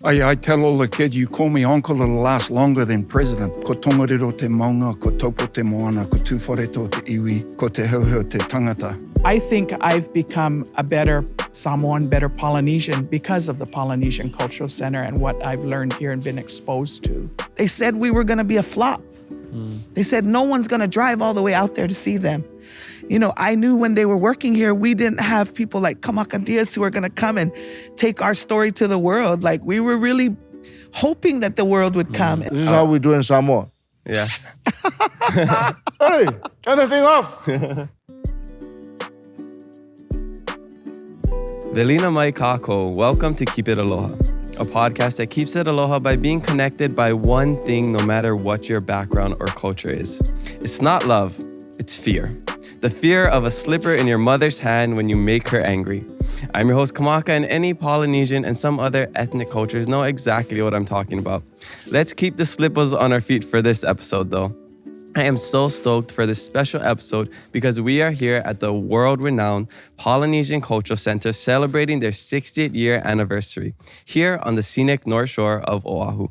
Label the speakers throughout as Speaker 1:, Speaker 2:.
Speaker 1: I tell all the kids, you call me uncle, it'll last longer than president. Ko tongariro te maunga, ko taupo te moana, ko tūwhareto te iwi, ko te hauhau te tangata.
Speaker 2: I think I've become a better Samoan, better Polynesian because of the Polynesian Cultural Center and what I've learned here and been exposed to.
Speaker 3: They said we were going to be a flop. They said no one's going to drive all the way out there to see them. You know, I knew when they were working here, we didn't have people like Kamak who were going to come and take our story to the world. Like, we were really hoping that the world would come.
Speaker 4: This is how we do in Samoa.
Speaker 5: Yeah.
Speaker 4: Hey, turn the thing off.
Speaker 5: Velina mai kako, welcome to Keep It Aloha, a podcast that keeps it aloha by being connected by one thing no matter what your background or culture is. It's not love, it's fear. The fear of a slipper in your mother's hand when you make her angry. I'm your host Kamak, and any Polynesian and some other ethnic cultures know exactly what I'm talking about. Let's keep the slippers on our feet for this episode though. I am so stoked for this special episode because we are here at the world-renowned Polynesian Cultural Center celebrating their 60th year anniversary here on the scenic North Shore of Oahu.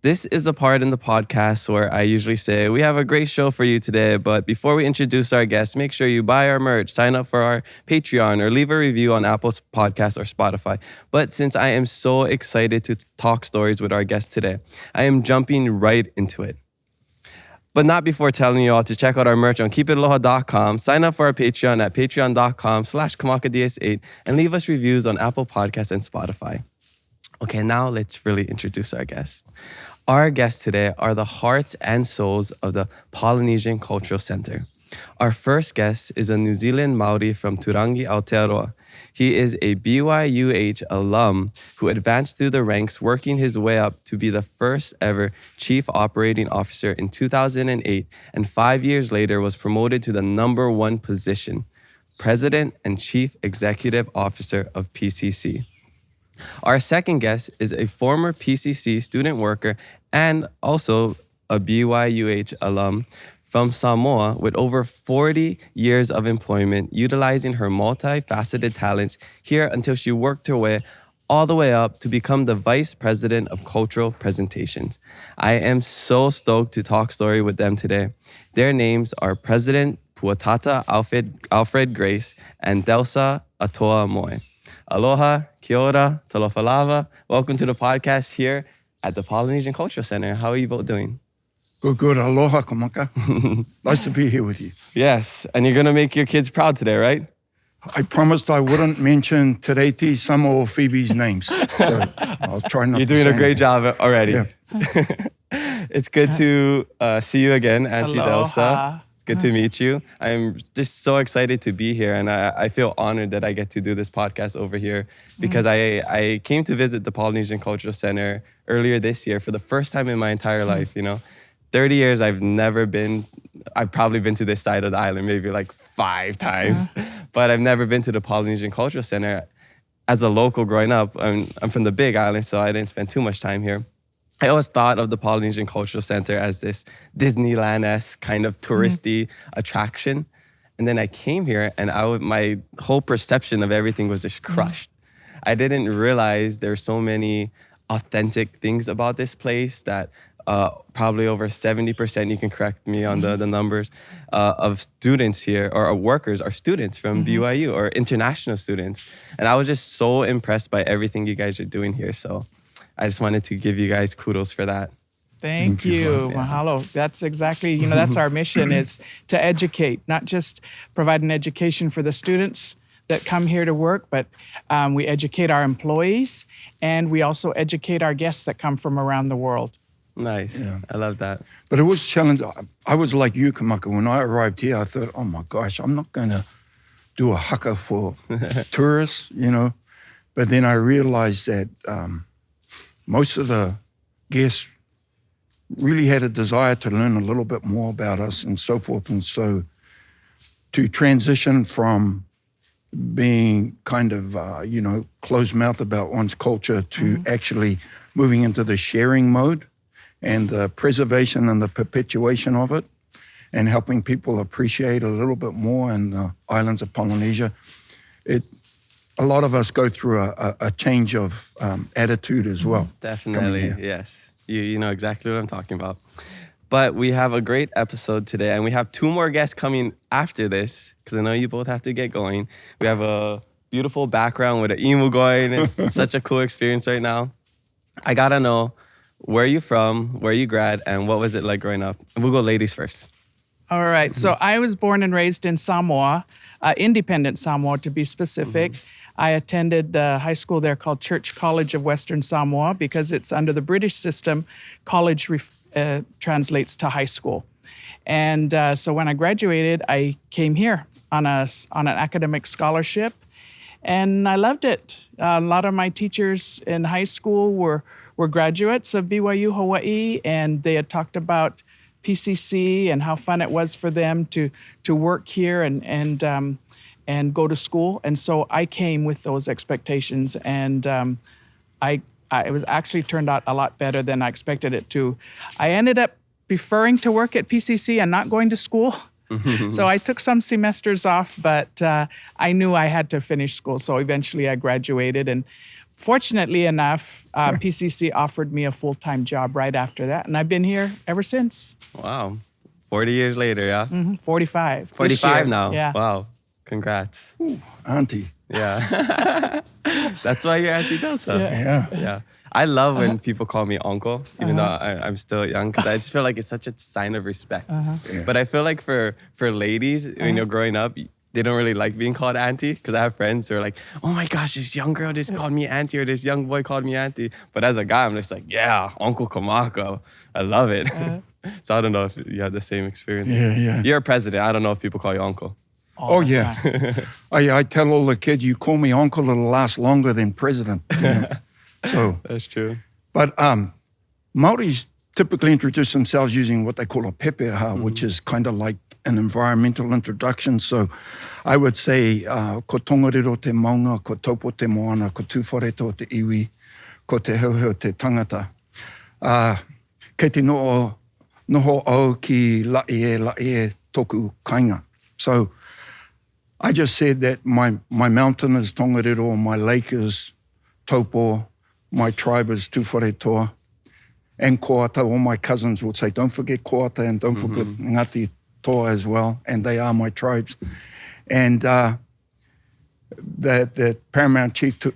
Speaker 5: This is the part in the podcast where I usually say, we have a great show for you today, but before we introduce our guests, make sure you buy our merch, sign up for our Patreon, or leave a review on Apple Podcasts or Spotify. But since I am so excited to talk stories with our guests today, I am jumping right into it. But not before telling you all to check out our merch on keepitaloha.com, sign up for our Patreon at patreon.com/kamakadias8, and leave us reviews on Apple Podcasts and Spotify. Okay, now let's really introduce our guests. Our guests today are the hearts and souls of the Polynesian Cultural Center. Our first guest is a New Zealand Māori from Tūrangi, Aotearoa. He is a BYUH alum who advanced through the ranks, working his way up to be the first ever Chief Operating Officer in 2008, and 5 years later was promoted to the #1 position, President and Chief Executive Officer of PCC. Our second guest is a former PCC student worker and also a BYUH alum from Samoa with over 40 years of employment, utilizing her multifaceted talents here until she worked her way all the way up to become the Vice President of Cultural Presentations. I am so stoked to talk story with them today. Their names are President Puatata Alfred Grace and Delsa Atoa Moe. Aloha, kia ora, talofa lava. Welcome to the podcast here at the Polynesian Cultural Center. How are you both doing?
Speaker 1: Good. Aloha, Kamaka. Nice to be here with you.
Speaker 5: Yes, and you're going to make your kids proud today, right?
Speaker 1: I promised I wouldn't mention Tereti, Sama, or Phoebe's names. So I'll try not to.
Speaker 5: You're doing
Speaker 1: say
Speaker 5: a great
Speaker 1: anything.
Speaker 5: job already.
Speaker 1: Yeah.
Speaker 5: It's good to see you again, Auntie
Speaker 2: Aloha.
Speaker 5: Delsa. It's good to meet you. I'm just so excited to be here, and I feel honored that I get to do this podcast over here because I came to visit the Polynesian Cultural Center earlier this year for the first time in my entire life, you know. 30 years, I've probably been to this side of the island maybe like 5 times, but I've never been to the Polynesian Cultural Center. As a local growing up, I'm from the Big Island, so I didn't spend too much time here. I always thought of the Polynesian Cultural Center as this Disneyland-esque kind of touristy attraction. And then I came here and my whole perception of everything was just crushed. I didn't realize there's so many authentic things about this place that probably over 70%, you can correct me on the numbers, of students here or workers are students from BYU or international students. And I was just so impressed by everything you guys are doing here. So I just wanted to give you guys kudos for that.
Speaker 2: Thank you.
Speaker 5: Yeah.
Speaker 2: Mahalo. That's exactly, that's our mission, is to educate, not just provide an education for the students that come here to work, but we educate our employees, and we also educate our guests that come from around the world.
Speaker 5: Nice. Yeah. I love that.
Speaker 1: But it was challenging. I was like you, Kamaka. When I arrived here, I thought, oh my gosh, I'm not going to do a haka for tourists, But then I realized that most of the guests really had a desire to learn a little bit more about us and so forth. And so to transition from being kind of, closed-mouthed about one's culture to actually moving into the sharing mode and the preservation and the perpetuation of it and helping people appreciate a little bit more in the islands of Polynesia, a lot of us go through a change of attitude as well.
Speaker 5: Definitely,
Speaker 1: here.
Speaker 5: yes. You know exactly what I'm talking about. But we have a great episode today, and we have 2 more guests coming after this, because I know you both have to get going. We have a beautiful background with an imu going, and it's such a cool experience right now. I gotta know, where are you from, where you grad, and what was it like growing up? And we'll go ladies first.
Speaker 2: All right. So I was born and raised in Samoa, independent Samoa to be specific. I attended the high school there called Church College of Western Samoa because it's under the British system. College translates to high school. And so when I graduated, I came here on an academic scholarship, and I loved it. A lot of my teachers in high school were graduates of BYU Hawaii, and they had talked about PCC and how fun it was for them to work here and go to school. And so I came with those expectations, and it was actually turned out a lot better than I expected it to. I ended up preferring to work at PCC and not going to school. So I took some semesters off, but I knew I had to finish school. So eventually I graduated, and fortunately enough, PCC offered me a full-time job right after that, and I've been here ever since.
Speaker 5: Wow. 40 years later, yeah?
Speaker 2: 45.
Speaker 5: 45 now?
Speaker 2: Yeah.
Speaker 5: Wow. Congrats.
Speaker 1: Ooh, auntie.
Speaker 5: Yeah. That's why you're Auntie Delsa.
Speaker 1: Yeah.
Speaker 5: I love when people call me uncle, even though I'm still young, because I just feel like it's such a sign of respect.
Speaker 1: Yeah.
Speaker 5: But I feel like for ladies, when you're growing up, they don't really like being called auntie, because I have friends who are like, oh my gosh, this young girl just called me auntie, or this young boy called me auntie. But as a guy, I'm just like, yeah, Uncle Kamako. I love it. So I don't know if you had the same experience.
Speaker 1: Yeah.
Speaker 5: You're a president. I don't know if people call you uncle.
Speaker 1: Oh, yeah. I tell all the kids, you call me uncle, it'll last longer than president. You know? So
Speaker 5: That's true.
Speaker 1: But Māoris typically introduce themselves using what they call a pepeha, which is kind of like an environmental introduction. So I would say, ko tongariro te maunga, ko taupo te moana, ko tūwhareto te iwi, ko te heuheu te tangata. Kei te noho au ki laie toku kainga. So I just said that my mountain is Tongariro, my lake is Taupo, my tribe is Tūwharetoa, and Koata. All my cousins would say, don't forget Koata and don't forget Ngati Toa as well, and they are my tribes. And the paramount chief, Te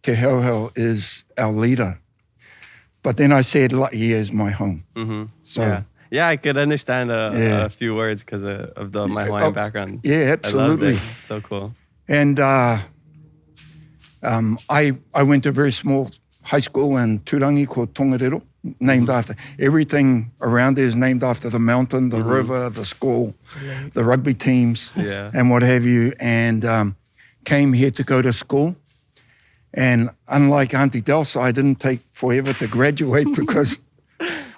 Speaker 1: Heuheu, is our leader. But then I said, Laie is my home. So.
Speaker 5: Yeah, I could understand a few words because of my Hawaiian background.
Speaker 1: Yeah, absolutely.
Speaker 5: I loved it. It's so cool.
Speaker 1: And I went to a very small high school in Tūrangi called Tongariro, named after. Everything around there is named after the mountain, the river, the school, the rugby teams, and what have you. And came here to go to school. And unlike Auntie Delsa, I didn't take forever to graduate because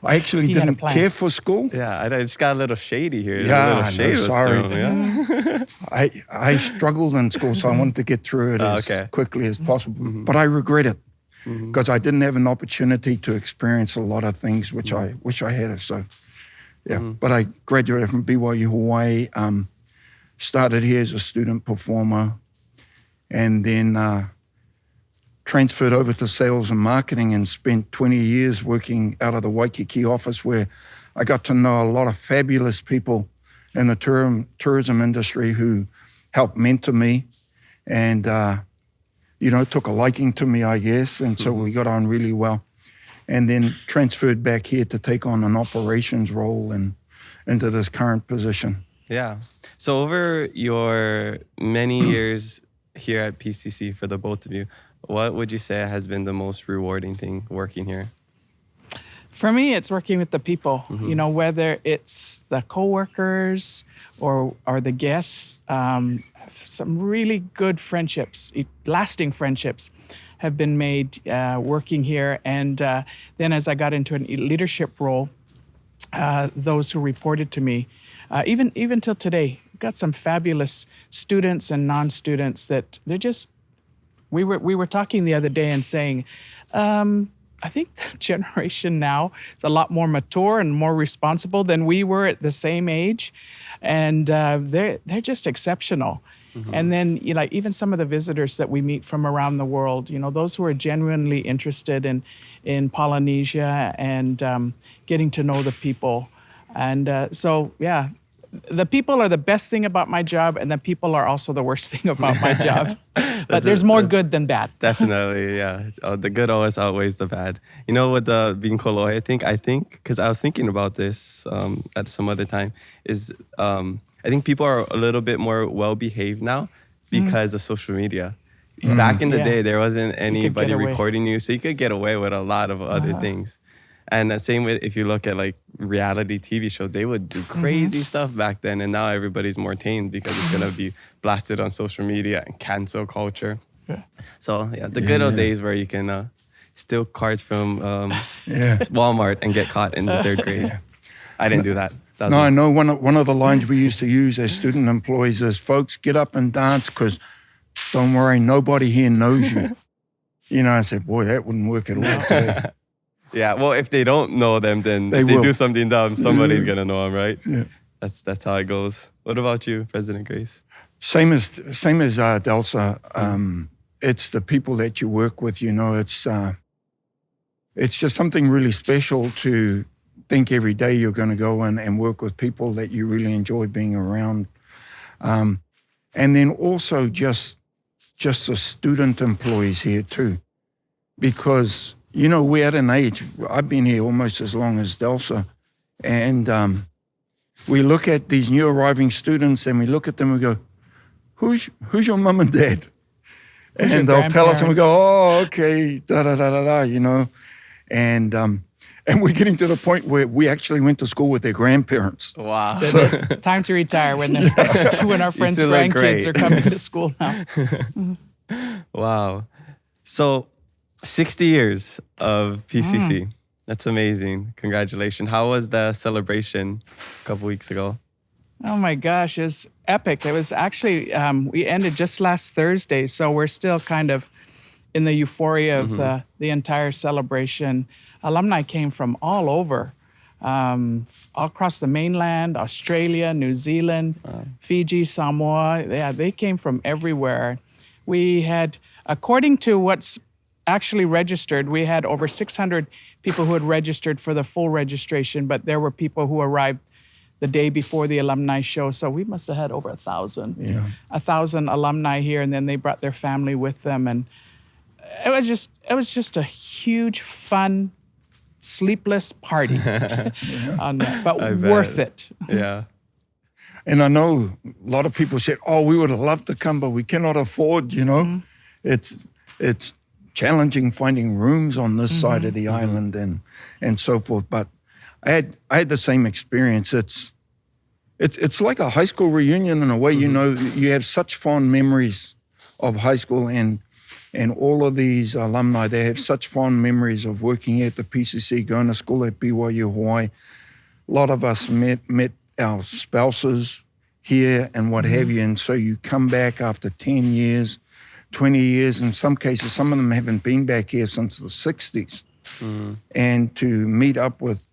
Speaker 1: I actually didn't care for school.
Speaker 5: Yeah, I just got a little shady here.
Speaker 1: Yeah, sorry.
Speaker 5: Yeah.
Speaker 1: I struggled in school, so I wanted to get through it as quickly as possible. But I regret it because I didn't have an opportunity to experience a lot of things which I wish I had. So, but I graduated from BYU Hawaii, started here as a student performer, and then transferred over to sales and marketing and spent 20 years working out of the Waikiki office, where I got to know a lot of fabulous people in the tourism industry who helped mentor me and, took a liking to me, I guess. And so we got on really well. And then transferred back here to take on an operations role and into this current position.
Speaker 5: Yeah. So over your many years here at PCC, for the both of you, what would you say has been the most rewarding thing working here?
Speaker 2: For me, it's working with the people, whether it's the coworkers or the guests. Some really good friendships, lasting friendships have been made working here. And then as I got into a leadership role, those who reported to me, even till today, got some fabulous students and non-students that they're just, we were talking the other day and saying, I think the generation now is a lot more mature and more responsible than we were at the same age. And they're just exceptional. And then, like even some of the visitors that we meet from around the world, those who are genuinely interested in Polynesia and getting to know the people. And so, yeah, the people are the best thing about my job, and the people are also the worst thing about my job. But there's more good than bad.
Speaker 5: Definitely, yeah. The good always outweighs the bad. With the being kolohe, I think, because I was thinking about this at some other time, is I think people are a little bit more well-behaved now because of social media. Back in the day, there wasn't anybody recording you, so you could get away with a lot of other things. And the same way, if you look at like reality TV shows, they would do crazy stuff back then. And now everybody's more tamed because it's going to be blasted on social media and cancel culture. Yeah. So yeah, the good old days where you can steal cards from Walmart and get caught in the 3rd grade. I didn't do that.
Speaker 1: No, I know one of the lines we used to use as student employees is, folks, get up and dance because don't worry, nobody here knows you. I said, boy, that wouldn't work at all today.
Speaker 5: Yeah, well, if they don't know them, then if they do something dumb, somebody's going to know them, right? Yeah. That's how it goes. What about you, President Grace?
Speaker 1: Same as Delsa. It's the people that you work with, it's just something really special to think every day you're going to go in and work with people that you really enjoy being around. And then also just the student employees here too, because we're at an age, I've been here almost as long as Delsa, and we look at these new arriving students and we look at them and we go, who's your mum and dad? And they'll tell us and we go, oh, okay, da-da-da-da-da, and we're getting to the point where we actually went to school with their grandparents.
Speaker 5: Wow.
Speaker 2: So time to retire when our friends' grandkids are coming to school now.
Speaker 5: Wow. So 60 years of PCC. That's amazing. Congratulations. How was the celebration a couple weeks ago?
Speaker 2: Oh my gosh, it was epic. It was actually, we ended just last Thursday, so we're still kind of in the euphoria of the entire celebration. Alumni came from all over, all across the mainland, Australia, New Zealand, Fiji, Samoa. Yeah, they came from everywhere. We had, according to what's actually registered, we had over 600 people who had registered for the full registration, but there were people who arrived the day before the alumni show. So we must have had over 1,000. Yeah. 1,000 alumni here, and then they brought their family with them. And it was just a huge, fun, sleepless party on that, but worth it.
Speaker 5: Yeah.
Speaker 1: And I know a lot of people said, oh, we would have loved to come, but we cannot afford, It's challenging finding rooms on this side of the island and so forth. But I had the same experience. It's like a high school reunion in a way. You have such fond memories of high school, and all of these alumni, they have such fond memories of working at the PCC, going to school at BYU Hawaii. A lot of us met our spouses here and what have you, and so you come back after 10 years, 20 years. In some cases, some of them haven't been back here since the 60s. And to meet up with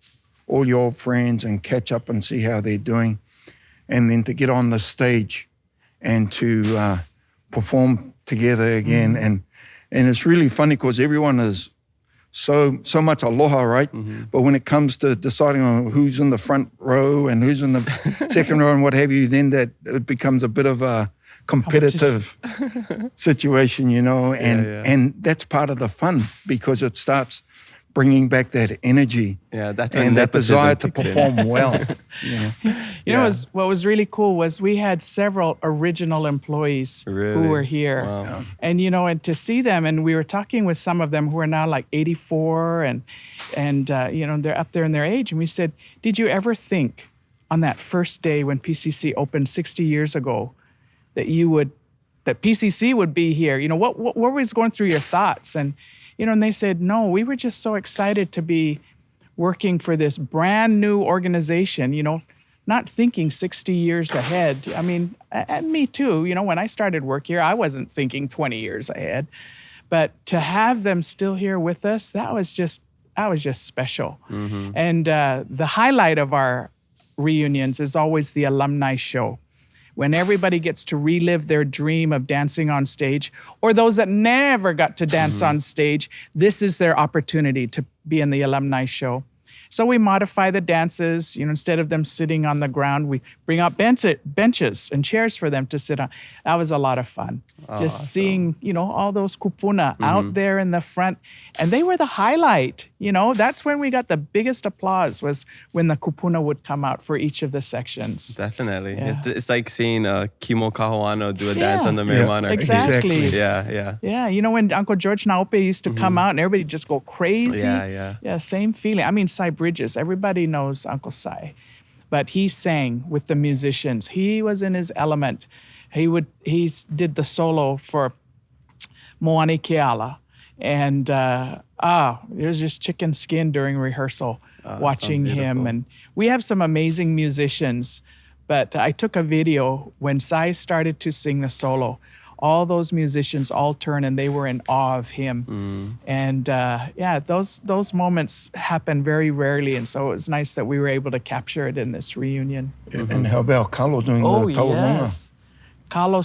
Speaker 1: all your old friends and catch up and see how they're doing, and then to get on the stage and to perform together again. And it's really funny because everyone is so much aloha, right? But when it comes to deciding on who's in the front row and who's in the second row and what have you, then that it becomes a bit of a competitive situation, and that's part of the fun, because it starts bringing back that energy and that desire to perform well.
Speaker 2: What was really cool was we had several original employees who were here. Wow. And, and to see them, and we were talking with some of them who are now like 84 and they're up there in their age. And we said, did you ever think on that first day when PCC opened 60 years ago that PCC would be here? What was going through your thoughts? And they said, no, we were just so excited to be working for this brand new organization, not thinking 60 years ahead. I mean, and me too, when I started work here, I wasn't thinking 20 years ahead. But to have them still here with us, that was just special. And the highlight of our reunions is always the alumni show. when everybody gets to relive their dream of dancing on stage, or those that never got to dance on stage, this is their opportunity to be in the alumni show. So we modify the dances, instead of them sitting on the ground, we bring out benches and chairs for them to sit on. That was a lot of fun. Just
Speaker 5: awesome.
Speaker 2: seeing, all those kupuna out there in the front. And they were the highlight, That's when we got the biggest applause, was when the kupuna would come out for each of the sections.
Speaker 5: Definitely.
Speaker 2: Yeah.
Speaker 5: It's like seeing Kimo Kahuano do a dance on the Mary Monarch.
Speaker 2: Exactly.
Speaker 5: Yeah.
Speaker 2: Yeah, when Uncle George Naope used to come out and everybody just go crazy. Yeah, same feeling. I mean, Cy Bridges, everybody knows Uncle Cy. But he sang with the musicians. He was in his element. He did the solo for Moani Keala. And there's just chicken skin during rehearsal watching him. And we have some amazing musicians. But I took a video when Cy started to sing the solo. All those musicians all turned and they were in awe of him. And those moments happen very rarely. And so it was nice that we were able to capture it in this reunion.
Speaker 1: And how about Kalo doing the Tauranga?
Speaker 2: Kalo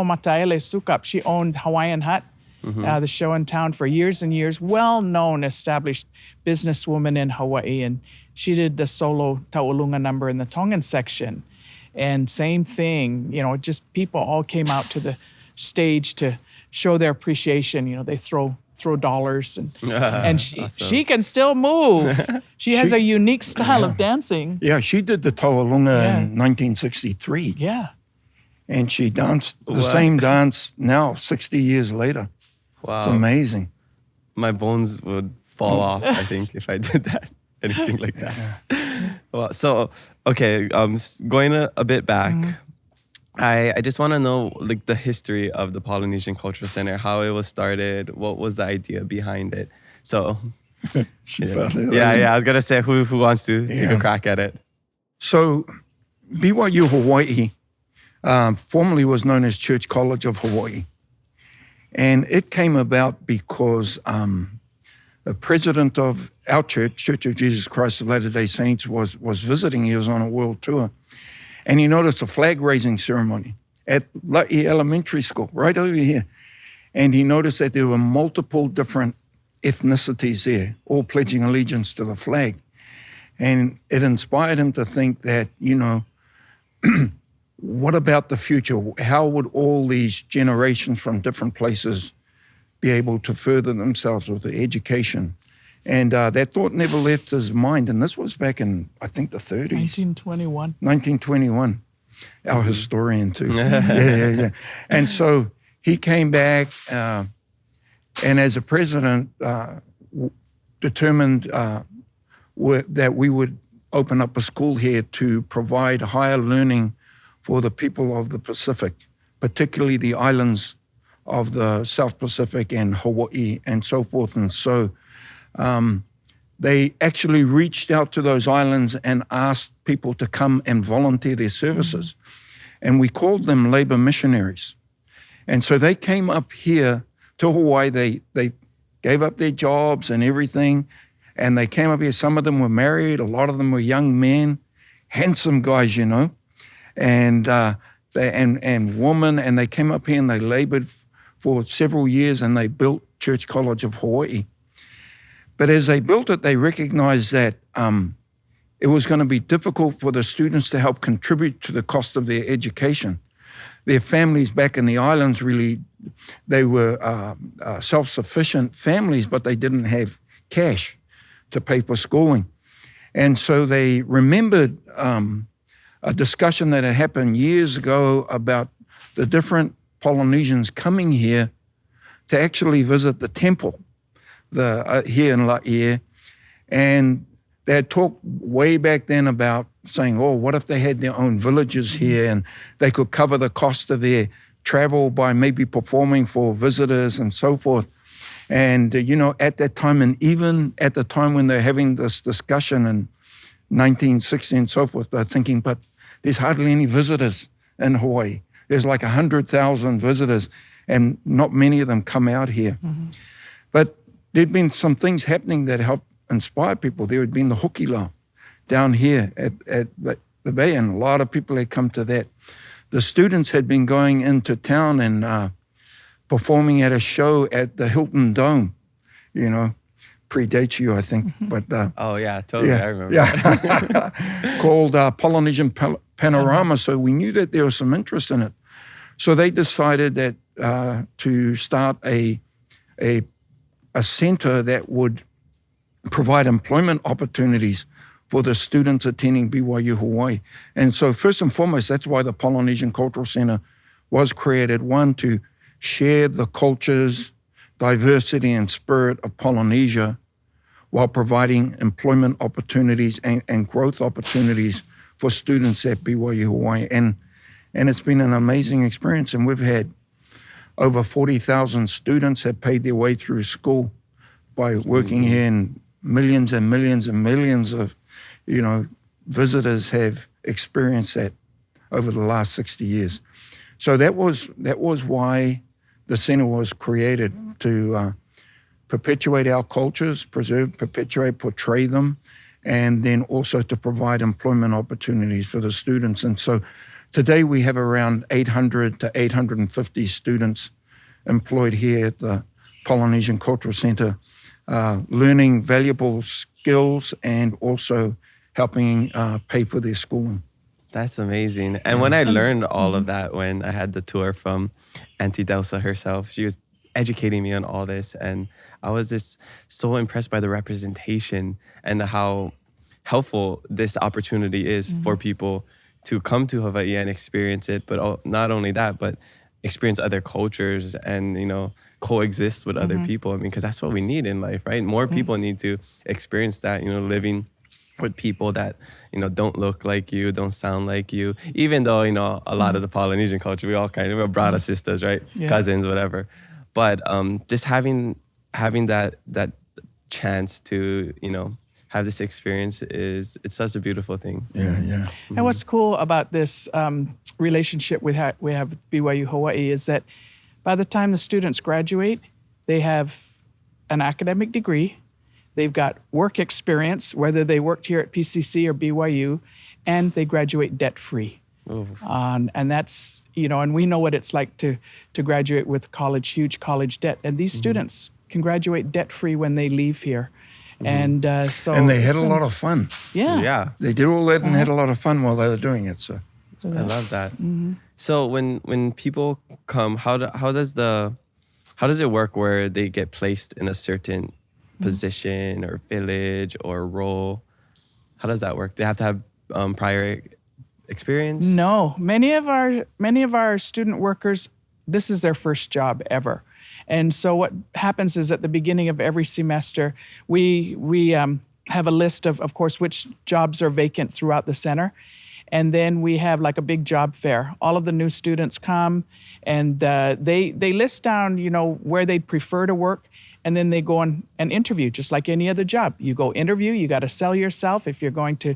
Speaker 2: Mataele Sukap, she owned Hawaiian Hut, the show in town for years and years. Well-known, established businesswoman in Hawaii. And she did the solo Taulunga number in the Tongan section. And same thing, just people all came out to the stage to show their appreciation. They throw dollars and she can still move. She has a unique style of dancing.
Speaker 1: Yeah, she did the Taulunga in 1963.
Speaker 2: Yeah.
Speaker 1: And she danced the same dance now, 60 years later.
Speaker 5: Wow.
Speaker 1: It's amazing.
Speaker 5: My bones would fall off, I think, if I did that. Anything like that. Well, so, okay, going a bit back, I just want to know like the history of the Polynesian Cultural Center, how it was started, what was the idea behind it. So,
Speaker 1: She felt it.
Speaker 5: I was going to say who wants to take a crack at it.
Speaker 1: So BYU Hawaii formerly was known as Church College of Hawaii. And it came about because the president of our church, Church of Jesus Christ of Latter-day Saints, was visiting. He was on a world tour. And he noticed a flag-raising ceremony at La'i Elementary School, right over here. And he noticed that there were multiple different ethnicities there, all pledging allegiance to the flag. And it inspired him to think that, what about the future? How would all these generations from different places be able to further themselves with the education? And that thought never left his mind. And this was back in, I think, the 30s. 1921. Our historian, too. Yeah. And so he came back and as a president determined that we would open up a school here to provide higher learning for the people of the Pacific, particularly the islands of the South Pacific and Hawaii and so forth. And so they actually reached out to those islands and asked people to come and volunteer their services. And we called them labor missionaries. And so they came up here to Hawaii. They gave up their jobs and everything. And they came up here. Some of them were married. A lot of them were young men, handsome guys, and women. And they came up here and they labored for several years and they built Church College of Hawaii. But as they built it, they recognized that it was going to be difficult for the students to help contribute to the cost of their education. Their families back in the islands they were self-sufficient families, but they didn't have cash to pay for schooling. And so they remembered a discussion that had happened years ago about the different Polynesians coming here to actually visit the temple here in La'i. And they had talked way back then about saying, what if they had their own villages here and they could cover the cost of their travel by maybe performing for visitors and so forth. And, at that time, and even at the time when they're having this discussion in 1960 and so forth, they're thinking, but there's hardly any visitors in Hawaii. There's like 100,000 visitors and not many of them come out here. Mm-hmm. But there'd been some things happening that helped inspire people. There had been the hokila down here at the bay, and a lot of people had come to that. the students had been going into town and performing at a show at the Hilton Dome, you know, predates you, I think, but
Speaker 5: Oh yeah, totally. I remember.
Speaker 1: yeah, called Polynesian Panorama. So we knew that there was some interest in it. So they decided that to start a center that would provide employment opportunities for the students attending BYU Hawaii. And so first and foremost, that's why the Polynesian Cultural Center was created. One, to share the cultures, diversity, and spirit of Polynesia while providing employment opportunities and growth opportunities for students at BYU Hawaii. And it's been an amazing experience. And we've had over 40,000 students have paid their way through school by working here, and millions and millions and millions of, you know, visitors have experienced that over the last 60 years. So that was why the center was created, to perpetuate our cultures, preserve, perpetuate, portray them, and then also to provide employment opportunities for the students. And so today we have around 800 to 850 students employed here at the Polynesian Cultural Center, learning valuable skills and also helping pay for their schooling.
Speaker 5: That's amazing. And when I learned all of that, when I had the tour from Auntie Delsa herself, she was educating me on all this. And I was just so impressed by the representation and how helpful this opportunity is for people to come to Hawaii and experience it. But not only that, but experience other cultures and, you know, coexist with other people. I mean, because that's what we need in life, right? More people need to experience that, you know, living with people that, you know, don't look like you, don't sound like you. Even though, you know, a lot of the Polynesian culture, we all kind of, we're brother sisters, right?
Speaker 2: Yeah.
Speaker 5: Cousins, whatever. But just having that chance to, you know, have this experience it's such a beautiful thing.
Speaker 1: Yeah.
Speaker 2: And what's cool about this relationship we have with BYU Hawaii is that by the time the students graduate, they have an academic degree, they've got work experience, whether they worked here at PCC or BYU, and they graduate debt-free. And that's, you know, and we know what it's like to graduate with huge college debt. And these students can graduate debt-free when they leave here. And so...
Speaker 1: And they had a lot of fun.
Speaker 5: Yeah.
Speaker 1: They did all that and had a lot of fun while they were doing it. So
Speaker 5: I love that. So when people come, how does it work where they get placed in a certain position or village or role? How does that work? They have to have prior experience?
Speaker 2: No, many of our student workers, this is their first job ever. And so what happens is at the beginning of every semester, we have a list of course, which jobs are vacant throughout the center. And then we have like a big job fair. All of the new students come and they list down, you know, where they'd prefer to work. And then they go on an interview, just like any other job. You go interview, you got to sell yourself. If you're going to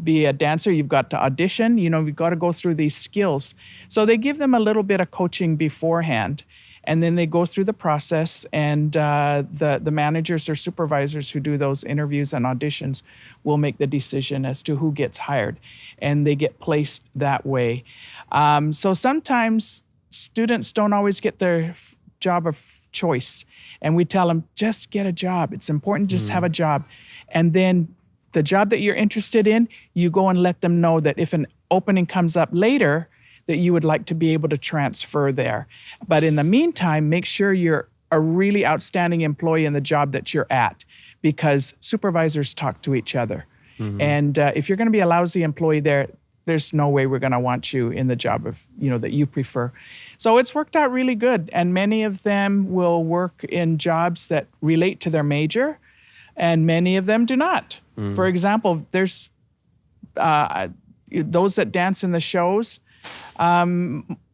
Speaker 2: be a dancer, you've got to audition. You know, you've got to go through these skills. So they give them a little bit of coaching beforehand. And then they go through the process, and the managers or supervisors who do those interviews and auditions will make the decision as to who gets hired. And they get placed that way. So sometimes students don't always get their job of choice. And we tell them, just get a job. It's important to just have a job. And then the job that you're interested in, you go and let them know that if an opening comes up later, that you would like to be able to transfer there. But in the meantime, make sure you're a really outstanding employee in the job that you're at, because supervisors talk to each other. And if you're going to be a lousy employee there, there's no way we're going to want you in the job of, you know, that you prefer. So it's worked out really good. And many of them will work in jobs that relate to their major, and many of them do not. For example, there's those that dance in the shows. A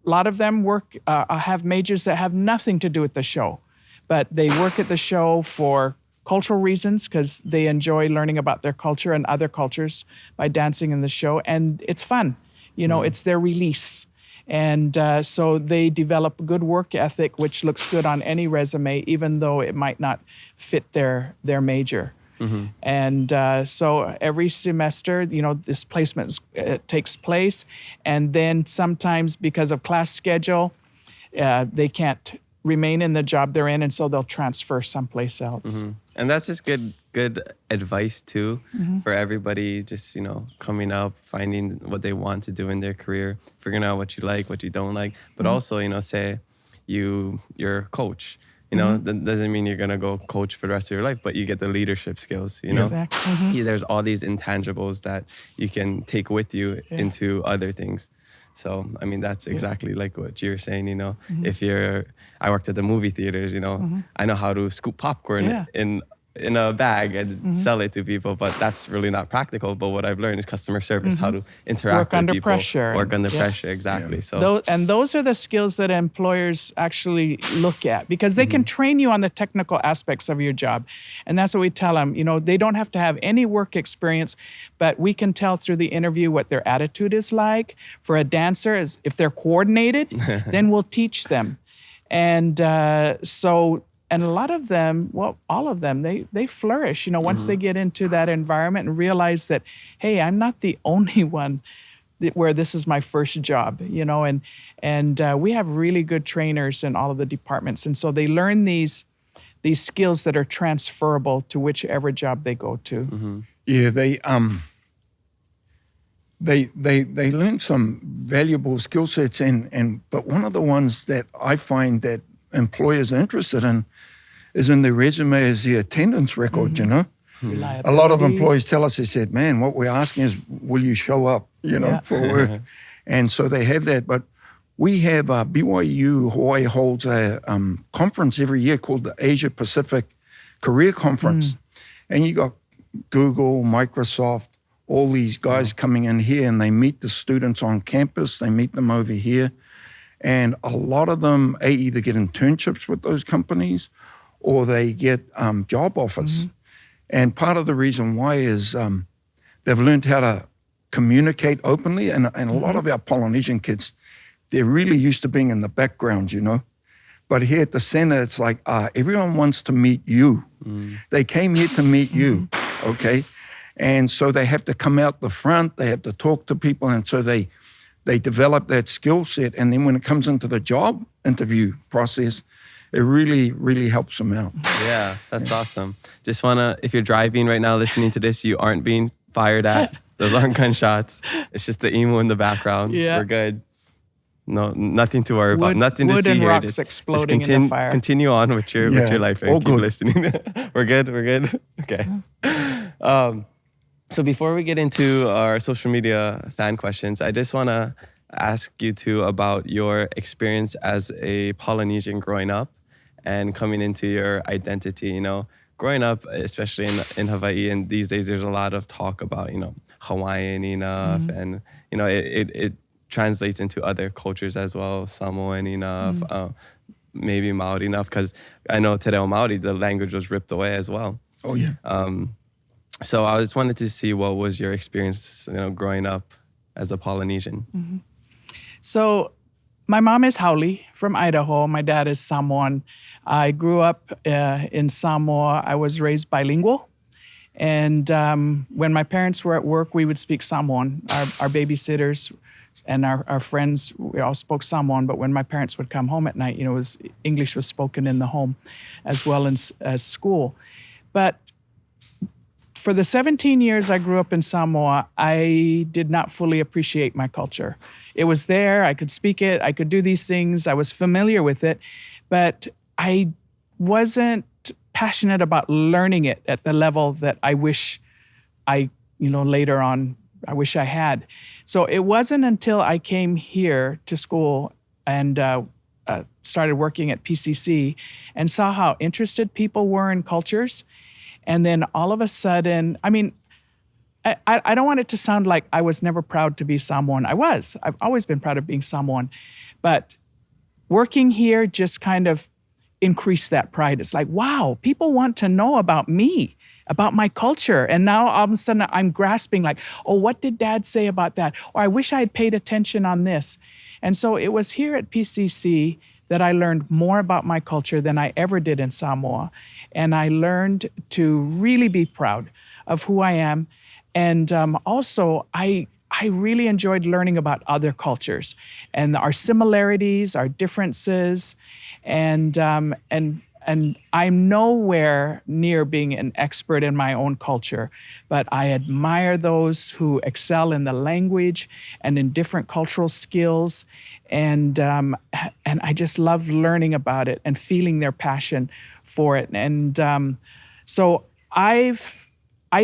Speaker 2: lot of them have majors that have nothing to do with the show, but they work at the show for cultural reasons because they enjoy learning about their culture and other cultures by dancing in the show, and it's fun. You know, it's their release. And so they develop a good work ethic, which looks good on any resume, even though it might not fit their major. And so every semester, this placement takes place. And then sometimes because of class schedule, they can't remain in the job they're in, and so they'll transfer someplace else.
Speaker 5: And that's just good advice too for everybody just, coming up, finding what they want to do in their career, figuring out what you like, what you don't like, but also, say you're a coach. That doesn't mean you're going to go coach for the rest of your life, but you get the leadership skills,
Speaker 2: Exactly.
Speaker 5: There's all these intangibles that you can take with you into other things. So, I mean, that's exactly like what you're saying, if I worked at the movie theaters, I know how to scoop popcorn in a bag and sell it to people, but that's really not practical. But what I've learned is customer service, how to interact with people. Work under pressure, exactly. So
Speaker 2: those are the skills that employers actually look at, because they can train you on the technical aspects of your job. And that's what we tell them. They don't have to have any work experience, but we can tell through the interview what their attitude is like. For a dancer, if they're coordinated, then we'll teach them. And and a lot of them, well, all of them, they flourish, once they get into that environment and realize that, hey, I'm not the only one where this is my first job, and we have really good trainers in all of the departments. And so they learn these skills that are transferable to whichever job they go to.
Speaker 1: Yeah, they learn some valuable skill sets, but one of the ones that I find that employers are interested in is in their resume is the attendance record, A lot of employees tell us, they said, man, what we're asking is, will you show up, for work? And so they have that. But we have BYU Hawaii holds a conference every year called the Asia Pacific Career Conference. And you got Google, Microsoft, all these guys coming in here, and they meet the students on campus. They meet them over here. And a lot of them either get internships with those companies or they get job offers. And part of the reason why is they've learned how to communicate openly. And a lot of our Polynesian kids, they're really used to being in the background, But here at the center, it's like everyone wants to meet you. They came here to meet you, okay? And so they have to come out the front. They have to talk to people. And so they develop that skill set. And then when it comes into the job interview process, it really, really helps them out.
Speaker 5: Yeah, that's awesome. Just if you're driving right now, listening to this, you aren't being fired at. Those aren't gunshots. It's just the emo in the background. Yeah. We're good. No, nothing to worry about. Nothing to see here.
Speaker 2: Wood and rocks exploding in the fire.
Speaker 5: Continue on with your life and keep listening. We're good. Okay. So before we get into our social media fan questions, I just want to ask you two about your experience as a Polynesian growing up and coming into your identity. Growing up, especially in Hawaii, and these days there's a lot of talk about, Hawaiian enough, and, it translates into other cultures as well, Samoan enough, maybe Māori enough, because I know Te Reo Māori, the language was ripped away as well.
Speaker 1: Oh, yeah.
Speaker 5: So I just wanted to see what was your experience, growing up as a Polynesian.
Speaker 2: So my mom is Haole from Idaho. My dad is Samoan. I grew up in Samoa. I was raised bilingual. And when my parents were at work, we would speak Samoan. Our babysitters and our friends, we all spoke Samoan. But when my parents would come home at night, English was spoken in the home as well as school. But for the 17 years I grew up in Samoa, I did not fully appreciate my culture. It was there, I could speak it, I could do these things, I was familiar with it, but I wasn't passionate about learning it at the level that I wish later on, I wish I had. So it wasn't until I came here to school and started working at PCC and saw how interested people were in cultures. And then all of a sudden, I don't want it to sound like I was never proud to be Samoan. I've always been proud of being Samoan. But working here just kind of increased that pride. It's like, wow, people want to know about me, about my culture. And now all of a sudden I'm grasping like, oh, what did Dad say about that? Or I wish I had paid attention on this. And so it was here at PCC that I learned more about my culture than I ever did in Samoa. And I learned to really be proud of who I am. And also, I really enjoyed learning about other cultures and our similarities, our differences, and I'm nowhere near being an expert in my own culture, but I admire those who excel in the language and in different cultural skills, and I just love learning about it and feeling their passion for it. And so I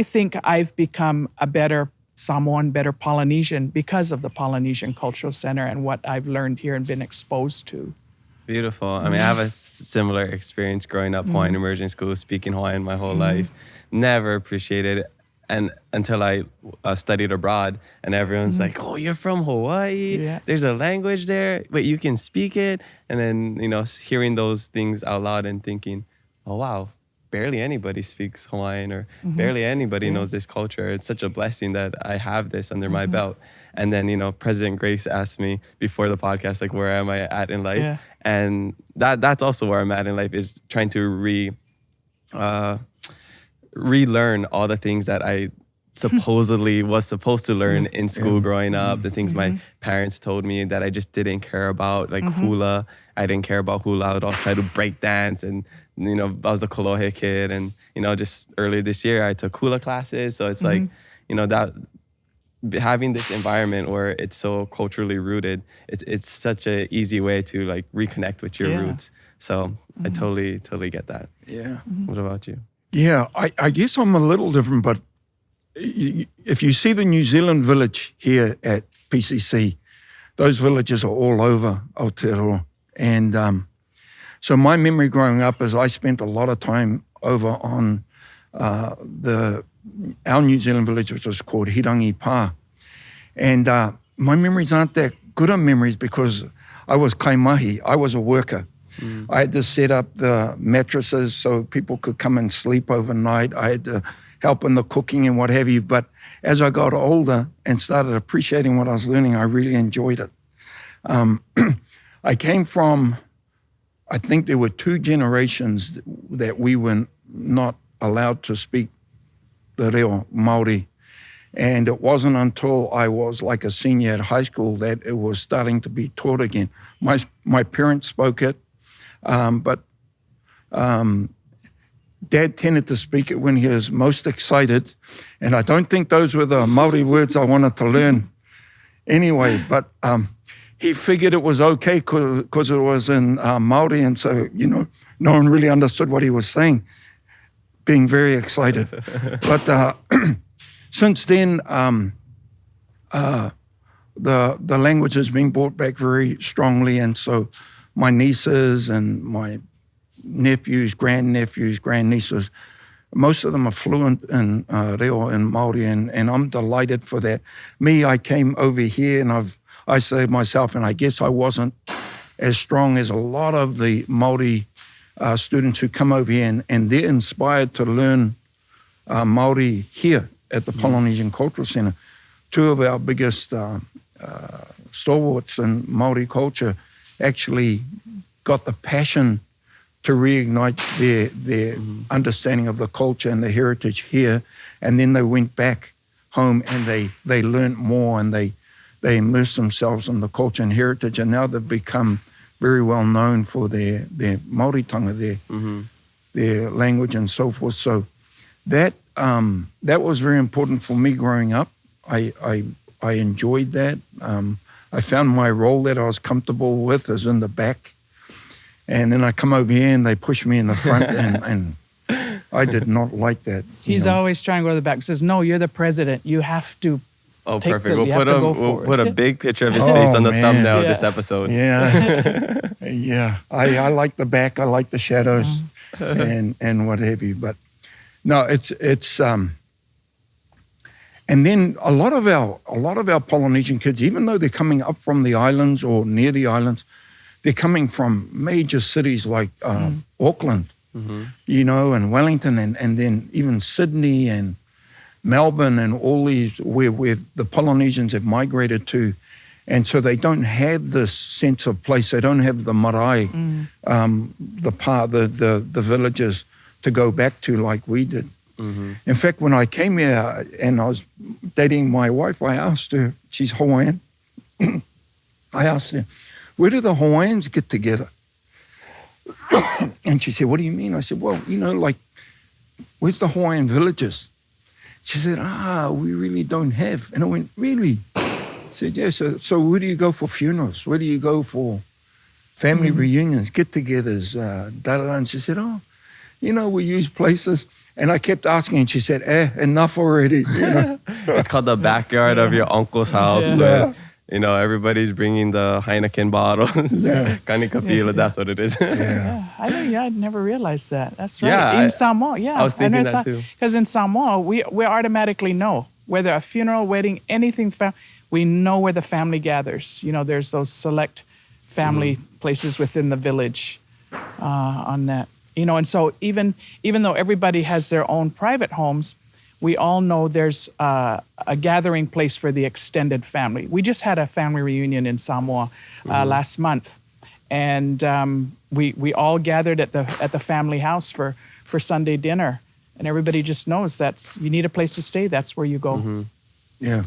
Speaker 2: think I've become a better Samoan, better Polynesian because of the Polynesian Cultural Center and what I've learned here and been exposed to.
Speaker 5: Beautiful. I mean, I have a similar experience growing up Hawaiian immersion school, speaking Hawaiian my whole life. Never appreciated it. And until I studied abroad, and everyone's like, "Oh, you're from Hawaii.
Speaker 2: Yeah.
Speaker 5: There's a language there. Wait, you can speak it." And then, hearing those things out loud and thinking, "Oh, wow, barely anybody speaks Hawaiian, or barely anybody knows this culture. It's such a blessing that I have this under my belt." And then, President Grace asked me before the podcast, like, where am I at in life?
Speaker 2: Yeah.
Speaker 5: And that's also where I'm at in life, is trying to relearn all the things that I supposedly was supposed to learn in school growing up, the things my parents told me that I just didn't care about, like hula. I didn't care about hula. I would always try to break dance, and I was a Kolohe kid, and just earlier this year I took hula classes. So it's like, that having this environment where it's so culturally rooted, it's such an easy way to like reconnect with your roots. So I totally get that.
Speaker 1: Yeah.
Speaker 5: What about you?
Speaker 1: Yeah, I guess I'm a little different, but if you see the New Zealand village here at PCC, those villages are all over Aotearoa. And so my memory growing up is I spent a lot of time over on our New Zealand village, which was called Hirangi Pā. And my memories aren't that good of memories because I was kaimahi. I was a worker. I had to set up the mattresses so people could come and sleep overnight. I had to help in the cooking and what have you. But as I got older and started appreciating what I was learning, I really enjoyed it. I came from, I think there were 2 generations that we were not allowed to speak the reo Māori. And it wasn't until I was like a senior at high school that it was starting to be taught again. My parents spoke it, but Dad tended to speak it when he was most excited. And I don't think those were the Māori words I wanted to learn anyway, but he figured it was okay because it was in Māori, and so, no one really understood what he was saying, being very excited. But since then, the language has been brought back very strongly, and so my nieces and my nephews, grandnieces, most of them are fluent in reo and Māori, and I'm delighted for that. Me, I came over here, and I say myself, and I guess I wasn't as strong as a lot of the Māori students who come over here, and they're inspired to learn Māori here at the Polynesian Cultural Center. 2 of our biggest stalwarts in Māori culture actually got the passion to reignite their understanding of the culture and the heritage here, and then they went back home and they learned more, and they immersed themselves in the culture and heritage, and now they've become very well known for their Māori tonga, their language and so forth. So that was very important for me growing up. I enjoyed that. I found my role that I was comfortable with is in the back. And then I come over here and they push me in the front, and I did not like that.
Speaker 2: He's always trying to go to the back. He says, "No, you're the president. You have to."
Speaker 5: Oh,
Speaker 2: take
Speaker 5: perfect.
Speaker 2: We'll
Speaker 5: put a big picture of his face on the thumbnail of this episode.
Speaker 1: Yeah, yeah. I like the back. I like the shadows, and what have you. But no, it's and then a lot of our Polynesian kids, even though they're coming up from the islands or near the islands, they're coming from major cities like Auckland, and Wellington, and then even Sydney and Melbourne and all these where the Polynesians have migrated to. And so they don't have this sense of place. They don't have the marae, the villages to go back to like we did. In fact, when I came here and I was dating my wife, I asked her, she's Hawaiian. I asked her, where do the Hawaiians get together? And she said, what do you mean? I said, well, like, where's the Hawaiian villages? She said, we really don't have. And I went, really? I said, yeah, so where do you go for funerals? Where do you go for family reunions, get-togethers, da-da-da? And she said, we use places. And I kept asking, and she said, enough already.
Speaker 5: It's called the backyard of your uncle's house.
Speaker 1: Yeah.
Speaker 5: Everybody's bringing the Heineken bottle. Kanikapila, that's what it is.
Speaker 2: I'd never realized that. That's right.
Speaker 5: Yeah,
Speaker 2: in Samoa,
Speaker 5: I was thinking that too.
Speaker 2: Because in Samoa, we automatically know whether a funeral, wedding, anything, we know where the family gathers. There's those select family places within the village on that. And so even though everybody has their own private homes, we all know there's a gathering place for the extended family. We just had a family reunion in Samoa last month, and we all gathered at the family house for Sunday dinner, and everybody just knows you need a place to stay. That's where you go.
Speaker 1: Yeah.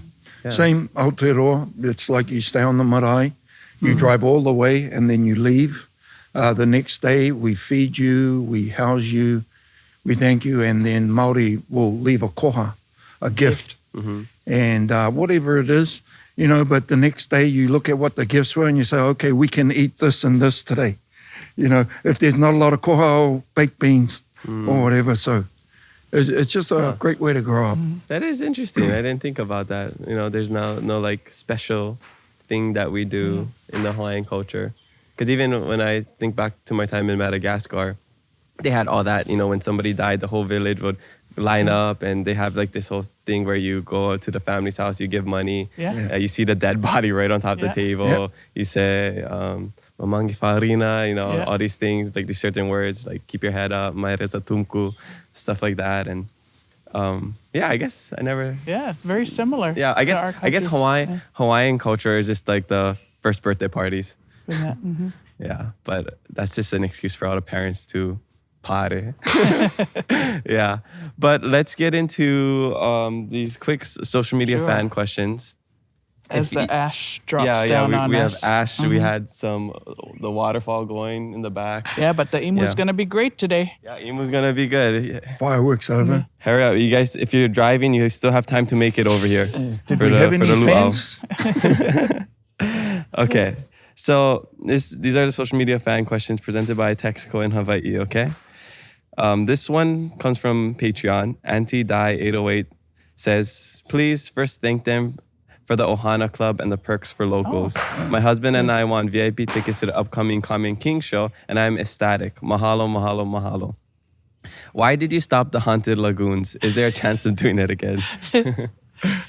Speaker 1: Same Aotearoa. It's like you stay on the marae, you drive all the way, and then you leave. The next day, we feed you, we house you, we thank you, and then Māori will leave a koha, a gift. And whatever it is, but the next day you look at what the gifts were and you say, okay, we can eat this and this today. If there's not a lot of koha or baked beans or whatever. So it's just a great way to grow up.
Speaker 5: That is interesting. I didn't think about that. There's no like special thing that we do in the Hawaiian culture. Because even when I think back to my time in Madagascar, they had all that, when somebody died, the whole village would line up and they have like this whole thing where you go to the family's house, you give money, you see the dead body right on top of the table, you say, mamangi farina, all these things, like these certain words, like keep your head up, mai reza tumku, stuff like that. And I guess I never...
Speaker 2: Yeah, it's very similar.
Speaker 5: Yeah, I guess Hawaiian culture is just like the first birthday parties. Yeah, but that's just an excuse for all the parents to party. Yeah, but let's get into these quick social media fan questions.
Speaker 2: As the ash drops down on us.
Speaker 5: We have ash. We had the waterfall going in the back.
Speaker 2: Yeah, but the Iam was going to be great today.
Speaker 5: Yeah, Iam was going to be good.
Speaker 1: Fireworks over.
Speaker 5: Hurry up. You guys, if you're driving, you still have time to make it over here.
Speaker 1: Did we have any fans?
Speaker 5: Okay. So these are the social media fan questions presented by Texaco in Hawai'i, okay? This one comes from Patreon. Aunty Die 808 says, please first thank them for the Ohana Club and the perks for locals. My husband and I want VIP tickets to the upcoming Common King show, and I'm ecstatic. Mahalo, mahalo, mahalo. Why did you stop the haunted lagoons? Is there a chance of doing it again?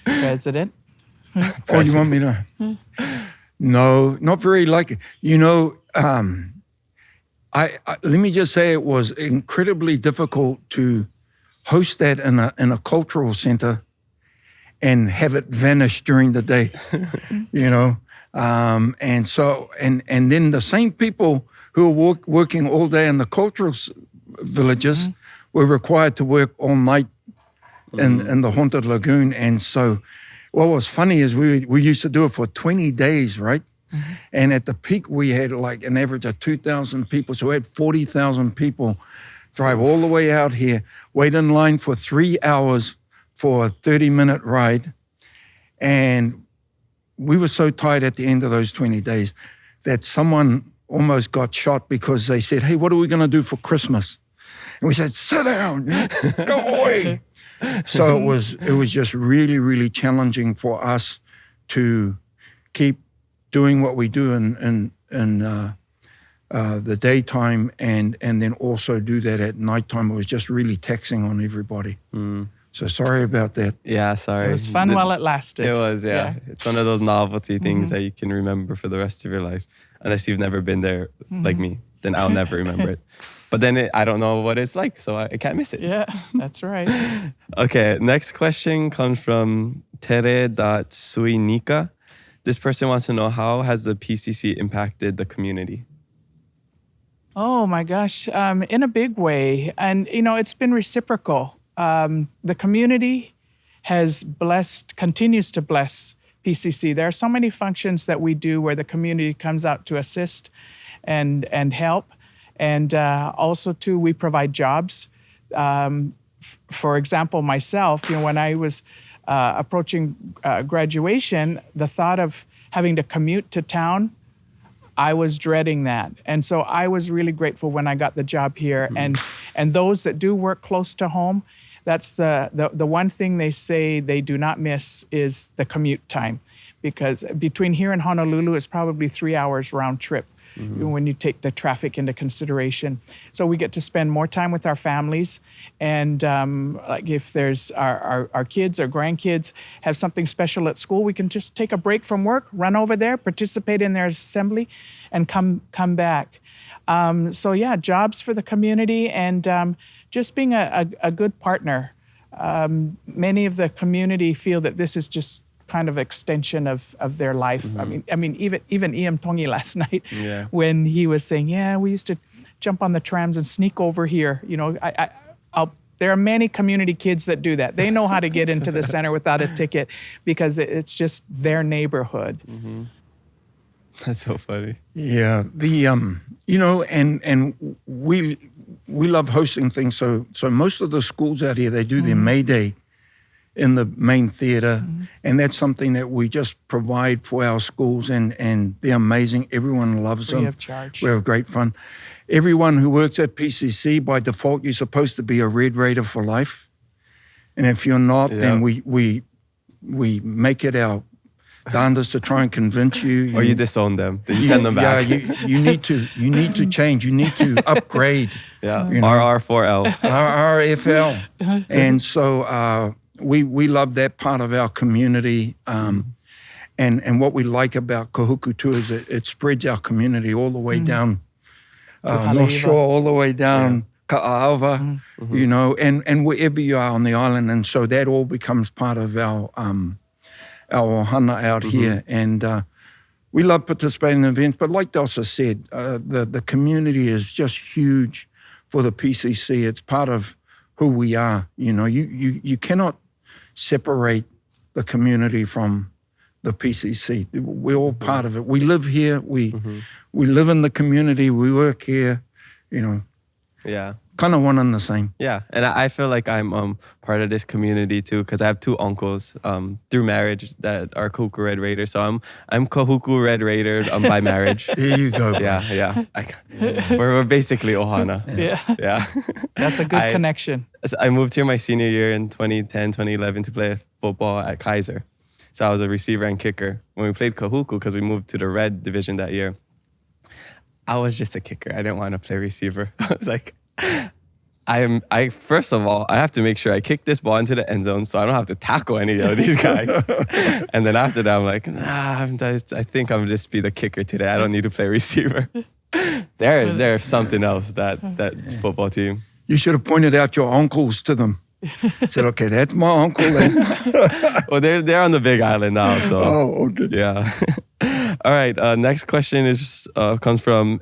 Speaker 2: President?
Speaker 1: Oh, you want me to? No, not very likely. Let me just say it was incredibly difficult to host that in a cultural center and have it vanish during the day, and so and then the same people who were working all day in the cultural villages were required to work all night in the haunted lagoon, and so. What was funny is we used to do it for 20 days, right? And at the peak, we had like an average of 2,000 people. So we had 40,000 people drive all the way out here, wait in line for 3 hours for a 30-minute ride. And we were so tired at the end of those 20 days that someone almost got shot because they said, hey, what are we going to do for Christmas? And we said, sit down, go away. So it was just really, really challenging for us to keep doing what we do in the daytime and then also do that at nighttime. It was just really taxing on everybody. So sorry about that.
Speaker 5: Yeah, sorry.
Speaker 2: It was fun while it lasted.
Speaker 5: It was, yeah. It's one of those novelty things that you can remember for the rest of your life. Unless you've never been there like me, then I'll never remember it. But then I don't know what it's like, so I can't miss it.
Speaker 2: Yeah, that's right.
Speaker 5: Okay, next question comes from Tere.Suinika. This person wants to know, how has the PCC impacted the community?
Speaker 2: Oh my gosh, in a big way. And, it's been reciprocal. The community has continues to bless PCC. There are so many functions that we do where the community comes out to assist and help. And also, too, we provide jobs. For example, myself, when I was approaching graduation, the thought of having to commute to town, I was dreading that. And so I was really grateful when I got the job here. And those that do work close to home, that's the one thing they say they do not miss is the commute time. Because between here and Honolulu, it's probably 3 hours round trip when you take the traffic into consideration. So we get to spend more time with our families. And like if there's our kids or grandkids have something special at school, we can just take a break from work, run over there, participate in their assembly, and come back. So yeah, jobs for the community and just being a good partner. Many of the community feel that this is just kind of extension of their life. I mean, even Iam Tongi last night, when he was saying, we used to jump on the trams and sneak over here. There are many community kids that do that. They know how to get into the center without a ticket because it's just their neighborhood.
Speaker 5: That's so funny.
Speaker 1: Yeah, and we love hosting things. So most of the schools out here, they do their May Day in the main theater, and that's something that we just provide for our schools, and they're amazing. Everyone loves them.
Speaker 2: Free of charge.
Speaker 1: We have great fun. Everyone who works at PCC, by default, you're supposed to be a Red Raider for life, and if you're not, then we make it our darndest to try and convince you.
Speaker 5: Or you disown them. Then you send them back.
Speaker 1: Yeah, you need to change. You need to upgrade.
Speaker 5: RR4L.
Speaker 1: RRFL. And so we love that part of our community. And what we like about Kahuku too is it spreads our community all the way down North Shore, all the way down Ka'aava, and wherever you are on the island. And so that all becomes part of our ohana out here. And we love participating in events. But like Delsa said, the community is just huge for the PCC. It's part of who we are. You cannot separate the community from the PCC. We're all part of it. We live here. We live in the community. We work here.
Speaker 5: Yeah.
Speaker 1: Kind of one and the same.
Speaker 5: Yeah, and I feel like I'm part of this community too, because I have two uncles through marriage that are Kahuku Red Raiders. So I'm Kahuku Red Raider by marriage.
Speaker 1: There you go. Bro.
Speaker 5: Yeah. We're basically ohana. Yeah.
Speaker 2: That's a good connection.
Speaker 5: I moved here my senior year in 2010, 2011 to play football at Kaiser. So I was a receiver and kicker. When we played Kahuku, because we moved to the red division that year, I was just a kicker. I didn't want to play receiver. I was like, first of all, I have to make sure I kick this ball into the end zone so I don't have to tackle any of these guys. And then after that, I'm like, I think I'm just be the kicker today. I don't need to play receiver. They're something else, that football team.
Speaker 1: You should have pointed out your uncles to them. Said, okay, that's my uncle.
Speaker 5: Well, they're on the Big Island now, so.
Speaker 1: Oh, okay.
Speaker 5: Yeah. All right. Next question comes from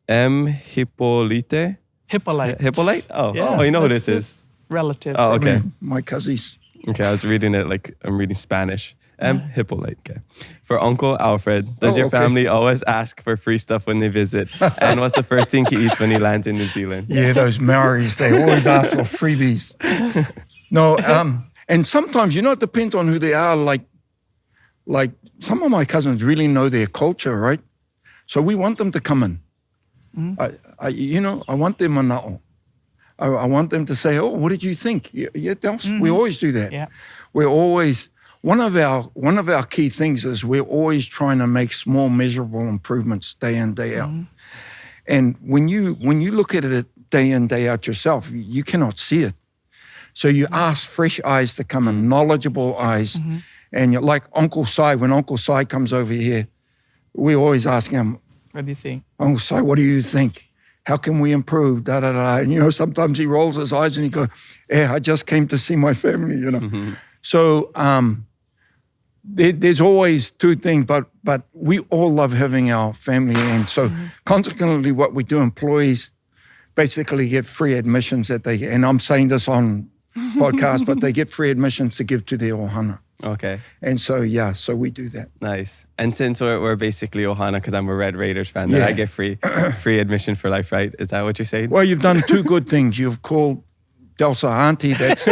Speaker 5: M. Hippolyte. Hippolyte? Oh,
Speaker 2: Yeah,
Speaker 5: you know who this is.
Speaker 2: Relatives.
Speaker 5: Oh, okay.
Speaker 1: My cousins.
Speaker 5: Okay, I was reading it like I'm reading Spanish. M. Hippolyte. Okay. For Uncle Alfred, does your family always ask for free stuff when they visit? And what's the first thing he eats when he lands in New Zealand?
Speaker 1: Yeah, those Maoris, they always ask for freebies. No, and sometimes, it depends on who they are. Like some of my cousins really know their culture, right? So we want them to come in. I want them mana'o. I want them to say, what did you think? Yeah, we always do that.
Speaker 2: Yeah.
Speaker 1: We're always, one of our key things is we're always trying to make small measurable improvements day in, day out. And when you look at it day in, day out yourself, you cannot see it. So you ask fresh eyes to come in, knowledgeable eyes. And you're like Uncle Si, when Uncle Si comes over here, we always ask him,
Speaker 2: What do you think?
Speaker 1: Uncle Si, what do you think? How can we improve? Da, da, da. And, sometimes he rolls his eyes and he goes, I just came to see my family, So there's always two things, but we all love having our family. And so consequently what we do, employees basically get free admissions and I'm saying this on podcast, but they get free admissions to give to their ohana.
Speaker 5: Okay.
Speaker 1: And so, so we do that.
Speaker 5: Nice. And since we're basically ohana, because I'm a Red Raiders fan, then I get free admission for life, right? Is that what you're saying?
Speaker 1: Well, you've done two good things. You've called Delsa aunty. That's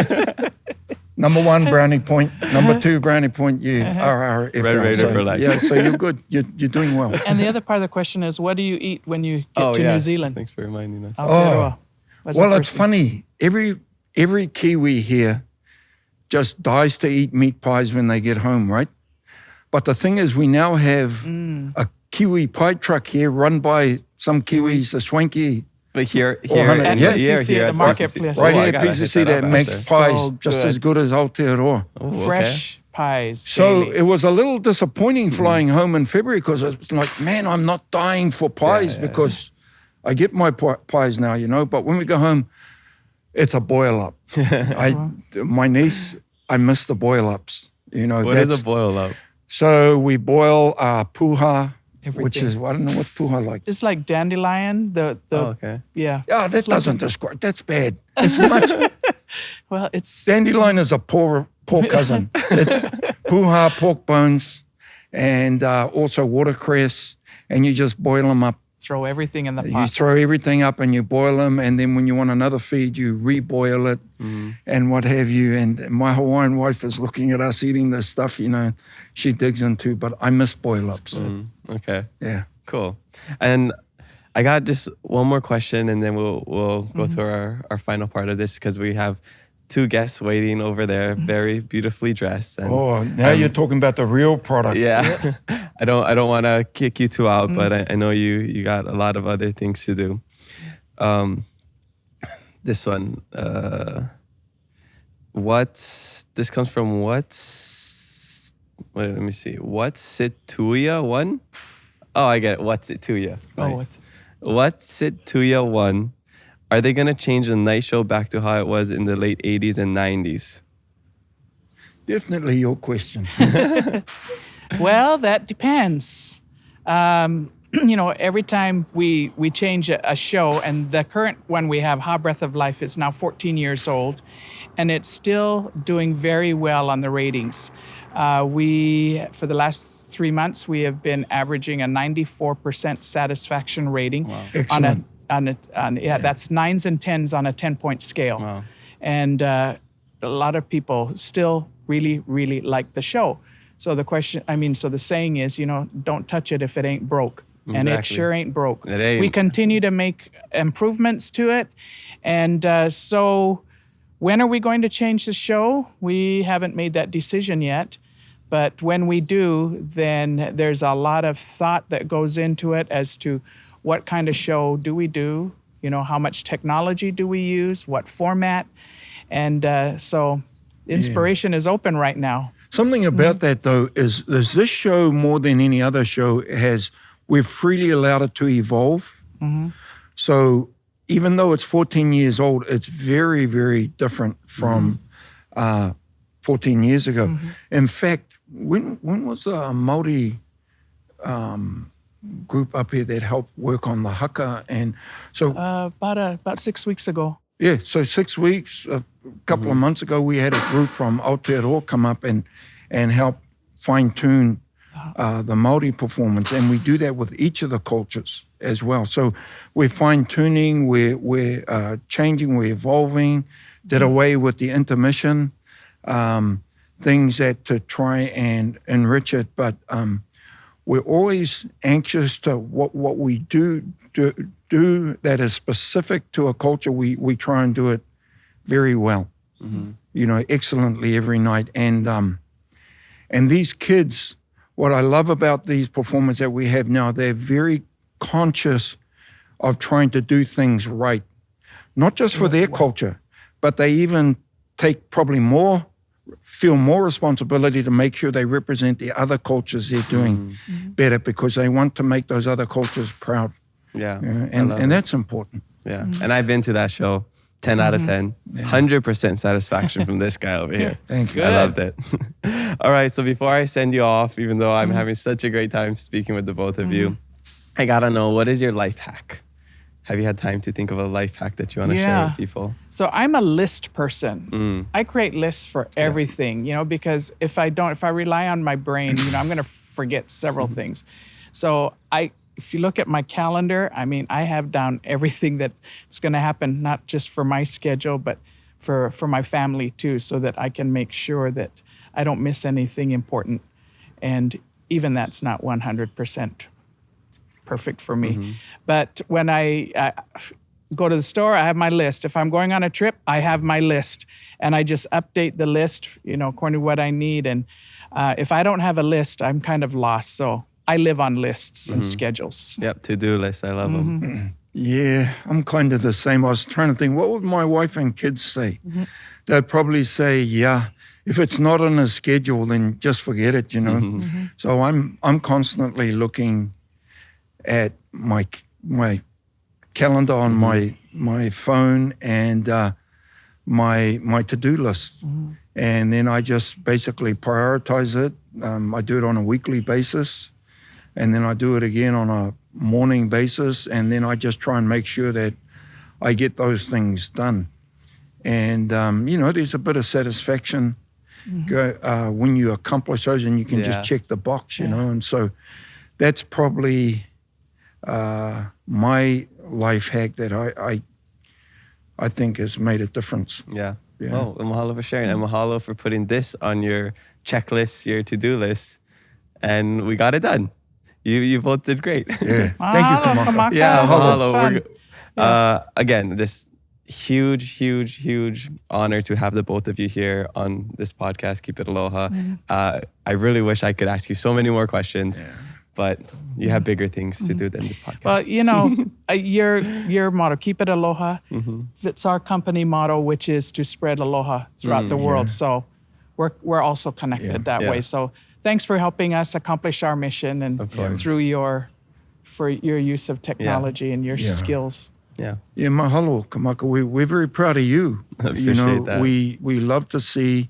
Speaker 1: number one, brownie point. Number two, brownie point. You are our
Speaker 5: Red Raider for life.
Speaker 1: Yeah, so you're good. You're doing well.
Speaker 2: And the other part of the question is, what do you eat when you get to New Zealand?
Speaker 5: Thanks for reminding us.
Speaker 2: Aotearoa.
Speaker 1: Well, it's funny. Every Kiwi here just dies to eat meat pies when they get home, right? But the thing is, we now have a Kiwi pie truck here run by some Kiwis, a swanky.
Speaker 5: But here
Speaker 2: at the marketplace.
Speaker 1: Right here at PCC that makes pies just as good as Aotearoa.
Speaker 2: Fresh pies.
Speaker 1: So
Speaker 2: daily.
Speaker 1: it was a little disappointing flying home in February because it's like, man, I'm not dying for pies because I get my pies now, But when we go home, it's a boil up. My niece, I miss the boil ups.
Speaker 5: What is a boil up?
Speaker 1: So we boil puha,
Speaker 2: Everything.
Speaker 1: which is, I don't know what's puha like.
Speaker 2: It's like dandelion.
Speaker 5: Okay.
Speaker 2: Yeah.
Speaker 1: Yeah, that doesn't describe, that's bad. It's much,
Speaker 2: Well, it's
Speaker 1: dandelion is a poor cousin. It's puha, pork bones, and also watercress, and you just boil them up.
Speaker 2: throw everything in the
Speaker 1: You
Speaker 2: pot.
Speaker 1: throw everything up and you boil them, and then when you want another feed, you reboil it and what have you. And my Hawaiian wife is looking at us eating this stuff, she digs into, but I miss boil-ups.
Speaker 5: Okay.
Speaker 1: Yeah.
Speaker 5: Cool. And I got just one more question, and then we'll go to our final part of this, because we have two guests waiting over there, very beautifully dressed. And,
Speaker 1: now you're talking about the real product.
Speaker 5: Yeah. I don't want to kick you two out, but I know you got a lot of other things to do. This one, this comes from let me see. What's it to ya one? Oh, I get it. What's it to ya? Nice. What's it to ya one? Are they going to change the night show back to how it was in the late 80s and 90s?
Speaker 1: Definitely your question.
Speaker 2: Well, that depends. Every time we change a show, and the current one we have, Ha Breath of Life, is now 14 years old, and it's still doing very well on the ratings. For the last 3 months, we have been averaging a 94% satisfaction rating.
Speaker 5: Wow.
Speaker 1: Excellent.
Speaker 2: That's 9s and 10s on a 10-point scale.
Speaker 5: Wow.
Speaker 2: And a lot of people still really, really like the show. So the saying is, don't touch it if it ain't broke.
Speaker 5: Exactly.
Speaker 2: And it sure ain't broke.
Speaker 5: It ain't.
Speaker 2: We continue to make improvements to it. And so when are we going to change the show? We haven't made that decision yet. But when we do, then there's a lot of thought that goes into it as to what kind of show do we do? How much technology do we use? What format? And so inspiration is open right now.
Speaker 1: Something about that, though, is this show, more than any other show, we've freely allowed it to evolve. So even though it's 14 years old, it's very, very different from 14 years ago. In fact, when was a Māori group up here that helped work on the haka? And so
Speaker 2: about 6 weeks ago.
Speaker 1: Yeah, so 6 weeks, a couple of months ago, we had a group from Aotearoa come up and help fine-tune the Māori performance. And we do that with each of the cultures as well. So we're fine-tuning, we're changing, we're evolving, did away with the intermission, things to try and enrich it. But we're always anxious to what we do that is specific to a culture. We try and do it very well, excellently every night. And these kids, what I love about these performers that we have now, they're very conscious of trying to do things right, not just for their culture, but they even feel more responsibility to make sure they represent the other cultures they're doing better, because they want to make those other cultures proud.
Speaker 5: Yeah.
Speaker 1: And that's important.
Speaker 5: Yeah. And I've been to that show. 10 out of 10. 100% satisfaction from this guy over here.
Speaker 1: Thank you.
Speaker 5: I loved it. All right, so before I send you off, even though I'm having such a great time speaking with the both of you, I gotta know, what is your life hack? Have you had time to think of a life hack that you want to share with people?
Speaker 2: So I'm a list person. I create lists for everything, because if I rely on my brain, I'm going to forget several things. So if you look at my calendar, I have down everything that's going to happen, not just for my schedule, but for my family too, so that I can make sure that I don't miss anything important. And even that's not 100% perfect for me. But when I go to the store, I have my list. If I'm going on a trip, I have my list. And I just update the list, according to what I need. And if I don't have a list, I'm kind of lost. So I live on lists and schedules.
Speaker 5: Yep, to-do list. I love them.
Speaker 1: Yeah, I'm kind of the same. I was trying to think, what would my wife and kids say? They'd probably say, yeah, if it's not on a schedule, then just forget it, So I'm constantly looking at my calendar on my phone and my to-do list. And then I just basically prioritize it. I do it on a weekly basis, and then I do it again on a morning basis, and then I just try and make sure that I get those things done. And, there's a bit of satisfaction when you accomplish those and you can just check the box, and so that's probably my life hack that I think has made a difference.
Speaker 5: Yeah. Well, mahalo for sharing, and mahalo for putting this on your checklist, your to-do list, and we got it done. You both did great.
Speaker 1: Yeah. Thank you, Kamak.
Speaker 5: Yeah,
Speaker 2: mahalo.
Speaker 5: Again, this huge honor to have the both of you here on this podcast, Keep It Aloha. I really wish I could ask you so many more questions. But you have bigger things to do than this podcast.
Speaker 2: Well, your motto, Keep It Aloha, fits our company motto, which is to spread aloha throughout the world. So we're also connected that way. So thanks for helping us accomplish our mission and through your use of technology and your skills.
Speaker 5: Yeah.
Speaker 1: Yeah, mahalo, Kamaka. We're very proud of you.
Speaker 5: I appreciate that.
Speaker 1: We love to see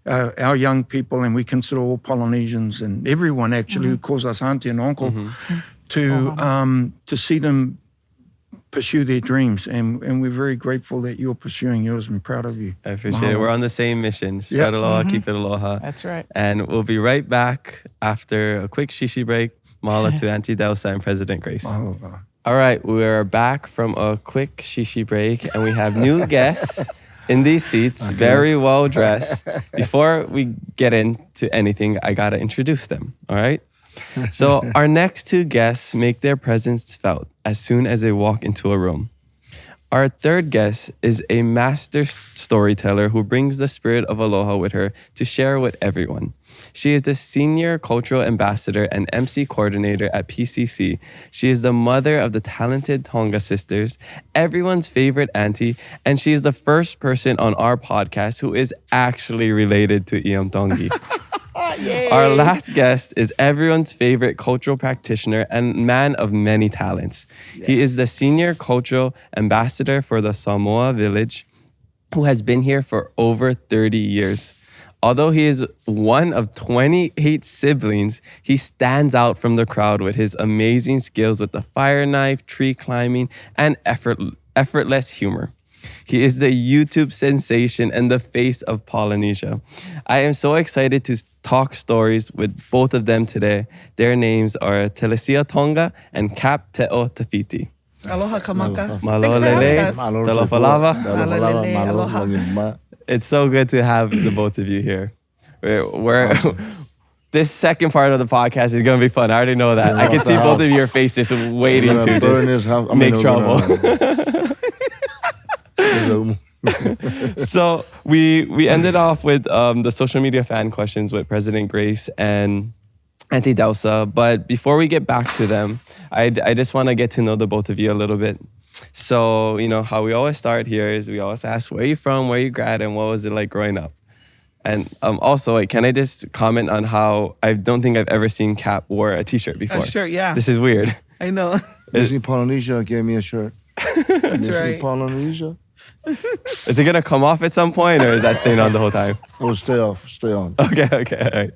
Speaker 1: our young people, and we consider all Polynesians and everyone actually who calls us aunty and uncle, to see them pursue their dreams. And we're very grateful that you're pursuing yours and proud of you.
Speaker 5: I appreciate it. We're on the same mission. Spread aloha, keep it aloha.
Speaker 2: That's right.
Speaker 5: And we'll be right back after a quick shishi break. Mahalo to Auntie Delsa and President Grace.
Speaker 1: Mahalo.
Speaker 5: All right, we're back from a quick shishi break, and we have new guests in these seats, very well dressed. Before we get into anything, I gotta introduce them, all right? So our next two guests make their presence felt as soon as they walk into a room. Our third guest is a master storyteller who brings the spirit of aloha with her to share with everyone. She is the Senior Cultural Ambassador and MC Coordinator at PCC. She is the mother of the talented Tonga sisters, everyone's favorite auntie, and she is the first person on our podcast who is actually related to Iam Tongi. Our last guest is everyone's favorite cultural practitioner and man of many talents. Yes. He is the Senior Cultural Ambassador for the Samoa village, who has been here for over 30 years. Although he is one of 28 siblings, he stands out from the crowd with his amazing skills with the fire knife, tree climbing, and effortless humor. He is the YouTube sensation and the face of Polynesia. I am so excited to talk stories with both of them today. Their names are Telesia Tonga and Cap Te'o Tafiti.
Speaker 3: Aloha, Kamaka.
Speaker 5: Malo lele,
Speaker 3: Aloha.
Speaker 5: It's so good to have the both of you here. We're this second part of the podcast is going to be fun. I already know that. I can see both of your faces waiting to just make trouble. So we ended off with the social media fan questions with President Grace and Auntie Delsa. But before we get back to them, I just want to get to know the both of you a little bit. So, how we always start here is we always ask, where are you from, where you grad, and what was it like growing up? And also, can I just comment on how I don't think I've ever seen Cap wear a t-shirt before.
Speaker 3: A shirt, yeah.
Speaker 5: This is weird.
Speaker 3: I know.
Speaker 4: Disney Polynesia gave me a shirt.
Speaker 3: That's
Speaker 4: Disney
Speaker 3: right.
Speaker 4: Polynesia.
Speaker 5: Is it gonna come off at some point, or is that staying on the whole time?
Speaker 4: It will stay off, stay on.
Speaker 5: Okay, all right.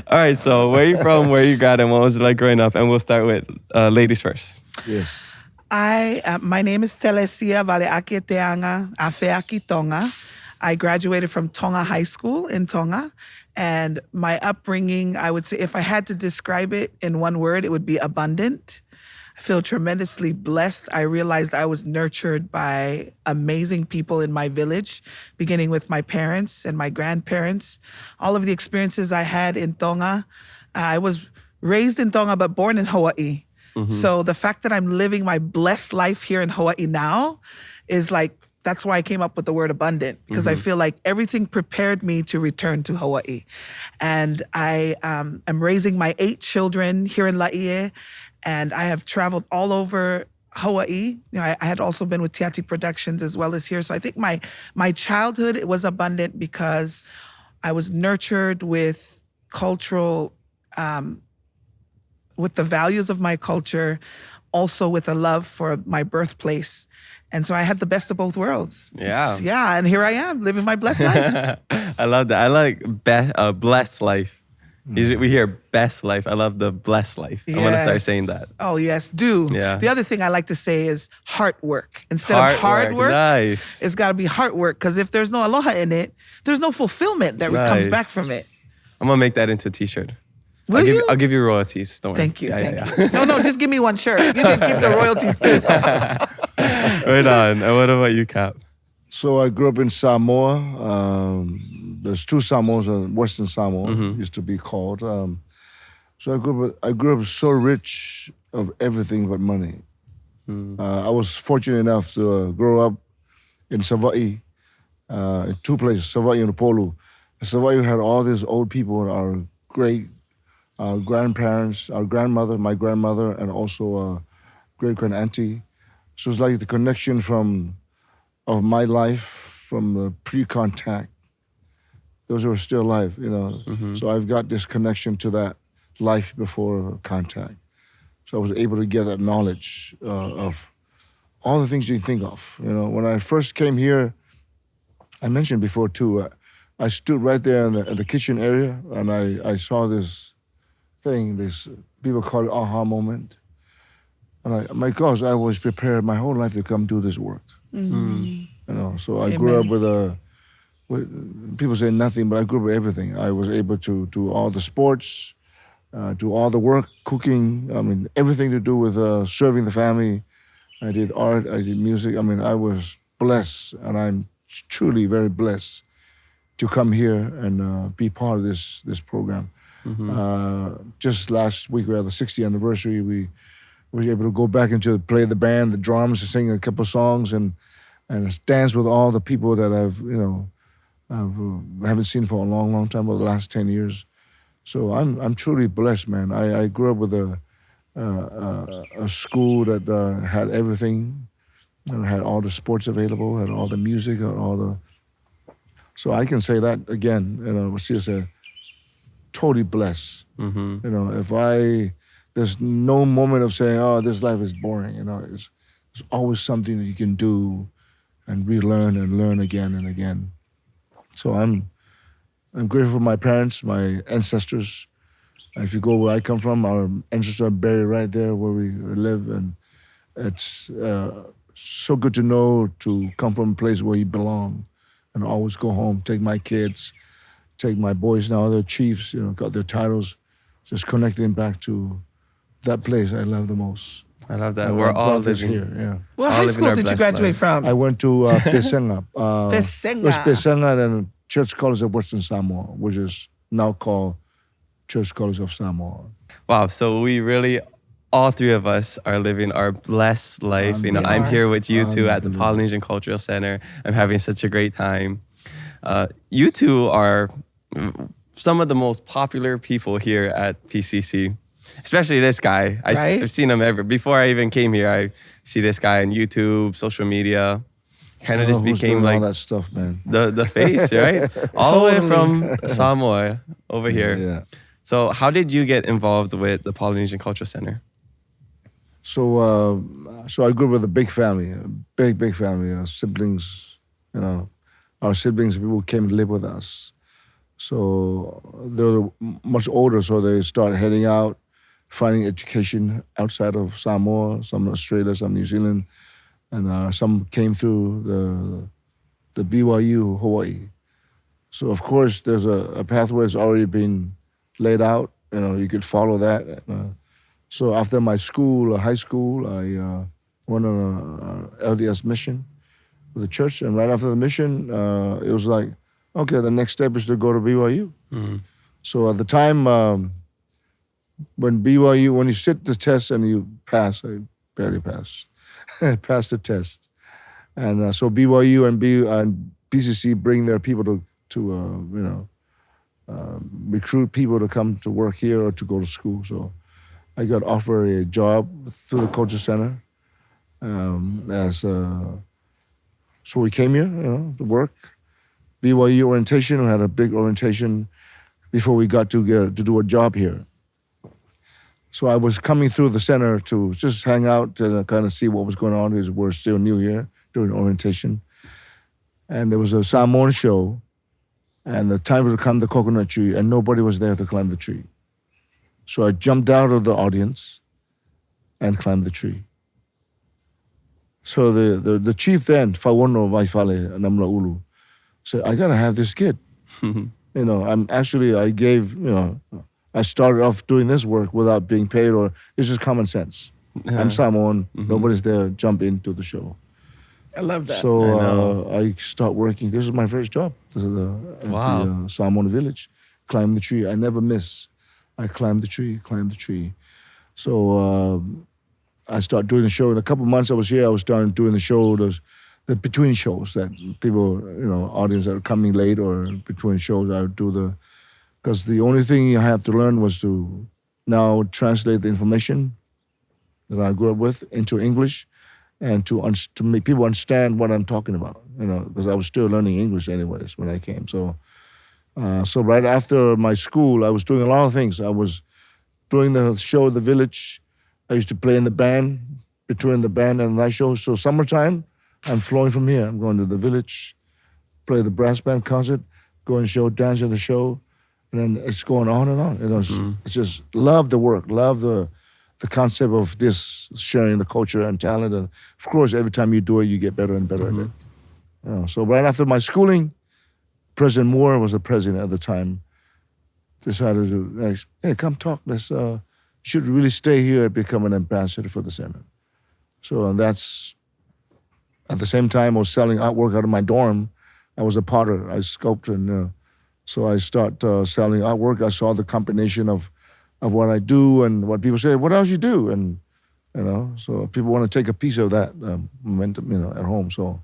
Speaker 5: All right, so where are you from, where you got, and what was it like growing up? And we'll start with ladies first.
Speaker 4: Yes.
Speaker 3: My name is Telesia Tonga. I graduated from Tonga High School in Tonga. And my upbringing, I would say, if I had to describe it in one word, it would be abundant. I feel tremendously blessed. I realized I was nurtured by amazing people in my village, beginning with my parents and my grandparents. All of the experiences I had in Tonga. I was raised in Tonga, but born in Hawaii. So the fact that I'm living my blessed life here in Hawaii now is like, that's why I came up with the word abundant, because I feel like everything prepared me to return to Hawaii. And I am raising my 8 children here in Laie, and I have traveled all over Hawaii. You know, I had also been with Tiati Productions as well as here. So I think my childhood, it was abundant because I was nurtured with cultural, with the values of my culture, also with a love for my birthplace. And so I had the best of both worlds.
Speaker 5: Yeah.
Speaker 3: Yeah, and here I am living my blessed life.
Speaker 5: I love that. I like blessed life. Usually we hear best life. I love the blessed life. I want to start saying that.
Speaker 3: Oh, yes, do.
Speaker 5: Yeah.
Speaker 3: The other thing I like to say is heart work. Instead of hard work,
Speaker 5: nice.
Speaker 3: it's got to be heart work. Because if there's no aloha in it, there's no fulfillment that comes back from it.
Speaker 5: I'm going to make that into a t-shirt.
Speaker 3: Will you?
Speaker 5: I'll give you royalties. Don't worry.
Speaker 3: Thank you. Thank you. No, just give me one shirt. You can keep the royalties too.
Speaker 5: Right on. And what about you, Cap?
Speaker 4: So I grew up in Samoa. There's 2 Samoas, Western Samoa used to be called. So I grew up so rich of everything but money. I was fortunate enough to grow up in Sava'i, in 2 places, Sava'i and Polu. Sava'i had all these old people, our great grandparents, our grandmother, my grandmother, and also great-grand auntie. So it's like the connection of my life from the pre-contact. Those who are still alive, you know. So I've got this connection to that life before contact. So I was able to get that knowledge of all the things you think of. You know, when I first came here, I mentioned before too, I stood right there in the kitchen area and I saw this thing, this people call it aha moment. And my gosh, I was prepared my whole life to come do this work. You know, so I grew up with people say nothing, but I grew up with everything. I was able to do all the sports, do all the work, cooking, I mean, everything to do with serving the family. I did art, I did music. I mean, I was blessed, and I'm truly very blessed to come here and be part of this program. Just last week, we had the 60th anniversary. We were able to go back into play the band, the drums, and sing a couple of songs, and dance with all the people that I've, you know, haven't seen for a long, long time, over the last 10 years. So I'm truly blessed, man. I grew up with a school that had everything, and had all the sports available, had all the music, had all the. So I can say that again, you know, what Sia said, totally blessed. You know, there's no moment of saying, oh, this life is boring, you know. There's always something that you can do and relearn and learn again and again. So I'm grateful for my parents, my ancestors. If you go where I come from, our ancestors are buried right there where we live, and it's so good to know to come from a place where you belong and always go home, take my kids, take my boys now, they're chiefs, you know, got their titles, just connecting back to that place I love the most.
Speaker 5: I love that.
Speaker 4: And
Speaker 5: We're
Speaker 4: my
Speaker 5: all
Speaker 4: brothers
Speaker 5: living
Speaker 4: here, yeah.
Speaker 3: What
Speaker 5: all
Speaker 3: high
Speaker 5: living
Speaker 3: school
Speaker 5: our
Speaker 3: did you
Speaker 5: blessed
Speaker 3: graduate
Speaker 5: life.
Speaker 3: from?
Speaker 4: I went to Pesenga.
Speaker 3: Pesenga.
Speaker 4: It was Pesenga and Church College of Western Samoa, which is now called Church College of Samoa.
Speaker 5: Wow. So we really, all 3 of us are living our blessed life. You know, I'm here with you 2 at the Polynesian Cultural Center. I'm having such a great time. You 2 are some of the most popular people here at PCC. Especially this guy. I've seen him before I even came here. I see this guy on YouTube, social media. Kind of just became like
Speaker 4: all that stuff, man.
Speaker 5: The face, right? All the way from Samoa over here.
Speaker 4: Yeah.
Speaker 5: So how did you get involved with the Polynesian Cultural Center?
Speaker 4: So I grew up with a big family, a big family. Siblings, our siblings, people came to live with us. So they were much older, so they started heading out, finding education outside of Samoa, some in Australia, some New Zealand, and some came through the BYU Hawaii. So of course, there's a pathway that's already been laid out. You could follow that. So after my school, high school, I went on a LDS mission with the church, and right after the mission, it was like, okay, the next step is to go to BYU.
Speaker 5: Mm-hmm.
Speaker 4: So at the time, when you sit the test and you pass, I barely passed, passed the test. And so BYU and PCC bring their people to recruit people to come to work here or to go to school. So I got offered a job through the Cultural Center. So we came here, to work. BYU orientation, we had a big orientation before we got to do a job here. So I was coming through the center to just hang out and kind of see what was going on, because we're still new here during orientation. And there was a Samoan show, and the time to climb the coconut tree, and nobody was there to climb the tree. So I jumped out of the audience and climbed the tree. So the chief then, Fawono Vaifale Namla Ulu, said, I gotta have this kid. I started off doing this work without being paid, or it's just common sense. I'm Samoan, nobody's there, jump into the show.
Speaker 2: I love that.
Speaker 4: So I start working. This is my first job at the Samoan village. Climb the tree. I never miss. I climbed the tree. So I start doing the show. In a couple of months I was here, I was starting doing the show, the between shows that people, audience that are coming late or between shows, I would do because the only thing I have to learn was to now translate the information that I grew up with into English, and to make people understand what I'm talking about, because I was still learning English anyways when I came. So right after my school, I was doing a lot of things. I was doing the show at the village. I used to play in the band, between the band and the night show. So summertime, I'm flowing from here. I'm going to the village, play the brass band concert, go and show, dance at the show, and then it's going on and on. It's just love the work, love the concept of this sharing the culture and talent. And of course, every time you do it, you get better and better at it. So right after my schooling, President Moore was the president at the time, decided to, hey, come talk. Let's should really stay here and become an ambassador for the center. So that's, at the same time, I was selling artwork out of my dorm. I was a potter. I sculpted. So I start selling artwork. I saw the combination of what I do and what people say, what else you do? And, so people want to take a piece of that momentum, at home. So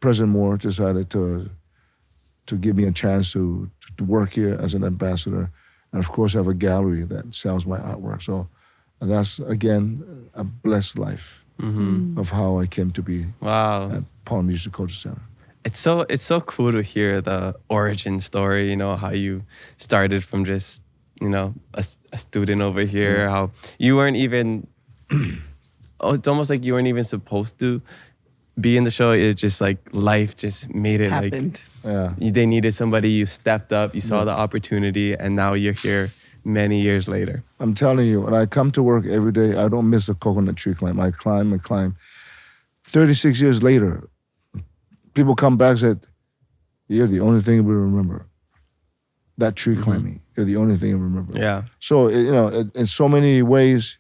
Speaker 4: President Moore decided to give me a chance to work here as an ambassador. And of course, I have a gallery that sells my artwork. So that's, again, a blessed life of how I came to be at Polynesian Cultural Center.
Speaker 5: It's so cool to hear the origin story, how you started from just, a student over here, how you weren't even, it's almost like you weren't even supposed to be in the show. It's just like life just made it
Speaker 2: Happened.
Speaker 5: They needed somebody, you stepped up, you saw the opportunity, and now you're here many years later.
Speaker 4: I'm telling you, when I come to work every day, I don't miss a coconut tree climb. I climb and climb. 36 years later, people come back and said, you're the only thing we remember. That tree climbing, you're the only thing we remember.
Speaker 5: Yeah.
Speaker 4: So, in so many ways,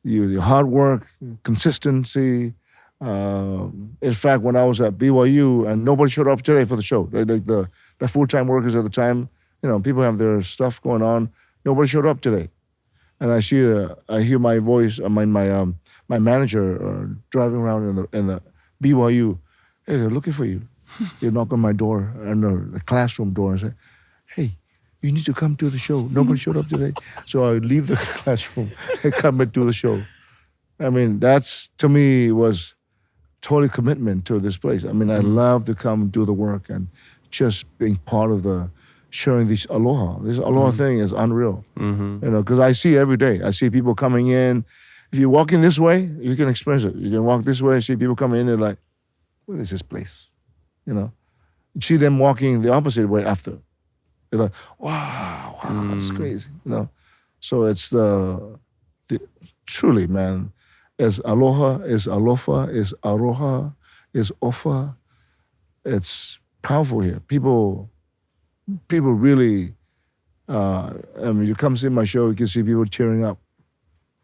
Speaker 4: your hard work, consistency. In fact, when I was at BYU and nobody showed up today for the show, the full-time workers at the time, people have their stuff going on. Nobody showed up today. And I hear my voice, my manager driving around in the BYU. Hey, they're looking for you. They knock on my door, and the classroom door, and say, hey, you need to come to the show. Nobody showed up today. So I leave the classroom and come and do the show. I mean, that's, to me, was total commitment to this place. I mean, I love to come and do the work, and just being part of the sharing this aloha. This aloha thing is unreal. You know, because I see every day. I see people coming in. If you're walking this way, you can experience it. You can walk this way and see people coming in and like, what is this place? You know, you see them walking the opposite way after. You're like, wow, that's crazy. You know, so it's truly, man, is aloha, is alofa, is aroha, is ofa. It's powerful here. People really, I mean, you come see my show, you can see people tearing up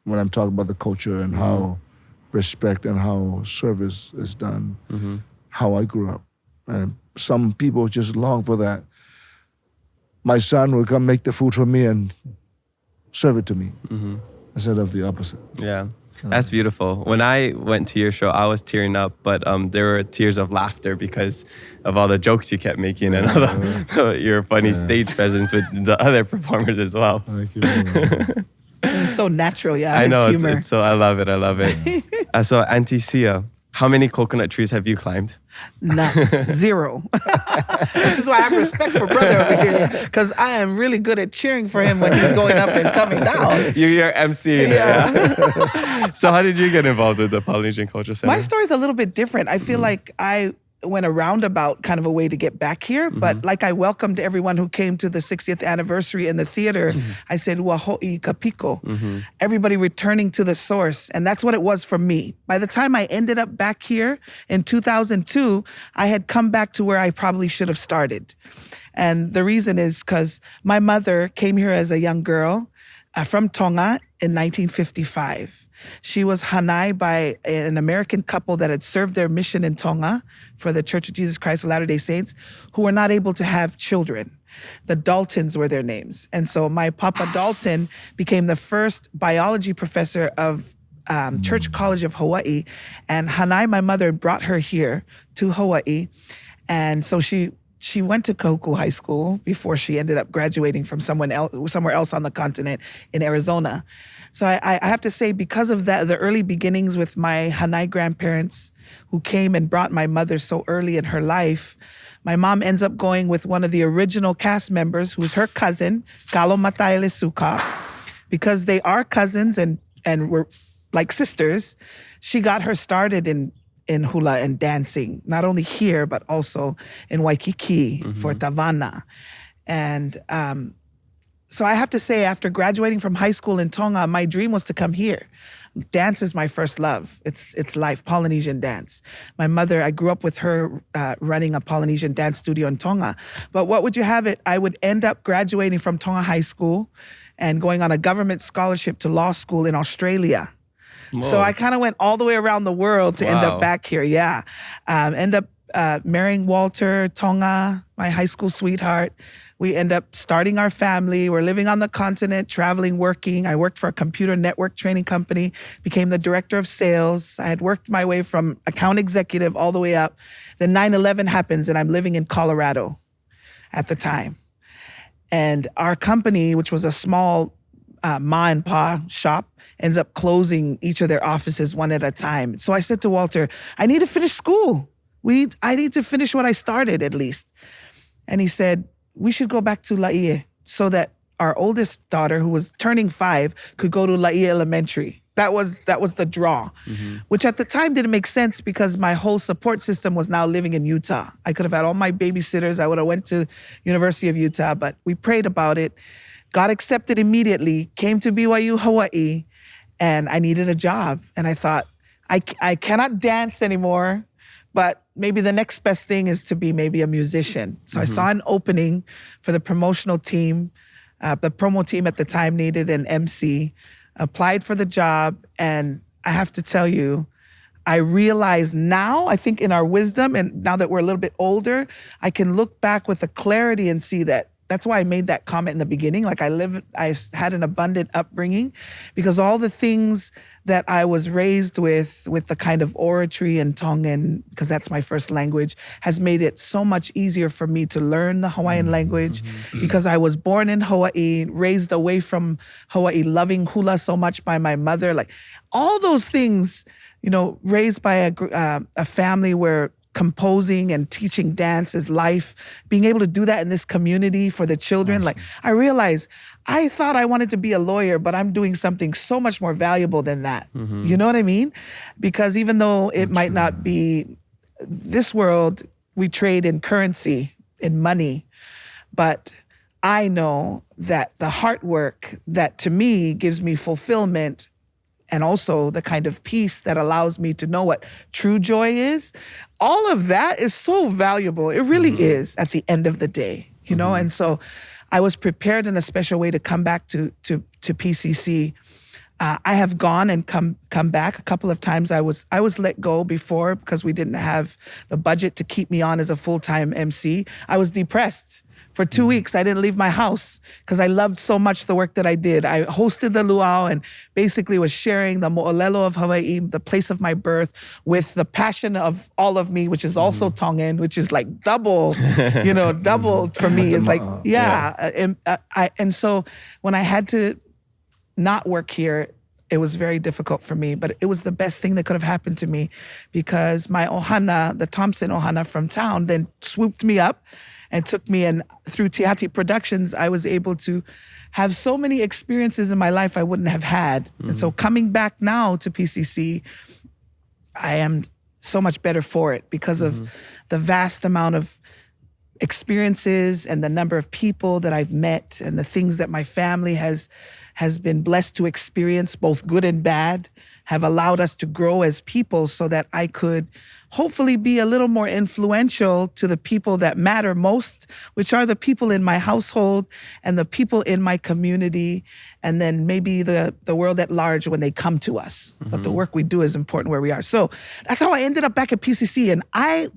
Speaker 4: when I'm talking about the culture and how respect and how service is done, how I grew up. And some people just long for that. My son will come make the food for me and serve it to me instead of the opposite.
Speaker 5: Yeah. That's beautiful. When I went to your show, I was tearing up, but there were tears of laughter because of all the jokes you kept making and all your funny stage presence with the other performers as well.
Speaker 4: Thank you very much.
Speaker 3: It's so natural, yeah.
Speaker 5: I know,
Speaker 3: humor.
Speaker 5: it's so, I love it. So Auntie Sia, how many coconut trees have you climbed?
Speaker 3: None. 0. Which is why I have respect for brother over here, because I am really good at cheering for him when he's going up and coming down.
Speaker 5: You're emceeing it, yeah? So how did you get involved with the Polynesian Cultural Center?
Speaker 3: My story is a little bit different. I feel like I went a roundabout kind of a way to get back here, but like I welcomed everyone who came to the 60th anniversary in the theater. I said, Waho'i kapiko. Everybody returning to the source. And that's what it was for me. By the time I ended up back here in 2002, I had come back to where I probably should have started. And the reason is because my mother came here as a young girl from Tonga in 1955. She was hanai by an American couple that had served their mission in Tonga for the Church of Jesus Christ of Latter-day Saints, who were not able to have children. The Daltons were their names. And so my Papa Dalton became the first biology professor of Church College of Hawaii. And hanai, my mother, brought her here to Hawaii. And so she went to Kahuku High School before she ended up graduating from somewhere else on the continent in Arizona. So I have to say, because of that, the early beginnings with my hanai grandparents who came and brought my mother so early in her life, my mom ends up going with one of the original cast members, who's her cousin, Kalo Mataele Suka. Because they are cousins and were like sisters, she got her started in hula and dancing, not only here, but also in Waikiki for Tavana. And so I have to say, after graduating from high school in Tonga, my dream was to come here. Dance is my first love. It's life, Polynesian dance. My mother, I grew up with her running a Polynesian dance studio in Tonga. But what would you have it? I would end up graduating from Tonga High School and going on a government scholarship to law school in Australia. Whoa. So I kind of went all the way around the world to end up back here. Yeah. End up marrying Walter, Tonga, my high school sweetheart. We end up starting our family. We're living on the continent, traveling, working. I worked for a computer network training company, became the director of sales. I had worked my way from account executive all the way up. Then 9/11 happens and I'm living in Colorado at the time. And our company, which was a small ma and pa shop, ends up closing each of their offices one at a time. So I said to Walter, I need to finish school. I need to finish what I started at least. And he said, we should go back to Laie so that our oldest daughter, who was turning 5, could go to Laie Elementary. That was the draw, which at the time didn't make sense because my whole support system was now living in Utah. I could have had all my babysitters. I would have went to University of Utah, but we prayed about it. Got accepted immediately, came to BYU Hawaii, and I needed a job. And I thought, I cannot dance anymore, but maybe the next best thing is to be maybe a musician. So I saw an opening for the promotional team. The promo team at the time needed an MC, applied for the job. And I have to tell you, I realize now, I think in our wisdom, and now that we're a little bit older, I can look back with a clarity and see that that's why I made that comment in the beginning. Like I had an abundant upbringing because all the things that I was raised with the kind of oratory and Tongan, because that's my first language, has made it so much easier for me to learn the Hawaiian language because I was born in Hawaii, raised away from Hawaii, loving hula so much by my mother. Like all those things, raised by a family where composing and teaching dance is life, being able to do that in this community for the children. Like, I realized I thought I wanted to be a lawyer, but I'm doing something so much more valuable than that. You know what I mean? Because even though it might not be this world, we trade in currency, in money, but I know that the hard work that to me gives me fulfillment and also the kind of peace that allows me to know what true joy is, all of that is so valuable. It really is at the end of the day, you know? And so I was prepared in a special way to come back to PCC. I have gone and come back a couple of times. I was let go before because we didn't have the budget to keep me on as a full-time MC. I was depressed. For 2 weeks, I didn't leave my house because I loved so much the work that I did. I hosted the luau and basically was sharing the mo'olelo of Hawaii, the place of my birth, with the passion of all of me, which is also Tongan, which is like double, you know, double for me. It's like, and so when I had to not work here, it was very difficult for me, but it was the best thing that could have happened to me because my ohana, the Thompson ohana from town, then swooped me up and took me, and through Tehati Productions, I was able to have so many experiences in my life I wouldn't have had. And so coming back now to PCC, I am so much better for it because of the vast amount of experiences and the number of people that I've met and the things that my family has been blessed to experience, both good and bad, have allowed us to grow as people so that I could hopefully be a little more influential to the people that matter most, which are the people in my household and the people in my community, and then maybe the world at large when they come to us. But the work we do is important where we are. So that's how I ended up back at PCC. And I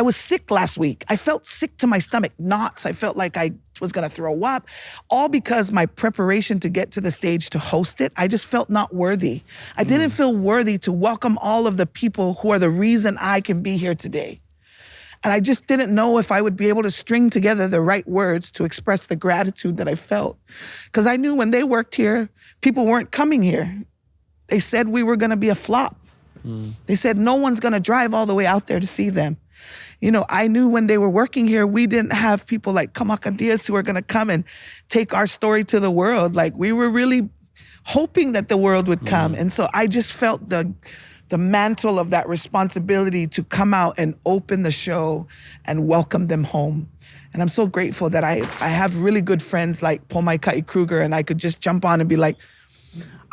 Speaker 3: was sick last week. I felt sick to my stomach, knots. I felt like I was gonna throw up, all because my preparation to get to the stage to host it, I just felt not worthy. I didn't feel worthy to welcome all of the people who are the reason I can be here today. And I just didn't know if I would be able to string together the right words to express the gratitude that I felt. Because I knew when they worked here, people weren't coming here. They said we were gonna be a flop. They said no one's gonna drive all the way out there to see them. You know, I knew when they were working here, we didn't have people like Kamak who are gonna come and take our story to the world. Like, we were really hoping that the world would come. And so I just felt the mantle of that responsibility to come out and open the show and welcome them home. And I'm so grateful that I have really good friends like Pomaikai Kruger, and I could just jump on and be like,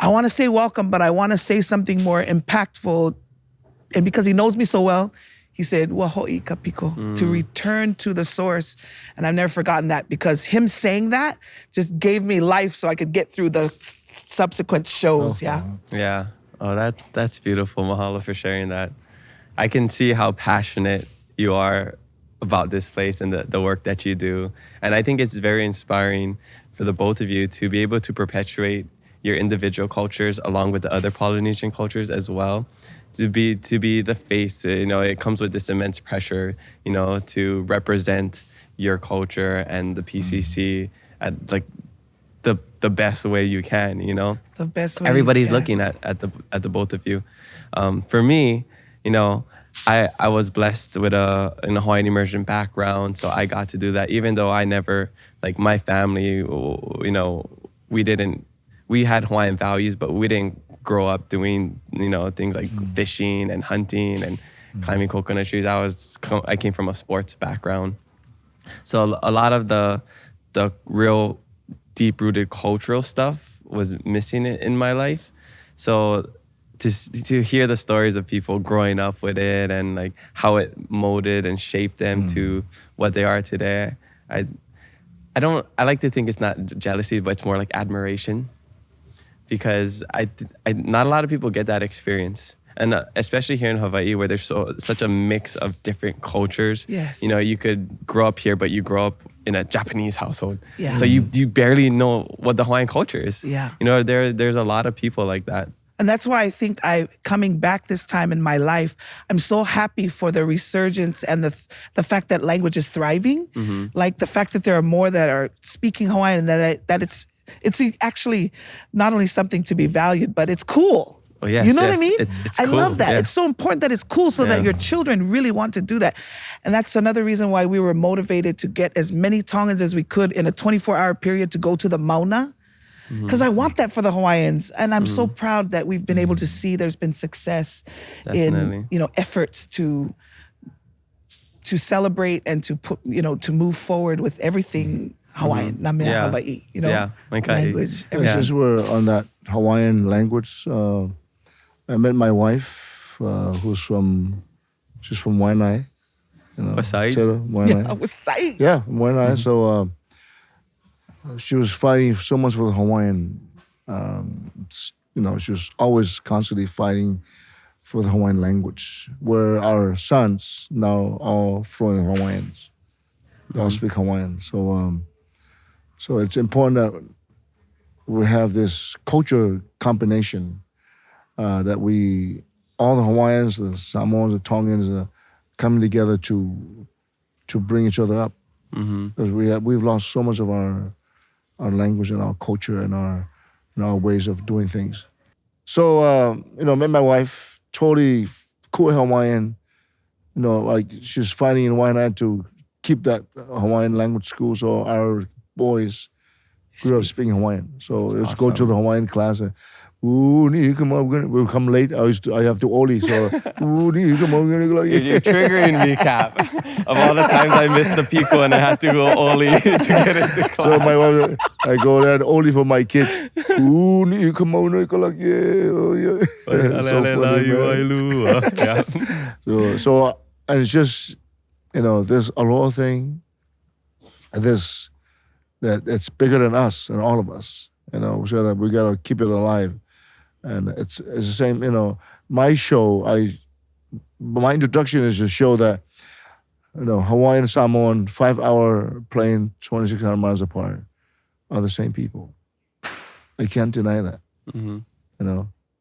Speaker 3: I wanna say welcome, but I wanna say something more impactful. And because he knows me so well, he said, "Waho'i kapiko," to return to the source. And I've never forgotten that because him saying that just gave me life so I could get through the subsequent shows, Yeah.
Speaker 5: Oh, that's beautiful. Mahalo for sharing that. I can see how passionate you are about this place and the work that you do. And I think it's very inspiring for the both of you to be able to perpetuate your individual cultures along with the other Polynesian cultures as well. To be the face, you know, it comes with this immense pressure, you know, to represent your culture and the PCC at like the best way you can, you know.
Speaker 3: The best way.
Speaker 5: Everybody's looking at the both of you. For me, you know, I was blessed with a Hawaiian immersion background, so I got to do that. Even though I never, like, my family, you know, we had Hawaiian values, but we didn't grow up doing, you know, things like fishing and hunting and climbing coconut trees. I came from a sports background, so a lot of the real deep-rooted cultural stuff was missing in my life. So to hear the stories of people growing up with it and like how it molded and shaped them to what they are today, I like to think it's not jealousy, but it's more like admiration. Because not a lot of people get that experience. And especially here in Hawaii, where there's such a mix of different cultures.
Speaker 3: Yes.
Speaker 5: You know, you could grow up here, but you grow up in a Japanese household.
Speaker 3: Yeah.
Speaker 5: So you barely know what the Hawaiian culture is.
Speaker 3: Yeah.
Speaker 5: You know, there's a lot of people like that.
Speaker 3: And that's why I think coming back this time in my life, I'm so happy for the resurgence and the fact that language is thriving. Like the fact that there are more that are speaking Hawaiian, and that it's actually not only something to be valued, but it's cool.
Speaker 5: Oh, yes,
Speaker 3: You know
Speaker 5: yes.
Speaker 3: what I mean?
Speaker 5: It's
Speaker 3: I
Speaker 5: cool.
Speaker 3: love that.
Speaker 5: Yeah.
Speaker 3: It's so important that it's cool so that your children really want to do that. And that's another reason why we were motivated to get as many Tongans as we could in a 24-hour period to go to the Mauna. Because I want that for the Hawaiians. And I'm so proud that we've been able to see there's been success
Speaker 5: Definitely.
Speaker 3: in, efforts to celebrate and to put, to move forward with everything Hawaiian, na mea
Speaker 5: Yeah.
Speaker 3: Hawaii,
Speaker 5: Yeah, Maikai.
Speaker 3: language.
Speaker 4: And since we're on that Hawaiian language, I met my wife, she's from Waianae.
Speaker 5: West Side?
Speaker 4: Waianae.
Speaker 3: I was saying.
Speaker 4: Yeah, Waianae. So she was fighting so much for the Hawaiian. She was always constantly fighting for the Hawaiian language, where our sons now are fluent Hawaiians. They all speak Hawaiian. So it's important that we have this culture combination that all the Hawaiians, the Samoans, the Tongans are coming together to bring each other up. Because we've lost so much of our language and our culture and our ways of doing things. So met my wife, totally cool Hawaiian. She's fighting in Waianae to keep that Hawaiian language school, so our boys grew up speaking Hawaiian. So let's go to the Hawaiian class. Ooh, come on, we'll come late. I have to oli. So, ooh, come on, we're gonna go.
Speaker 5: You're triggering me, Cap. Of all the times I missed the pico and I had to go Oli to get into class.
Speaker 4: So my wife, I go there and only for my kids. Ooh, come on, yeah, oh yeah. So funny, man. So and it's just this Aloha thing, that it's bigger than us and all of us. So we gotta keep it alive, and it's the same. My show, my introduction is to show that Hawaiian and Samoan 5-hour plane 2,600 miles apart are the same people. I can't deny that. And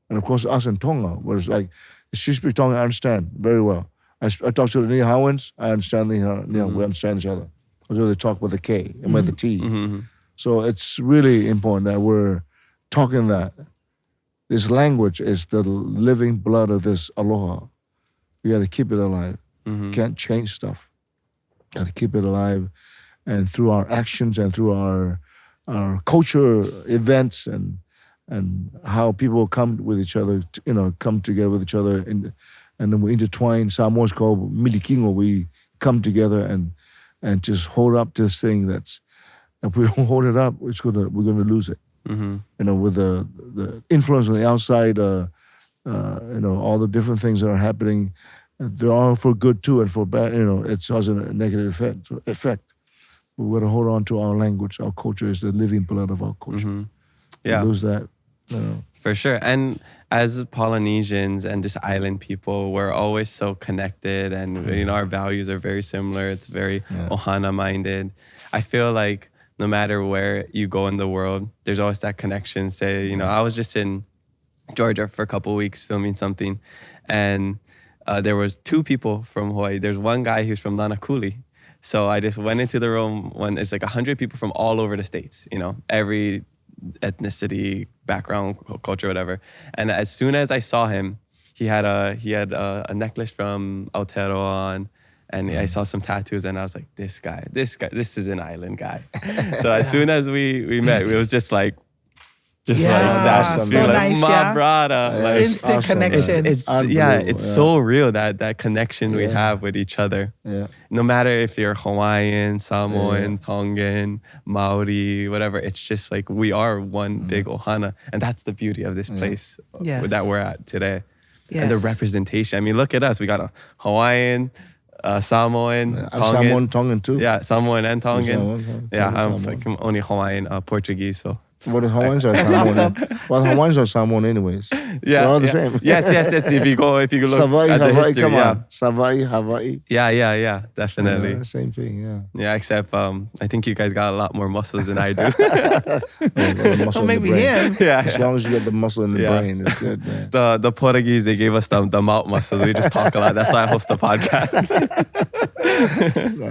Speaker 4: of course us in Tonga, where it's like if she speaks Tonga, I understand very well. I talk to the Niihauans, I understand we understand each other. So they talk with a K and with a T. So it's really important that we're talking that this language is the living blood of this Aloha. We got to keep it alive. Can't change stuff. Got to keep it alive, and through our actions and through our culture events and how people come with each other, come together with each other, and then we intertwine. Samoa's called milikingo. We come together and just hold up this thing that's. If we don't hold it up, we're gonna lose it. With the influence on the outside, all the different things that are happening, they're all for good too and for bad. It has a negative effect. We got to hold on to our language. Our culture is the living blood of our culture.
Speaker 5: Yeah,
Speaker 4: lose that.
Speaker 5: For sure. And as Polynesians and just island people, we're always so connected, and our values are very similar. It's very ohana minded. I feel like no matter where you go in the world, there's always that connection. Say, I was just in Georgia for a couple of weeks filming something, and there was 2 people from Hawaii. There's one guy who's from Lanakuli. So I just went into the room when it's like 100 people from all over the States, every ethnicity, background, culture, whatever. And as soon as I saw him, he had a necklace from Aotearoa on, and I saw some tattoos, and I was like, this is an island guy. So as soon as we met, it was just like that.
Speaker 4: Awesome.
Speaker 3: So
Speaker 5: Like,
Speaker 3: nice,
Speaker 5: my brother. Like,
Speaker 3: instant
Speaker 4: awesome.
Speaker 3: connection.
Speaker 5: it's
Speaker 4: Unbelievable,
Speaker 5: so real that connection we have with each other.
Speaker 4: Yeah.
Speaker 5: No matter if you're Hawaiian, Samoan, Tongan, Maori, whatever, it's just like we are one big ohana, and that's the beauty of this place that we're at today. And the representation. I mean, look at us. We got a Hawaiian, Samoan,
Speaker 4: I'm
Speaker 5: Tongan.
Speaker 4: Samoan, Tongan too.
Speaker 5: Yeah, Samoan and Tongan.
Speaker 4: Samoan.
Speaker 5: Yeah, I'm
Speaker 4: Samoan.
Speaker 5: only Hawaiian, Portuguese, so.
Speaker 4: Well, the Hawaiians are Samoan.
Speaker 3: awesome.
Speaker 4: Well, the Hawaiians are Samoan anyways.
Speaker 5: Yeah,
Speaker 4: They're all the same.
Speaker 5: Yes. If you look
Speaker 4: Savaii,
Speaker 5: at the
Speaker 4: Hawaii,
Speaker 5: history,
Speaker 4: come on. Savaii, Hawaii.
Speaker 5: Yeah, definitely.
Speaker 4: Yeah, same thing, yeah.
Speaker 5: Yeah, except I think you guys got a lot more muscles than I do.
Speaker 4: Muscle in the
Speaker 3: maybe
Speaker 4: brain.
Speaker 3: him.
Speaker 5: Yeah.
Speaker 4: As long as you get the muscle in the brain, it's good, man.
Speaker 5: The Portuguese, they gave us the mouth muscles. We just talk a lot. That's why I host the podcast.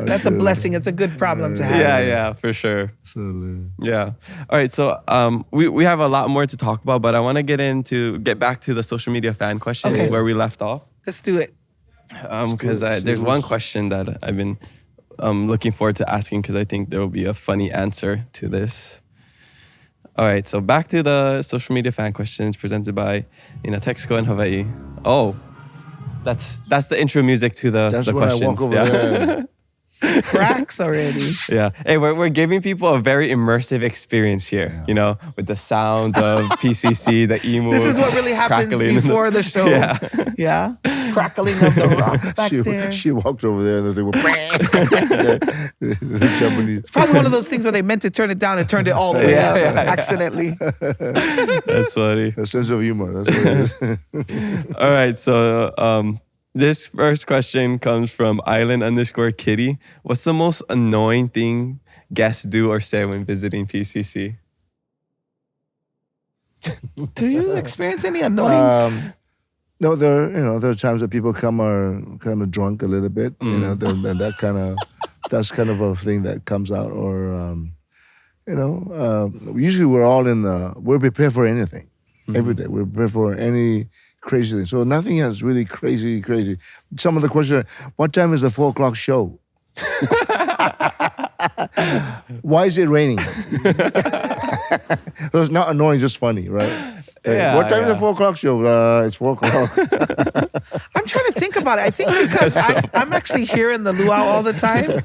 Speaker 3: That's a blessing. It's a good problem to have.
Speaker 5: Yeah, for sure.
Speaker 4: Absolutely.
Speaker 5: Yeah. All right. So we have a lot more to talk about, but I want to get back to the social media fan questions
Speaker 3: Okay.
Speaker 5: where we left off.
Speaker 3: Let's do it.
Speaker 5: Because there's one question that I've been looking forward to asking because I think there will be a funny answer to this. All right, so back to the social media fan questions presented by Texco in Hawaii. Oh, that's the intro music to the
Speaker 4: That's when
Speaker 5: questions.
Speaker 4: I walk over there.
Speaker 3: Cracks already.
Speaker 5: Yeah. Hey, we're giving people a very immersive experience here, with the sound of PCC, the emu.
Speaker 3: This is what really happens
Speaker 5: crackling.
Speaker 3: before the show.
Speaker 5: Yeah.
Speaker 3: Yeah. Crackling of the rocks back there.
Speaker 4: She walked over there and they were the Japanese.
Speaker 3: It's probably one of those things where they meant to turn it down and turned it all the way up accidentally.
Speaker 5: That's funny.
Speaker 4: A sense of humor. That's what it is.
Speaker 5: All right, so this first question comes from Island_Kitty. What's the most annoying thing guests do or say when visiting PCC?
Speaker 3: Do you experience any annoying?
Speaker 4: No, there are times that people come are kind of drunk a little bit, and that's kind of a thing that comes out. Or usually we're prepared for anything every day. We're prepared for any crazy thing. So nothing is really crazy. Some of the questions: what time is the 4:00 show? Why is it raining? So it's not annoying, just funny, right?
Speaker 5: Yeah,
Speaker 4: what time is the 4:00 show? It's 4:00.
Speaker 3: I'm trying to think about it. I think because I'm actually here in the luau all the time.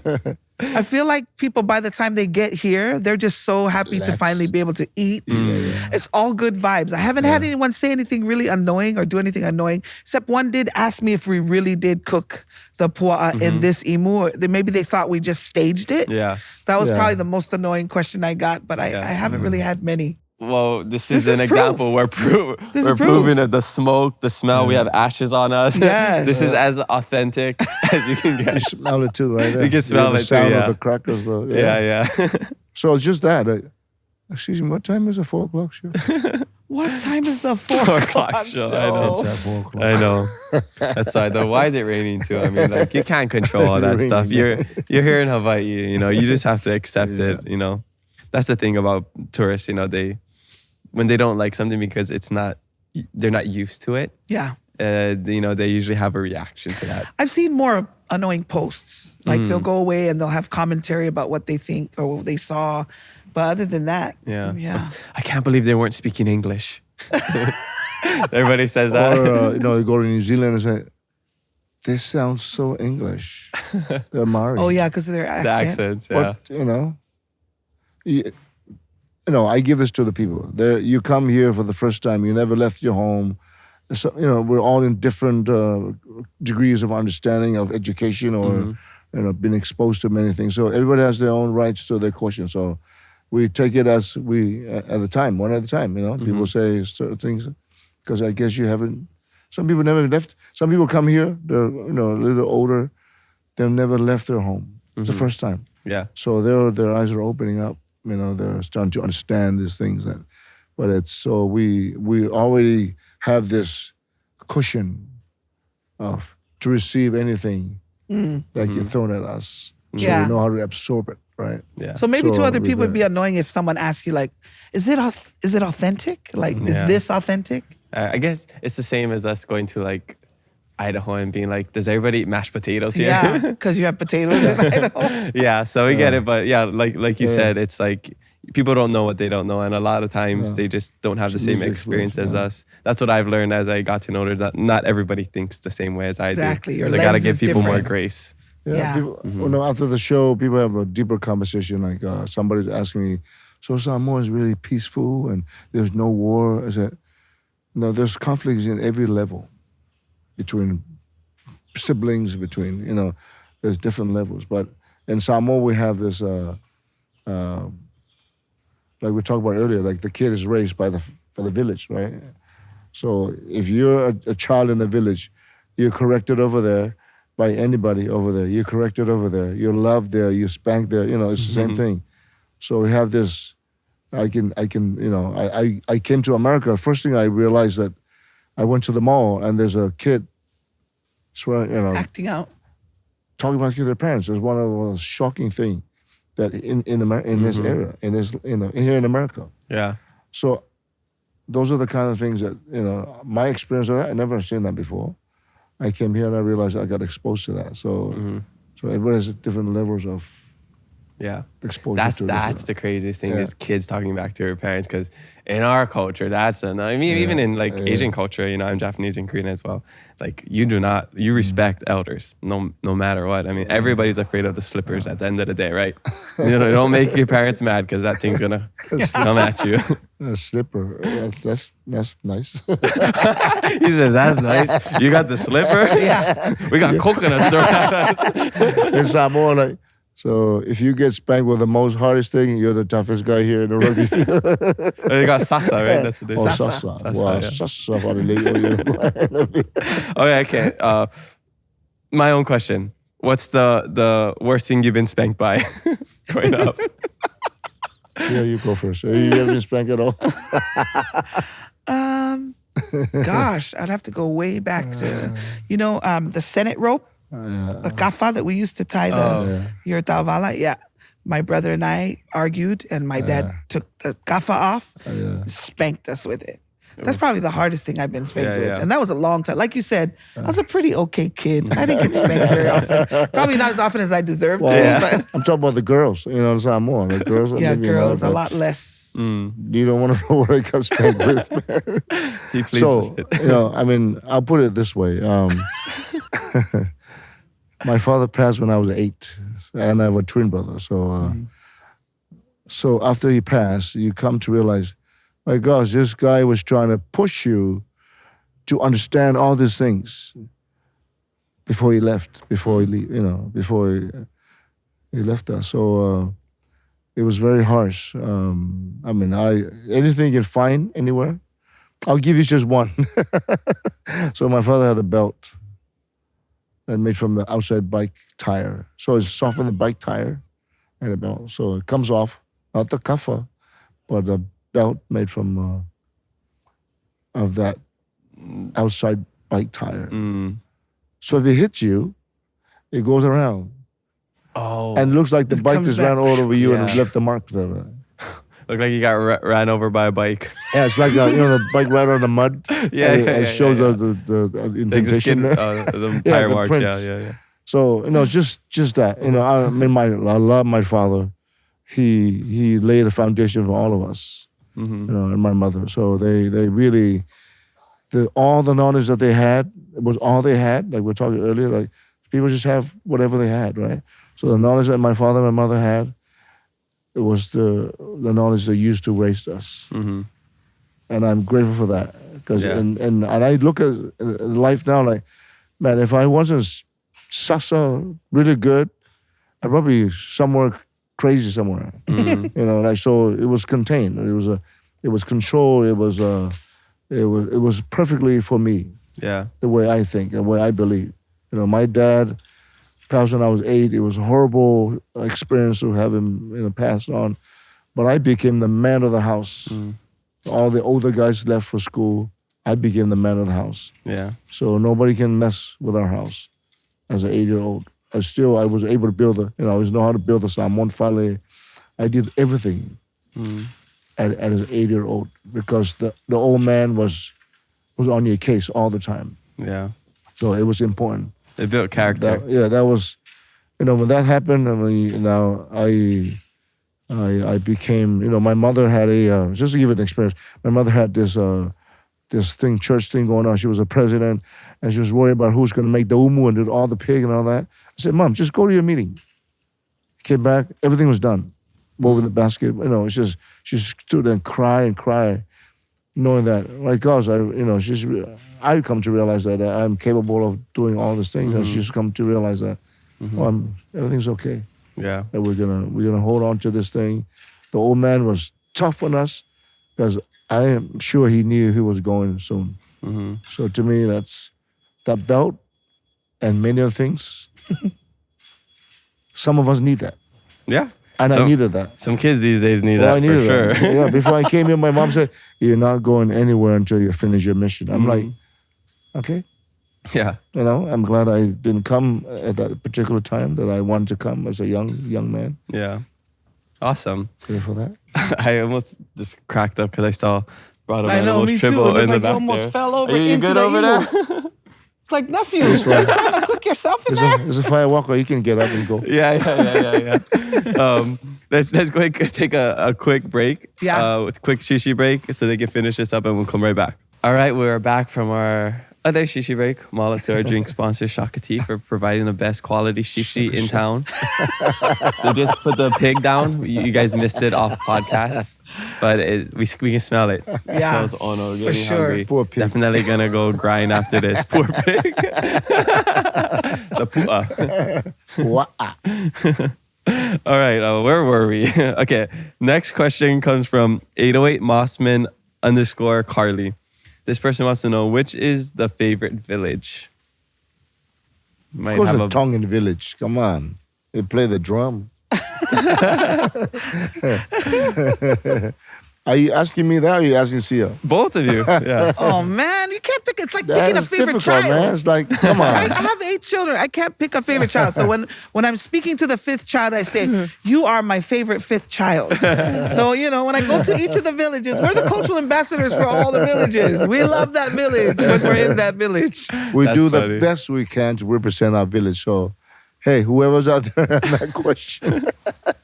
Speaker 3: I feel like people, by the time they get here, they're just so happy to finally be able to eat. It's all good vibes. I haven't had anyone say anything really annoying or do anything annoying, except one did ask me if we really did cook the pua'a in this imu. Or maybe they thought we just staged it.
Speaker 5: Yeah.
Speaker 3: That was probably the most annoying question I got, but I haven't really had many.
Speaker 5: Well, this is an
Speaker 3: proof.
Speaker 5: example where we're proving that the smoke, the smell, we have ashes on us.
Speaker 3: Yes.
Speaker 5: This is as authentic as you can get.
Speaker 4: You smell it too, right?
Speaker 5: You can smell
Speaker 4: the
Speaker 5: it too,
Speaker 4: sound
Speaker 5: yeah.
Speaker 4: of the crackers, though.
Speaker 5: Yeah.
Speaker 4: So it's just that. Excuse me, what time is the 4:00 show?
Speaker 3: What time is the 4 o'clock show?
Speaker 5: I know.
Speaker 4: It's at 4:00.
Speaker 5: I know. That's why. Though, why is it raining too? I mean, like you can't control all that stuff. You're here in Hawaii. You just have to accept it. That's the thing about tourists. When they don't like something because they're not used to it.
Speaker 3: Yeah.
Speaker 5: They usually have a reaction to that.
Speaker 3: I've seen more annoying posts. Like they'll go away and they'll have commentary about what they think or what they saw. But other than that,
Speaker 5: I can't believe they weren't speaking English. Everybody says that.
Speaker 4: Or, you go to New Zealand and say, they sound so English. They're Maori.
Speaker 3: Oh yeah, because of their accent.
Speaker 5: The accents, yeah.
Speaker 4: But, I give this to the people. You come here for the first time. You never left your home. So, we're all in different degrees of understanding of education or, been exposed to many things. So everybody has their own rights to their question. So we take it as at a time, one at a time. People say certain things because I guess you haven't. Some people never left. Some people come here. They're a little older. They've never left their home. It's the first time.
Speaker 5: Yeah.
Speaker 4: So their eyes are opening up. They're starting to understand these things. But it's so we already have this cushion to receive anything that gets thrown at us. So we know how to absorb it, right?
Speaker 5: Yeah.
Speaker 3: So maybe to other people it'd be annoying if someone asks you like, is it authentic? Like, is this authentic?
Speaker 5: I guess it's the same as us going to like Idaho and being like, does everybody eat mashed potatoes here?
Speaker 3: Yeah, because you have potatoes in Idaho.
Speaker 5: Yeah, so we get it. But yeah, like you said, it's like people don't know what they don't know. And a lot of times they just don't have the same experience as us. That's what I've learned as I got to know that not everybody thinks the same way as I do.
Speaker 3: Exactly. Your
Speaker 5: So I got to
Speaker 3: lens
Speaker 5: give
Speaker 3: is
Speaker 5: people more
Speaker 3: different.
Speaker 5: grace.
Speaker 3: Yeah.
Speaker 4: People, after the show, people have a deeper conversation. Like somebody's asking me, so Samoa is really peaceful and there's no war. I said, no, there's conflicts in every level between siblings, between, there's different levels. But in Samoa, we have this, like we talked about earlier, like the kid is raised by the village, right? So if you're a child in the village, you're corrected over there by anybody over there. You're corrected over there. You're loved there. You're spanked there. It's the same thing. So we have this. I came to America. First thing I realized that I went to the mall and there's a kid,
Speaker 3: Acting out.
Speaker 4: talking back to their parents is one of the most shocking things that in this era, here in America.
Speaker 5: Yeah.
Speaker 4: So those are the kind of things that, my experience of that, I never seen that before. I came here and I realized I got exposed to that. So everybody has different levels of exposure.
Speaker 5: That's the craziest thing is kids talking back to their parents, because in our culture, even in like Asian culture, I'm Japanese and Korean as well. Like you respect elders no matter what. I mean, everybody's afraid of the slippers at the end of the day, right? Don't make your parents mad, because that thing's gonna come at you.
Speaker 4: A slipper, that's nice.
Speaker 5: He says, that's nice. You got the slipper?
Speaker 3: Yeah.
Speaker 5: We got coconuts thrown at us.
Speaker 4: In Samoa, like, so if you get spanked with the most hardest thing, you're the toughest guy here in the rugby field.
Speaker 5: They got sasa, right? That's what they say.
Speaker 4: Sasa. Wow, sasa.
Speaker 5: Okay. My own question. What's the worst thing you've been spanked by growing up?
Speaker 4: Yeah, you go first. Have you ever been spanked at all?
Speaker 3: Gosh, I'd have to go way back to, the Senate rope, the kafa that we used to tie your tavala. Yeah. My brother and I argued, and my dad took the kafa off, spanked us with it. That's probably the hardest thing I've been spanked with.
Speaker 5: Yeah.
Speaker 3: And that was a long time. Like you said, I was a pretty okay kid. I didn't get spanked very often. Probably not as often as I deserved to. But
Speaker 4: I'm talking about the girls, Samoa. The girls
Speaker 3: girls, a lot less.
Speaker 4: You don't want to know what I got spanked with.
Speaker 5: He pleads
Speaker 4: So,
Speaker 5: with it.
Speaker 4: I'll put it this way. My father passed when I was 8, and I have a twin brother. So after he passed, you come to realize, my gosh, this guy was trying to push you to understand all these things before he left, before he left us. So it was very harsh. Anything you can find anywhere, I'll give you just one. So my father had a belt that made from the outside bike tire. So it's softened the bike tire and a belt. So it comes off, not the kafa, but the belt made from of that outside bike tire. So if it hits you, it goes around.
Speaker 5: Oh.
Speaker 4: And it looks like the bike just ran all over you and
Speaker 5: Yeah.
Speaker 4: left the mark there.
Speaker 5: Look like you got ran over by a bike.
Speaker 4: Yeah, it's like the bike right on the mud. It shows the
Speaker 5: Like the
Speaker 4: indentation
Speaker 5: skin,
Speaker 4: there.
Speaker 5: the tire
Speaker 4: the
Speaker 5: marks.
Speaker 4: prints.
Speaker 5: Yeah.
Speaker 4: So just that. I love my father. He laid a foundation for all of us. And my mother. So they really, all the knowledge that they had, it was all they had. Like we were talking earlier, like people just have whatever they had, right? So the knowledge that my father and my mother had, it was the knowledge they used to raise us. And I'm grateful for that. Because and I look at life now like, man, if I wasn't sasa really good, I'd probably be somewhere crazy somewhere. So it was contained. It was controlled. It was perfectly for me.
Speaker 5: Yeah.
Speaker 4: The way I think, the way I believe. My dad passed when I was 8. It was a horrible experience to have him pass on. But I became the man of the house. All the older guys left for school. I became the man of the house.
Speaker 5: Yeah.
Speaker 4: So nobody can mess with our house as an 8-year-old. I was able to build I know how to build a Samoan fale. I did everything at an 8-year-old because the old man was on your case all the time.
Speaker 5: Yeah.
Speaker 4: So it was important.
Speaker 5: They built character.
Speaker 4: That was, when that happened, I became, my mother had just to give it an experience, my mother had this church thing going on. She was a president, and she was worried about who's going to make the umu and do all the pig and all that. I said, Mom, just go to your meeting. Came back, everything was done. Over the basket, it's just, she stood there and cry, knowing that, like gosh, I come to realize that I'm capable of doing all these things, and she's come to realize that, everything's okay.
Speaker 5: Yeah.
Speaker 4: That we're gonna hold on to this thing. The old man was tough on us because I am sure he knew he was going soon. So to me, that's that belt and many other things. Some of us need that.
Speaker 5: Yeah.
Speaker 4: And I needed that.
Speaker 5: Some kids these days need that for sure.
Speaker 4: Yeah, before I came here, my mom said, you're not going anywhere until you finish your mission. I'm like, okay.
Speaker 5: Yeah.
Speaker 4: You know, I'm glad I didn't come at that particular time that I wanted to come as a young man.
Speaker 5: Yeah. Awesome.
Speaker 4: Ready for that?
Speaker 5: I almost just cracked up because I saw Rado
Speaker 3: I know,
Speaker 5: almost
Speaker 3: me too.
Speaker 5: triple
Speaker 3: It
Speaker 5: in
Speaker 3: looked
Speaker 5: the
Speaker 3: like you
Speaker 5: back
Speaker 3: almost
Speaker 5: there.
Speaker 3: fell over
Speaker 5: Are you
Speaker 3: into
Speaker 5: good
Speaker 3: the
Speaker 5: over
Speaker 3: emo.
Speaker 5: there?
Speaker 3: It's like, nephew, you're trying to cook yourself in there?
Speaker 4: It's a firewalker. You can get up and go.
Speaker 5: Yeah. Let's go ahead and take a quick break.
Speaker 3: Yeah.
Speaker 5: Quick shishi break so they can finish this up and we'll come right back. All right, we're back from our other shishi break. Mahalo to our drink sponsor, Shaka Tea, for providing the best quality shishi in town. They just put the pig down. You guys missed it off podcast, but we can smell it. It
Speaker 3: Yeah,
Speaker 5: smells ono. We're
Speaker 3: for
Speaker 5: getting
Speaker 3: sure.
Speaker 5: hungry.
Speaker 4: Poor pig.
Speaker 5: Definitely gonna go grind after this. Poor pig. The pu'a.
Speaker 4: Wah.
Speaker 5: All right, where were we? Okay, next question comes from 808 Mossman _ Carly. This person wants to know, which is the favorite village?
Speaker 4: Of course, the Tongan village. Come on. They play the drum. Are you asking me that or are you asking Sia?
Speaker 5: Both of you. Yeah.
Speaker 3: Oh, man, you can't pick. It's like picking a
Speaker 4: That's
Speaker 3: favorite
Speaker 4: difficult,
Speaker 3: child.
Speaker 4: man. It's like, come
Speaker 3: I
Speaker 4: on.
Speaker 3: have 8 children. I can't pick a favorite child. So when I'm speaking to the 5th child, I say, you are my favorite 5th child. So, when I go to each of the villages, we're the cultural ambassadors for all the villages. We love that village when we're in that village.
Speaker 4: We
Speaker 5: That's
Speaker 4: do
Speaker 5: funny.
Speaker 4: the best we can to represent our village. So, hey, whoever's out there on that question.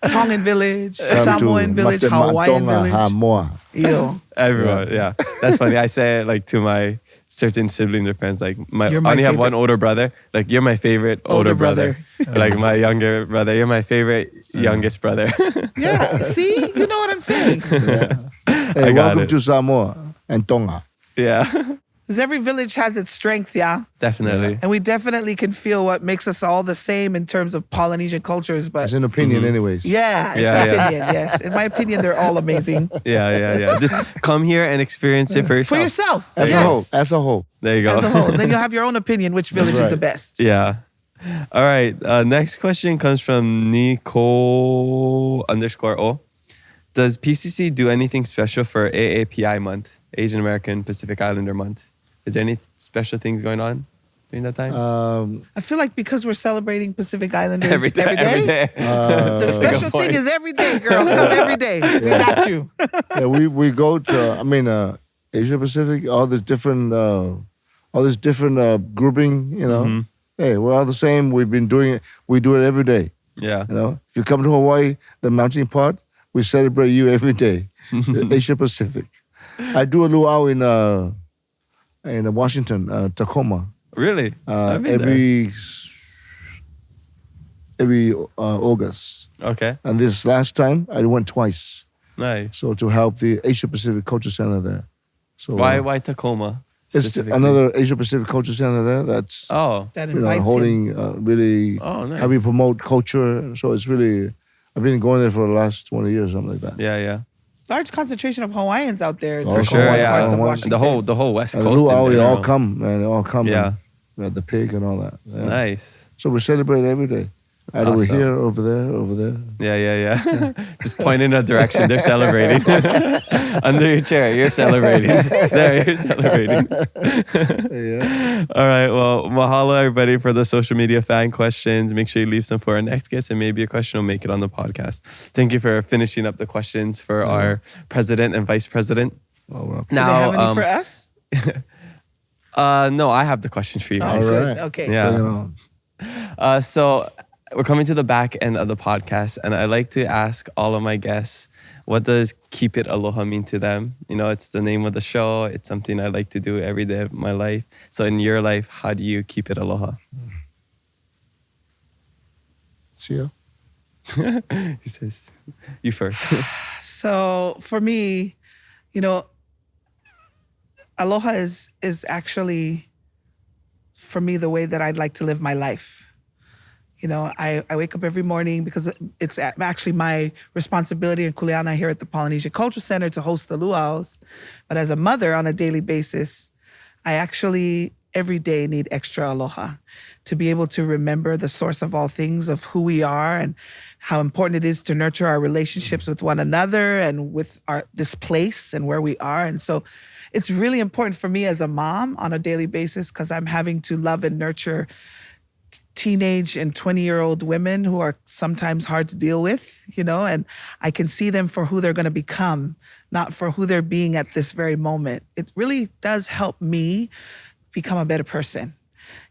Speaker 3: Tongan village,
Speaker 4: come to
Speaker 3: Samoan village,
Speaker 4: Mate
Speaker 3: Hawaiian
Speaker 4: Matonga
Speaker 3: village.
Speaker 4: Hamoa.
Speaker 3: Yo.
Speaker 5: Everyone, yeah. That's funny. I say it like to my certain siblings or friends, like I
Speaker 3: You're my
Speaker 5: only have
Speaker 3: favorite-
Speaker 5: one older brother. Like, you're my favorite older brother. Like my younger brother, you're my favorite youngest brother.
Speaker 3: Yeah, see? You know what I'm saying?
Speaker 4: Hey,
Speaker 5: got
Speaker 4: welcome
Speaker 5: it.
Speaker 4: to Samoa and Tonga.
Speaker 5: Yeah,
Speaker 3: Because every village has its strength, yeah?
Speaker 5: definitely.
Speaker 3: And we definitely can feel what makes us all the same in terms of Polynesian cultures. But
Speaker 4: It's an opinion, anyways.
Speaker 3: yeah, it's
Speaker 5: Yeah,
Speaker 3: an
Speaker 5: yeah.
Speaker 3: opinion, yes. In my opinion, they're all amazing.
Speaker 5: Yeah. Just come here and experience it for yourself.
Speaker 3: For yourself.
Speaker 4: As
Speaker 3: yes.
Speaker 4: a whole. As a whole.
Speaker 5: There you go.
Speaker 3: As a whole. Then you'll have your own opinion which village is
Speaker 4: right.
Speaker 3: the best.
Speaker 5: Yeah. All right. Next question comes from Nico _ O. Does PCC do anything special for AAPI month, Asian American Pacific Islander month? Is there any special things going on during that time?
Speaker 3: I feel like because we're celebrating Pacific Islanders
Speaker 5: every day.
Speaker 3: the special thing is every day, girl. Come every day. We got you.
Speaker 4: Yeah, we go to Asia Pacific, all this different grouping, Hey, we're all the same. We've been doing it. We do it every day.
Speaker 5: Yeah.
Speaker 4: If you come to Hawaii, the mountain part, we celebrate you every day. The Asia Pacific. I do a luau in Washington, Tacoma.
Speaker 5: Really? I've been
Speaker 4: every August.
Speaker 5: there. Okay.
Speaker 4: And this last time, I went twice.
Speaker 5: Nice.
Speaker 4: So to help the Asia Pacific Culture Center there. So
Speaker 5: Why Tacoma?
Speaker 4: It's
Speaker 5: specifically?
Speaker 4: another Asia Pacific Culture Center there that's
Speaker 5: Oh.
Speaker 3: That invites you.
Speaker 4: holding really
Speaker 5: Oh, nice.
Speaker 4: having promote culture. So it's really I've been going there for the last 20 years, something like that.
Speaker 5: Yeah.
Speaker 3: Large concentration of Hawaiians out there.
Speaker 4: For
Speaker 5: For
Speaker 3: Tacoma,
Speaker 5: sure.
Speaker 3: parts
Speaker 5: Yeah.
Speaker 3: of
Speaker 4: Hawaiian.
Speaker 3: Washington.
Speaker 5: The whole West
Speaker 4: And
Speaker 5: Coast.
Speaker 4: luau,
Speaker 5: in
Speaker 4: they all
Speaker 5: general.
Speaker 4: come, man. They all come.
Speaker 5: Yeah.
Speaker 4: And we had the pig and all that. Yeah.
Speaker 5: Nice.
Speaker 4: So we celebrate every day. Either we're
Speaker 5: Awesome.
Speaker 4: here, over there.
Speaker 5: Yeah. Just point in a direction. They're celebrating. Under your chair, you're celebrating. There, you're celebrating.
Speaker 4: Yeah.
Speaker 5: All right. Well, mahalo everybody for the social media fan questions. Make sure you leave some for our next guest, and maybe a question will make it on the podcast. Thank you for finishing up the questions for our president and vice president.
Speaker 4: Oh, well.
Speaker 3: Do they have any for us?
Speaker 5: No, I have the questions for you
Speaker 3: Oh,
Speaker 5: guys.
Speaker 3: good.
Speaker 4: right.
Speaker 3: Okay.
Speaker 5: Yeah.
Speaker 4: Bring it on.
Speaker 5: So we're coming to the back end of the podcast, and I like to ask all of my guests, what does Keep It Aloha mean to them? It's the name of the show. It's something I like to do every day of my life. So in your life, how do you keep it aloha?
Speaker 4: See ya.
Speaker 5: He says, you first.
Speaker 3: So for me, aloha is actually, for me, the way that I'd like to live my life. I wake up every morning because it's actually my responsibility in Kuleana here at the Polynesian Cultural Center to host the luau's. But as a mother on a daily basis, I actually every day need extra aloha, to be able to remember the source of all things, of who we are and how important it is to nurture our relationships with one another and with this place and where we are. And so it's really important for me as a mom on a daily basis, because I'm having to love and nurture teenage and 20-year-old women who are sometimes hard to deal with, and I can see them for who they're going to become, not for who they're being at this very moment. It really does help me become a better person.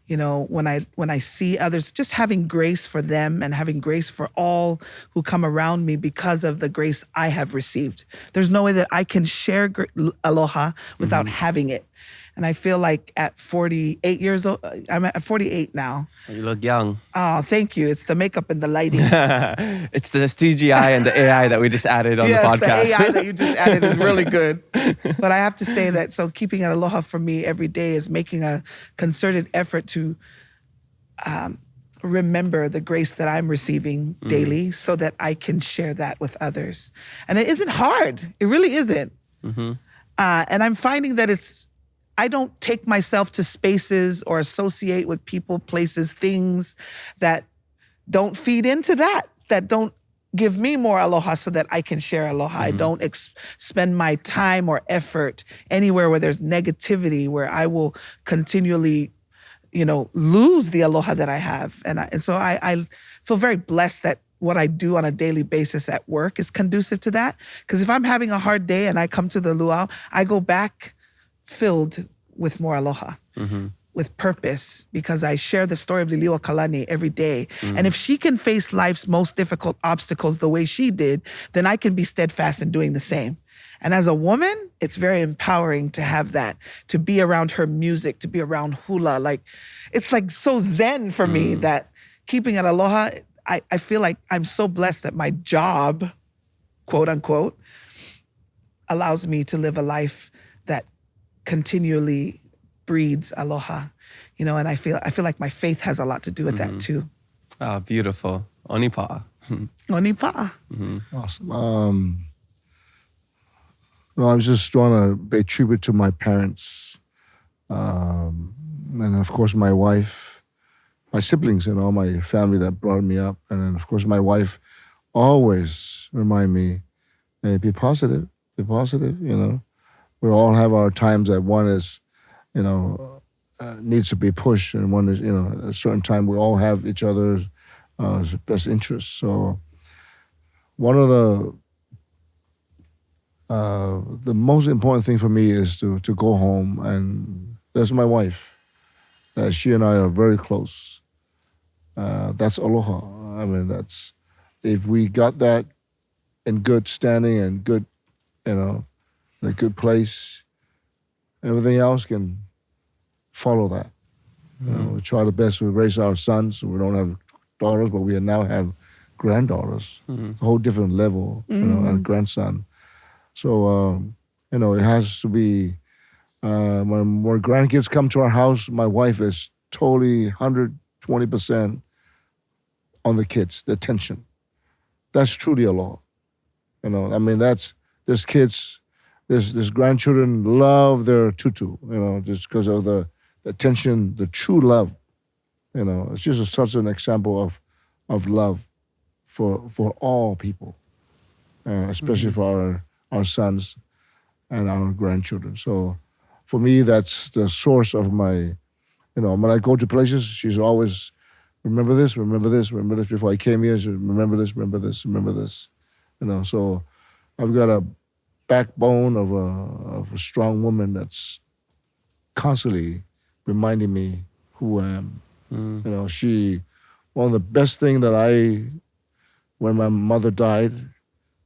Speaker 3: When I see others, just having grace for them and having grace for all who come around me because of the grace I have received. There's no way that I can share aloha without having it. And I feel like at 48 years old, I'm at 48 now.
Speaker 5: You look young.
Speaker 3: Oh, thank you. It's the makeup and the lighting.
Speaker 5: It's the CGI and the AI that we just added on the podcast.
Speaker 3: Yes, the AI that you just added is really good. But I have to say that, so keeping it aloha for me every day is making a concerted effort to remember the grace that I'm receiving daily so that I can share that with others. And it isn't hard. It really isn't. And I'm finding that I don't take myself to spaces or associate with people, places, things that don't feed into that don't give me more aloha so that I can share aloha. I don't spend my time or effort anywhere where there's negativity, where I will continually, lose the aloha that I have. And so I feel very blessed that what I do on a daily basis at work is conducive to that. Because if I'm having a hard day and I come to the luau, I go back filled with more aloha, with purpose, because I share the story of Liliua Kalani every day. And if she can face life's most difficult obstacles the way she did, then I can be steadfast in doing the same. And as a woman, it's very empowering to have that, to be around her music, to be around hula. It's so zen for me that keeping it aloha, I feel like I'm so blessed that my job, quote unquote, allows me to live a life that continually breeds aloha, and I feel like my faith has a lot to do with that too.
Speaker 5: Ah, beautiful. Onipa.
Speaker 3: Onipa.
Speaker 4: Awesome. I was just trying to pay tribute to my parents, and of course my wife, my siblings, and all my family that brought me up, and then of course my wife always remind me, hey, be positive, We all have our times that one is, needs to be pushed, and one is, at a certain time we all have each other's best interests. So one of the most important thing for me is to go home, and that's my wife. She and I are very close. That's aloha. I mean, if we got that in good standing and good, in a good place, everything else can follow that. We try the best to raise our sons. We don't have daughters, but we now have granddaughters, a whole different level, and grandson. So, it has to be, when more grandkids come to our house, my wife is totally 120% on the kids, the attention. That's truly aloha. There's kids, there's grandchildren love their tutu, just because of the attention, the true love. It's just such an example of love for all people, especially for our sons and our grandchildren. So for me, that's the source of my, when I go to places, she's always, remember this before I came here, she said, remember this. So I've got a backbone of a strong woman that's constantly reminding me who I am. One of the best thing that when my mother died,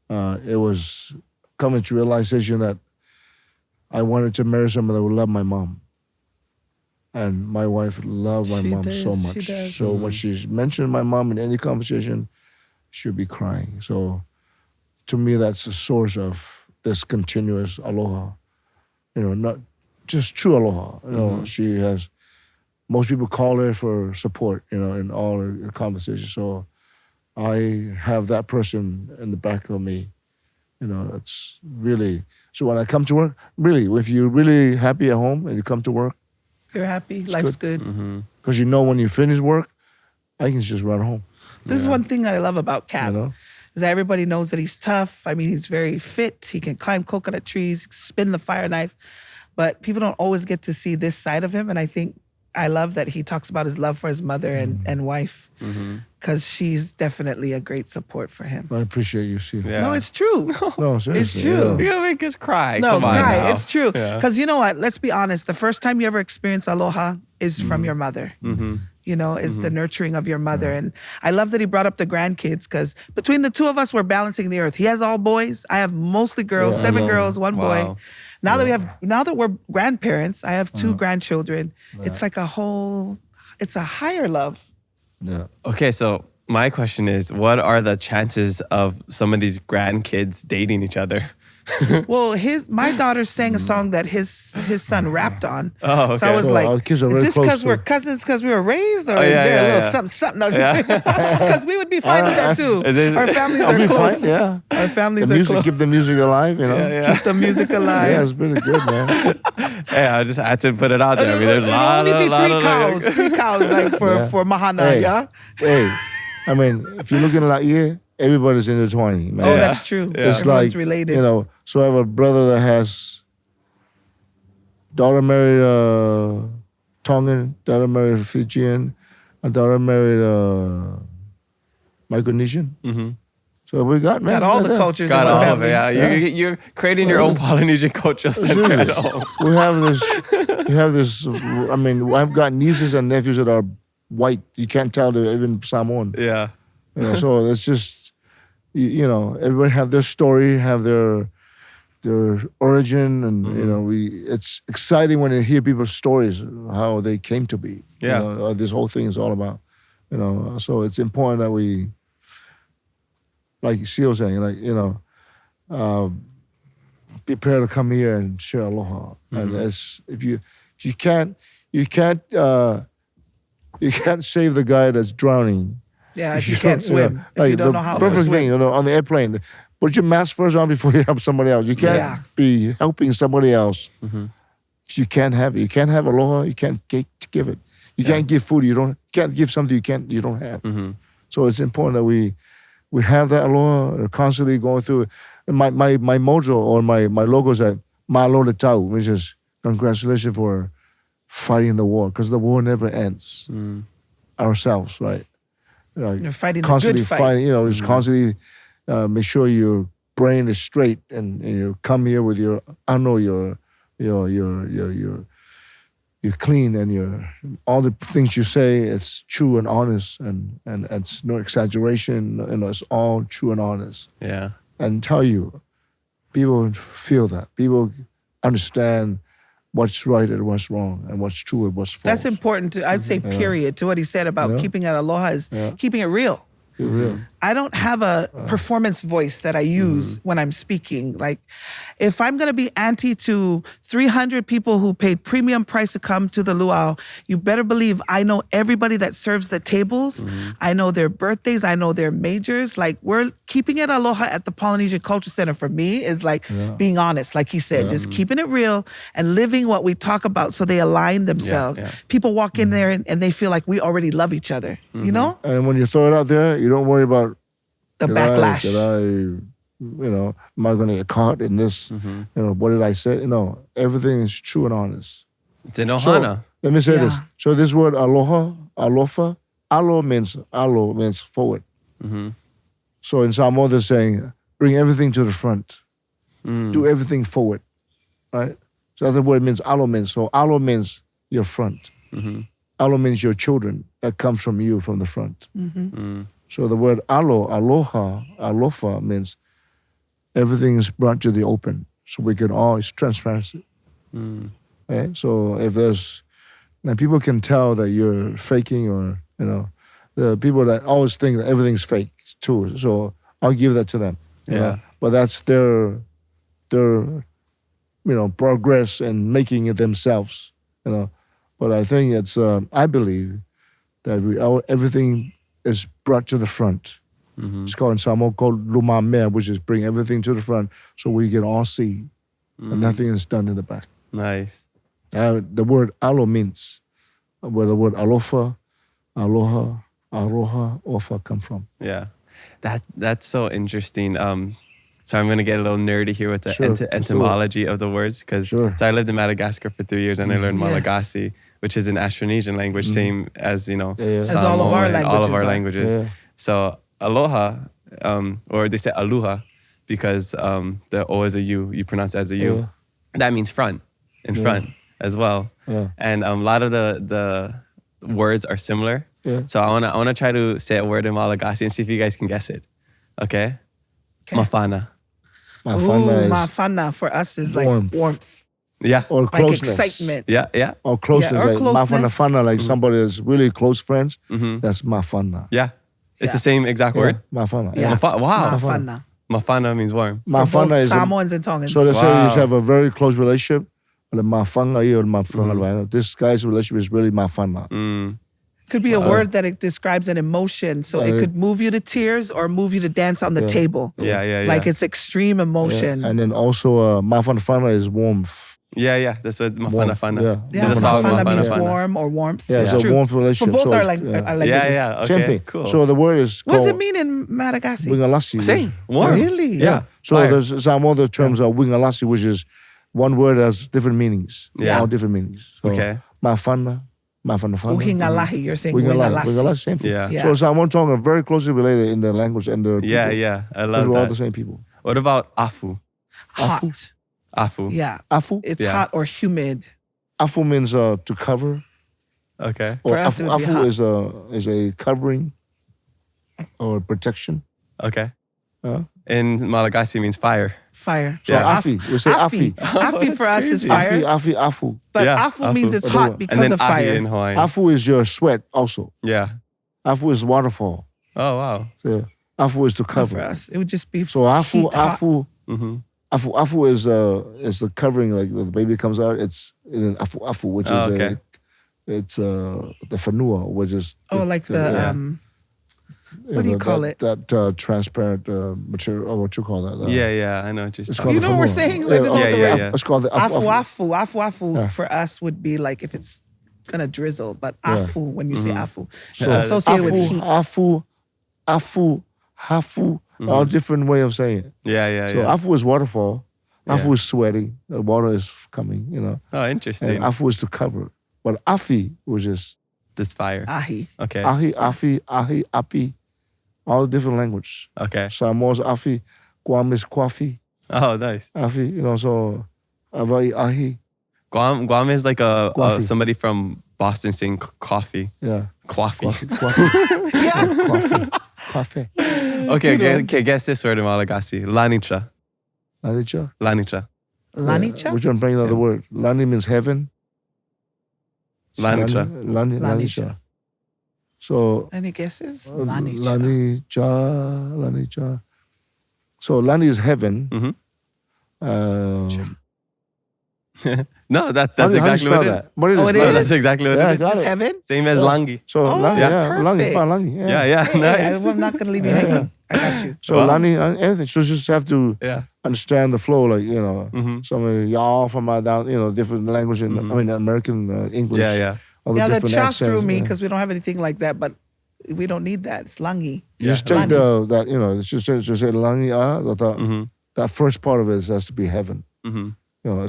Speaker 4: it was coming to realization that I wanted to marry someone that would love my mom. And my wife loved my mom so much. So when she mentioned my mom in any conversation, she'd be crying. So to me, that's the source of this continuous aloha. Not just true aloha. She has, most people call her for support, in all her conversations. So I have that person in the back of me. It's really, so when I come to work, really, if you're really happy at home and you come to work,
Speaker 3: You're happy. Life's good.
Speaker 4: Because you know when you finish work, I can just run home.
Speaker 3: This is one thing that I love about Cap.
Speaker 4: You know?
Speaker 3: Is that everybody knows that he's tough. I mean, he's very fit. He can climb coconut trees, spin the fire knife. But people don't always get to see this side of him. And I think I love that he talks about his love for his mother and wife. Because she's definitely a great support for him.
Speaker 4: I appreciate you, see.
Speaker 5: Yeah.
Speaker 3: No, it's true.
Speaker 4: No, seriously.
Speaker 3: It's true.
Speaker 4: yeah.
Speaker 5: You're gonna make us cry.
Speaker 3: No,
Speaker 5: Come on
Speaker 3: cry.
Speaker 5: now.
Speaker 3: It's true.
Speaker 5: Yeah.
Speaker 3: Because you know what? Let's be honest. The first time you ever experience aloha is from your mother. You know, is the nurturing of your mother. And I love that he brought up the grandkids because between the two of us, we're balancing the earth. He has all boys. I have mostly girls,
Speaker 4: Yeah,
Speaker 3: 7
Speaker 4: I know.
Speaker 3: girls, 1 boy.
Speaker 5: Wow.
Speaker 3: Now that we're grandparents, I have 2 grandchildren. It's like it's a higher love.
Speaker 4: Yeah.
Speaker 5: Okay, so my question is, what are the chances of some of these grandkids dating each other?
Speaker 3: Well, my daughter sang a song that his son rapped on.
Speaker 5: Oh,
Speaker 3: So I
Speaker 5: okay.
Speaker 3: was
Speaker 4: So
Speaker 3: like,
Speaker 4: our kids are
Speaker 3: is
Speaker 4: very
Speaker 3: this
Speaker 4: close
Speaker 3: because
Speaker 4: to-
Speaker 3: we're cousins because we were raised? Or
Speaker 5: Oh,
Speaker 3: is
Speaker 5: yeah,
Speaker 3: there a
Speaker 5: yeah,
Speaker 3: little
Speaker 5: yeah.
Speaker 3: something? Because we would be fine with that too.
Speaker 5: Is it-
Speaker 3: Our families
Speaker 4: I'll
Speaker 3: are
Speaker 4: be
Speaker 3: close.
Speaker 4: fine, yeah.
Speaker 3: Our families
Speaker 4: The
Speaker 3: are
Speaker 4: music,
Speaker 3: close.
Speaker 4: keep the music alive, you know?
Speaker 5: Yeah.
Speaker 3: Keep the music alive.
Speaker 4: Yeah, it's pretty good, man.
Speaker 5: Hey, I just had to put it out there. I mean, there's a
Speaker 3: It'll
Speaker 5: lot
Speaker 3: only be
Speaker 5: of
Speaker 3: 3 cows like for Mahana,
Speaker 4: Hey.
Speaker 3: yeah?
Speaker 4: Hey, I mean, if you're looking like everybody's in their 20s, man.
Speaker 3: Oh, that's true.
Speaker 4: It's
Speaker 3: Everyone's
Speaker 4: like,
Speaker 3: related.
Speaker 4: you know, so I have a brother that has daughter married Tongan, daughter married Fijian, and daughter married Micronesian. So we got, man.
Speaker 3: Got all the
Speaker 4: yeah.
Speaker 3: cultures
Speaker 5: Got
Speaker 3: in
Speaker 5: all
Speaker 3: one
Speaker 5: of it.
Speaker 3: family.
Speaker 5: Yeah, you're creating your own Polynesian Cultural Center at home.
Speaker 4: We have this, I mean, I've got nieces and nephews that are white. You can't tell they're even Samoan.
Speaker 5: Yeah.
Speaker 4: You know, so it's just, you know, everybody have their story, have their origin, and you know, it's exciting when you hear people's stories, how they came to be.
Speaker 5: Yeah.
Speaker 4: You know, this whole thing is all about, you know, so it's important that we, like Seal saying, like, you know, prepare to come here and share aloha. And as if you can't save the guy that's drowning.
Speaker 3: Yeah, if you can't swim. If you don't know how to
Speaker 4: perfect
Speaker 3: swim.
Speaker 4: thing, you know, on the airplane, put your mask first on before you help somebody else. You can't be helping somebody else. You can't have it. You can't have aloha. You can't give it. You can't give food. You can't give something you don't have. So it's important that we have that aloha, constantly going through it. And my motto or my logo is that Malo le tau, which is congratulations for fighting the war, because the war never ends. Ourselves, right? Like,
Speaker 3: You're fighting the
Speaker 4: constantly
Speaker 3: good fight.
Speaker 4: fighting, you know, just constantly make sure your brain is straight and you come here with your you're clean and all the things you say is true and honest and it's no exaggeration, you know, it's all true and honest.
Speaker 5: Yeah.
Speaker 4: And tell you, people feel that. People understand what's right and what's wrong and what's true and what's false.
Speaker 3: That's important I'd say period to what he said about keeping it aloha is keeping it real.
Speaker 4: Be real.
Speaker 3: I don't have a performance voice that I use when I'm speaking. Like, if I'm going to be auntie to 300 people who paid premium price to come to the luau, you better believe I know everybody that serves the tables. I know their birthdays. I know their majors. Like, we're keeping it aloha at the Polynesian Cultural Center for me is like being honest, like he said, just keeping it real and living what we talk about so they align themselves.
Speaker 5: yeah.
Speaker 3: People walk in there and they feel like we already love each other, you know?
Speaker 4: And when you throw it out there, you don't worry about
Speaker 3: The
Speaker 4: did
Speaker 3: backlash.
Speaker 4: Am I going to get caught in this? You know, what did I say? No, everything is true and honest.
Speaker 5: It's in
Speaker 4: So,
Speaker 5: Ohana.
Speaker 4: let me say
Speaker 3: Yeah.
Speaker 4: this. So this word aloha, alo means forward. So in Samoa they're saying, bring everything to the front. Do everything forward, right? So that's the word means alo means. So alo means your front. Alo means your children. That comes from you, from the front. So the word aloha, alofa means everything is brought to the open. So we can all, it's transparency. Okay? So if and people can tell that you're faking or, you know, the people that always think that everything's fake too. So I'll give that to them. You know? But that's their, you know, progress and making it themselves, you know. But I think it's, I believe that everything is brought to the front. It's called in Samoa called lumamea, which is bring everything to the front so we can all see and nothing is done in the back.
Speaker 5: Nice.
Speaker 4: The word alo means where the word alofa, aloha, aroha, ofa come from.
Speaker 5: Yeah. That's so interesting. So I'm going to get a little nerdy here with the
Speaker 4: Sure,
Speaker 5: etymology of the words.
Speaker 4: Sure.
Speaker 5: So I lived in Madagascar for 3 years and I learned
Speaker 3: Yes.
Speaker 5: Malagasy, which is an Austronesian language, same as,
Speaker 4: Yeah.
Speaker 3: As all of
Speaker 5: Samoa
Speaker 3: our
Speaker 5: and all of
Speaker 3: languages
Speaker 5: our
Speaker 3: are.
Speaker 5: languages.
Speaker 4: Yeah.
Speaker 5: So aloha, or they say aluha, because the O is a U, you pronounce it as a U.
Speaker 4: Yeah.
Speaker 5: That means front, in front as well.
Speaker 4: Yeah.
Speaker 5: And a lot of the words are similar.
Speaker 4: Yeah.
Speaker 5: So I wanna try to say a word in Malagasy and see if you guys can guess it. Okay? Mafana.
Speaker 4: Mafana is
Speaker 3: mafana for us is like
Speaker 4: warmth.
Speaker 3: warmth,
Speaker 5: Yeah.
Speaker 4: or
Speaker 3: like
Speaker 4: closeness.
Speaker 3: excitement.
Speaker 5: Yeah.
Speaker 4: Or closeness.
Speaker 3: Yeah, or
Speaker 4: like
Speaker 3: closeness.
Speaker 4: mafana, like somebody that's really close friends. That's mafana.
Speaker 5: Yeah. It's
Speaker 3: Yeah.
Speaker 5: the same exact
Speaker 4: Yeah,
Speaker 5: word.
Speaker 4: mafana.
Speaker 3: Yeah.
Speaker 5: Wow.
Speaker 3: Mafana.
Speaker 5: Mafana means warm.
Speaker 3: For both
Speaker 4: Mafana is
Speaker 3: Samoans and Tongans.
Speaker 4: so they say
Speaker 5: Wow.
Speaker 4: you have a very close relationship. Or mafanga. This guy's relationship is really mafana.
Speaker 3: Could be a word that it describes an emotion. So it could move you to tears or move you to dance on the table.
Speaker 5: Yeah.
Speaker 3: Like it's extreme emotion.
Speaker 4: And then also mafana is warmth.
Speaker 5: Yeah. That's what mafana fana.
Speaker 4: Yeah.
Speaker 3: Yeah,
Speaker 5: There's a song,
Speaker 3: mafana
Speaker 5: Mafana
Speaker 3: means
Speaker 5: Fana.
Speaker 3: warm or warmth.
Speaker 4: Yeah,
Speaker 3: It's
Speaker 4: it's a
Speaker 3: true.
Speaker 4: warm
Speaker 3: For
Speaker 4: relationship.
Speaker 3: both
Speaker 4: So
Speaker 3: our,
Speaker 4: it's-
Speaker 3: our languages.
Speaker 5: Yeah. Okay.
Speaker 4: Same thing.
Speaker 5: Cool.
Speaker 4: So the word is
Speaker 3: What does
Speaker 4: called
Speaker 3: it mean in Madagascar?
Speaker 4: wingalasi.
Speaker 5: Same. Warm.
Speaker 3: Really?
Speaker 5: Yeah.
Speaker 4: So
Speaker 5: Fire.
Speaker 4: there's some other terms are wingalasi, which is one word has different meanings.
Speaker 5: Yeah.
Speaker 4: All different meanings. So
Speaker 5: Okay.
Speaker 4: mafana.
Speaker 3: Uhingalahi. You're saying
Speaker 4: Wingalasi.
Speaker 3: wingalasi.
Speaker 4: Wingalasi, same thing.
Speaker 5: Yeah.
Speaker 3: Yeah.
Speaker 4: So Samoan Tonga are very closely related in their language and their people.
Speaker 5: Yeah. I
Speaker 4: Because
Speaker 5: love
Speaker 4: we're all
Speaker 5: that.
Speaker 4: the same people.
Speaker 5: What about afu?
Speaker 3: Hot.
Speaker 5: Afu.
Speaker 3: Yeah.
Speaker 4: Afu?
Speaker 3: It's
Speaker 5: Yeah.
Speaker 3: hot or humid.
Speaker 4: Afu means to cover.
Speaker 5: Okay.
Speaker 4: Or
Speaker 3: For us, it would be
Speaker 4: afu
Speaker 3: hot.
Speaker 4: is a covering or protection.
Speaker 5: Okay.
Speaker 4: Uh,
Speaker 5: In Malagasy means fire.
Speaker 3: Fire.
Speaker 4: So
Speaker 5: Yeah.
Speaker 4: afi. We say afi.
Speaker 3: Afi for us is
Speaker 5: crazy.
Speaker 3: fire.
Speaker 4: Afi, afu.
Speaker 3: But
Speaker 5: Yeah,
Speaker 3: afu means
Speaker 5: afu.
Speaker 3: it's hot
Speaker 5: And
Speaker 3: because
Speaker 5: then
Speaker 3: of
Speaker 5: ahi in
Speaker 3: fire.
Speaker 5: Hawaiian.
Speaker 4: Afu is your sweat also.
Speaker 5: Yeah.
Speaker 4: Afu is waterfall.
Speaker 5: Oh wow.
Speaker 4: So afu is to
Speaker 3: For
Speaker 4: cover.
Speaker 3: us, it would just be
Speaker 4: So afu,
Speaker 3: heat, hot.
Speaker 4: afu,
Speaker 5: Mm-hmm.
Speaker 4: afu is the covering. Like the baby comes out, it's in afu, which is
Speaker 5: Oh, okay.
Speaker 4: it's the fanua, which is
Speaker 3: like the
Speaker 5: Yeah.
Speaker 3: what do you call it?
Speaker 4: That transparent material. Or what you call that?
Speaker 5: Yeah. I know what you're
Speaker 4: It's
Speaker 5: talking
Speaker 4: called
Speaker 3: You
Speaker 4: the
Speaker 3: know what we're
Speaker 4: fanua.
Speaker 3: saying? Like,
Speaker 5: Yeah, yeah, yeah.
Speaker 4: It's called the
Speaker 3: Afu afu
Speaker 4: Yeah.
Speaker 3: for us would be like if it's gonna drizzle, but
Speaker 4: Yeah.
Speaker 3: afu when you say afu,
Speaker 4: So
Speaker 3: it's associated with heat.
Speaker 4: afu, hafu, all different way of saying it.
Speaker 5: Yeah.
Speaker 4: So afu is waterfall. Afu
Speaker 5: Yeah.
Speaker 4: is sweaty. The water is coming,
Speaker 5: Oh, interesting.
Speaker 4: And afu is to cover. But afi, which is
Speaker 5: This fire.
Speaker 3: Ahi.
Speaker 5: Okay.
Speaker 4: ahi, afi, api, all different language.
Speaker 5: Okay.
Speaker 4: Samoa's afi, Guam is kwafi,
Speaker 5: Oh, nice.
Speaker 4: afi, so avai ahi,
Speaker 5: Guam is like a
Speaker 4: Coffee.
Speaker 5: somebody from Boston saying coffee.
Speaker 4: yeah,
Speaker 5: Coffee.
Speaker 4: kwafi, kwafi, kwafi.
Speaker 5: Okay, guess this word in Malagasy. Lanitra.
Speaker 4: Lanitra?
Speaker 5: Lanitra.
Speaker 3: Lanicha?
Speaker 4: Which one bring another word? Lani means heaven.
Speaker 5: Lanitra.
Speaker 4: Lanitra. So
Speaker 3: Any guesses? Lanicha.
Speaker 4: Lanitra. So Lani is heaven.
Speaker 5: Mhm. No, that's
Speaker 4: How do you
Speaker 5: exactly
Speaker 4: spell
Speaker 5: what it is.
Speaker 4: that? What
Speaker 3: Oh, it
Speaker 5: No,
Speaker 3: is?
Speaker 5: that's exactly what
Speaker 4: Yeah,
Speaker 5: it is.
Speaker 4: got
Speaker 3: Is
Speaker 4: it.
Speaker 3: heaven?
Speaker 5: Same as Langi.
Speaker 4: So
Speaker 3: Oh,
Speaker 4: Lani,
Speaker 3: yeah,
Speaker 4: yeah, Langi,
Speaker 3: perfect.
Speaker 4: Langi,
Speaker 5: Yeah, nice.
Speaker 3: I'm not gonna leave you hanging. I got you.
Speaker 4: So
Speaker 5: Wow.
Speaker 4: Lani, anything. So you just have to
Speaker 5: Yeah.
Speaker 4: understand the flow, like
Speaker 5: Mhm.
Speaker 4: some of y'all from down, different language. I mean, American English.
Speaker 5: Yeah.
Speaker 4: All the
Speaker 3: Yeah, that
Speaker 4: different
Speaker 3: shot
Speaker 4: accents,
Speaker 3: through me
Speaker 4: yeah.
Speaker 3: because we don't have anything like that, but we don't need that. It's langi.
Speaker 4: You just take
Speaker 3: Lani.
Speaker 4: that it's just say Langi that first part of it has to be heaven.
Speaker 5: Mhm.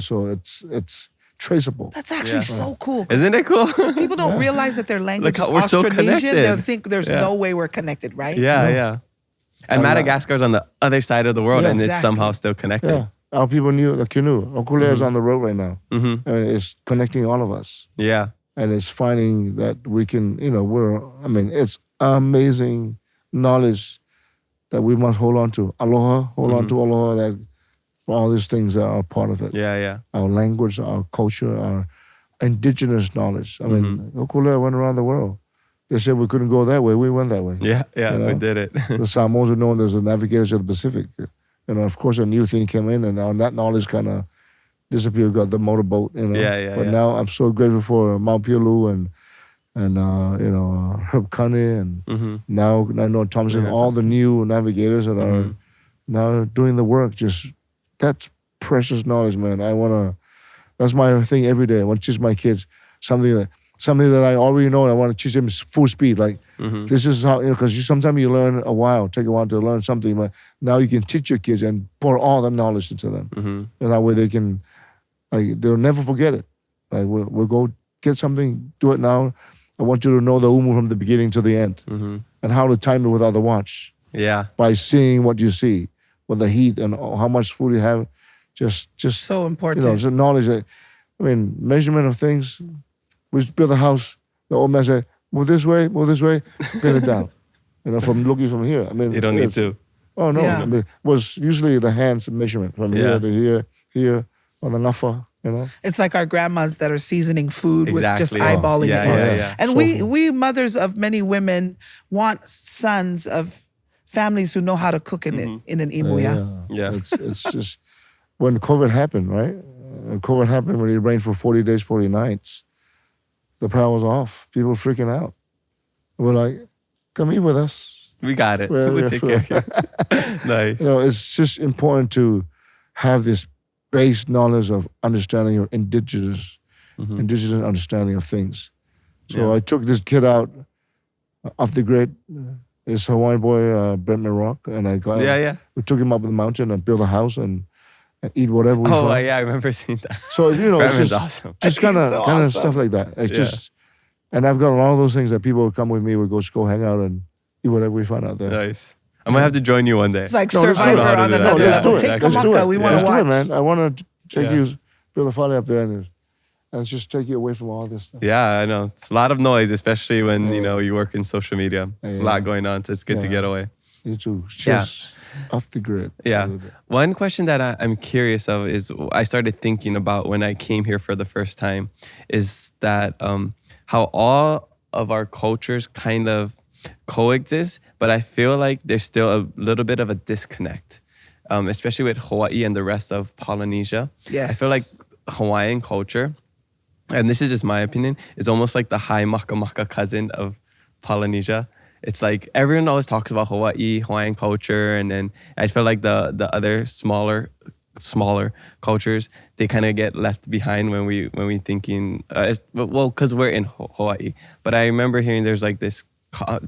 Speaker 4: So it's traceable.
Speaker 3: That's actually so cool.
Speaker 5: Isn't it cool?
Speaker 3: People don't realize that their language
Speaker 5: how
Speaker 3: is
Speaker 5: we're so
Speaker 3: Austronesian. They'll
Speaker 5: connected.
Speaker 3: think there's
Speaker 5: Yeah.
Speaker 3: no way we're connected, right?
Speaker 5: Yeah. And Madagascar's on the other side of the world,
Speaker 3: Yeah,
Speaker 5: and it's
Speaker 3: exactly.
Speaker 5: somehow still connected.
Speaker 4: Yeah. Our people knew the canoe. Okule is on the road right now.
Speaker 5: Mm-hmm.
Speaker 4: And it's connecting all of us.
Speaker 5: Yeah.
Speaker 4: And it's finding that we can, it's amazing knowledge that we must hold on to. Aloha, hold on to aloha, that all these things are a part of it.
Speaker 5: Yeah.
Speaker 4: Our language, our culture, our indigenous knowledge. I mean, Okule went around the world. They said we couldn't go that way. We went that way.
Speaker 5: Yeah.
Speaker 4: You know?
Speaker 5: We did it.
Speaker 4: The Samoans are known as the navigators of the Pacific. Of course, a new thing came in, and now that knowledge kind of disappeared. Got the motorboat,
Speaker 5: Yeah,
Speaker 4: But
Speaker 5: yeah.
Speaker 4: now I'm so grateful for Mount Pialu and Herb Kane, and now I know Thompson, all the new navigators that are now doing the work. Just that's precious knowledge, man. That's my thing every day. I want to teach my kids something that I already know, and I want to teach them full speed. Like, this is how, because sometimes you learn take a while to learn something, but now you can teach your kids and pour all the knowledge into them. And that way they can, they'll never forget it. Like, we'll go get something, do it now. I want you to know the umu from the beginning to the end, and how to time it without the watch.
Speaker 5: Yeah.
Speaker 4: By seeing what you see, with the heat and how much food you have, just
Speaker 3: So important.
Speaker 4: it's a knowledge that, measurement of things. We build a house. The old man said, move this way, pin it down. From looking from here.
Speaker 5: You don't need to.
Speaker 4: Oh, no.
Speaker 3: Yeah.
Speaker 4: It was usually the hands measurement from here to here, on the nafa,
Speaker 3: It's like our grandmas that are seasoning food with just
Speaker 5: Exactly.
Speaker 3: eyeballing
Speaker 5: Yeah,
Speaker 3: it.
Speaker 5: yeah, yeah.
Speaker 3: And
Speaker 4: So-
Speaker 3: we mothers of many women want sons of families who know how to cook in an imuya.
Speaker 5: Yeah.
Speaker 4: It's just, when COVID happened, right? COVID happened when it rained for 40 days, 40 nights. The power was off. People were freaking out. We're like, come eat with us.
Speaker 5: We got it.
Speaker 4: Well,
Speaker 5: We'll
Speaker 4: yeah,
Speaker 5: take
Speaker 4: sure.
Speaker 5: care of you. Nice.
Speaker 4: It's just important to have this base knowledge of understanding of indigenous understanding of things. So I took this kid out off the grid. This Hawaiian boy, Brent Rock, and I got we took him up the mountain and built a house and eat whatever we
Speaker 5: Oh,
Speaker 4: found.
Speaker 5: yeah, I remember seeing that.
Speaker 4: So it's
Speaker 5: Brentman's
Speaker 4: just,
Speaker 5: awesome.
Speaker 4: just kind of
Speaker 3: so awesome.
Speaker 4: stuff like that. It's
Speaker 5: Yeah.
Speaker 4: just, and I've got all those things that people would come with me. We go hang out and eat whatever we find out there.
Speaker 5: Nice. I might have to join you one day.
Speaker 3: It's like
Speaker 4: No, let's do it.
Speaker 3: Survivor
Speaker 5: How to
Speaker 3: on
Speaker 5: do that.
Speaker 3: another
Speaker 5: Yeah,
Speaker 3: level.
Speaker 5: let's do
Speaker 3: Take
Speaker 5: it. Let's do
Speaker 3: Kamaka,
Speaker 4: it.
Speaker 3: we want
Speaker 4: Let's
Speaker 3: to
Speaker 4: do it,
Speaker 3: watch.
Speaker 4: man. I want to take
Speaker 5: Yeah.
Speaker 4: you, build a fire up there and just take you away from all this stuff.
Speaker 5: Yeah, I know. It's a lot of noise, especially when, you work in social media. There's a lot going on, so it's good to get away.
Speaker 4: You too.
Speaker 5: Yeah.
Speaker 4: Just off the grid.
Speaker 5: Yeah. One question that I'm curious of is I started thinking about when I came here for the first time is that how all of our cultures kind of coexist, but I feel like there's still a little bit of a disconnect, especially with Hawaii and the rest of Polynesia.
Speaker 3: Yes.
Speaker 5: I feel like Hawaiian culture, and this is just my opinion, is almost like the high maka cousin of Polynesia. It's like everyone always talks about Hawaiian culture, and then I feel like the other smaller cultures, they kind of get left behind when we thinking because we're in Hawaii. But I remember hearing there's like this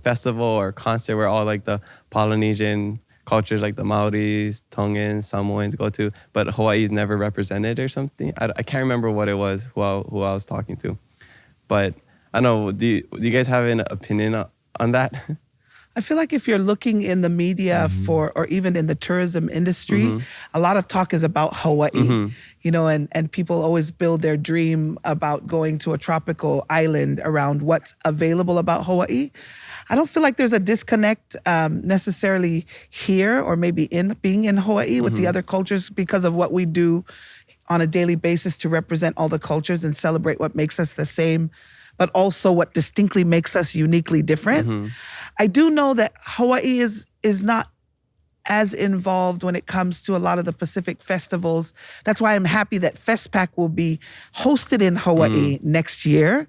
Speaker 5: festival or concert where all like the Polynesian cultures like the Maoris, Tongans, Samoans go to, but Hawaii is never represented or something. I can't remember what it was who I was talking to, but I don't know. Do you guys have an opinion on that?
Speaker 3: I feel like if you're looking in the media or even in the tourism industry, a lot of talk is about Hawaii, and people always build their dream about going to a tropical island around what's available about Hawaii. I don't feel like there's a disconnect necessarily here or maybe in being in Hawaii with the other cultures because of what we do on a daily basis to represent all the cultures and celebrate what makes us the same, but also what distinctly makes us uniquely different. I do know that Hawaii is not as involved when it comes to a lot of the Pacific festivals. That's why I'm happy that FestPac will be hosted in Hawaii next year,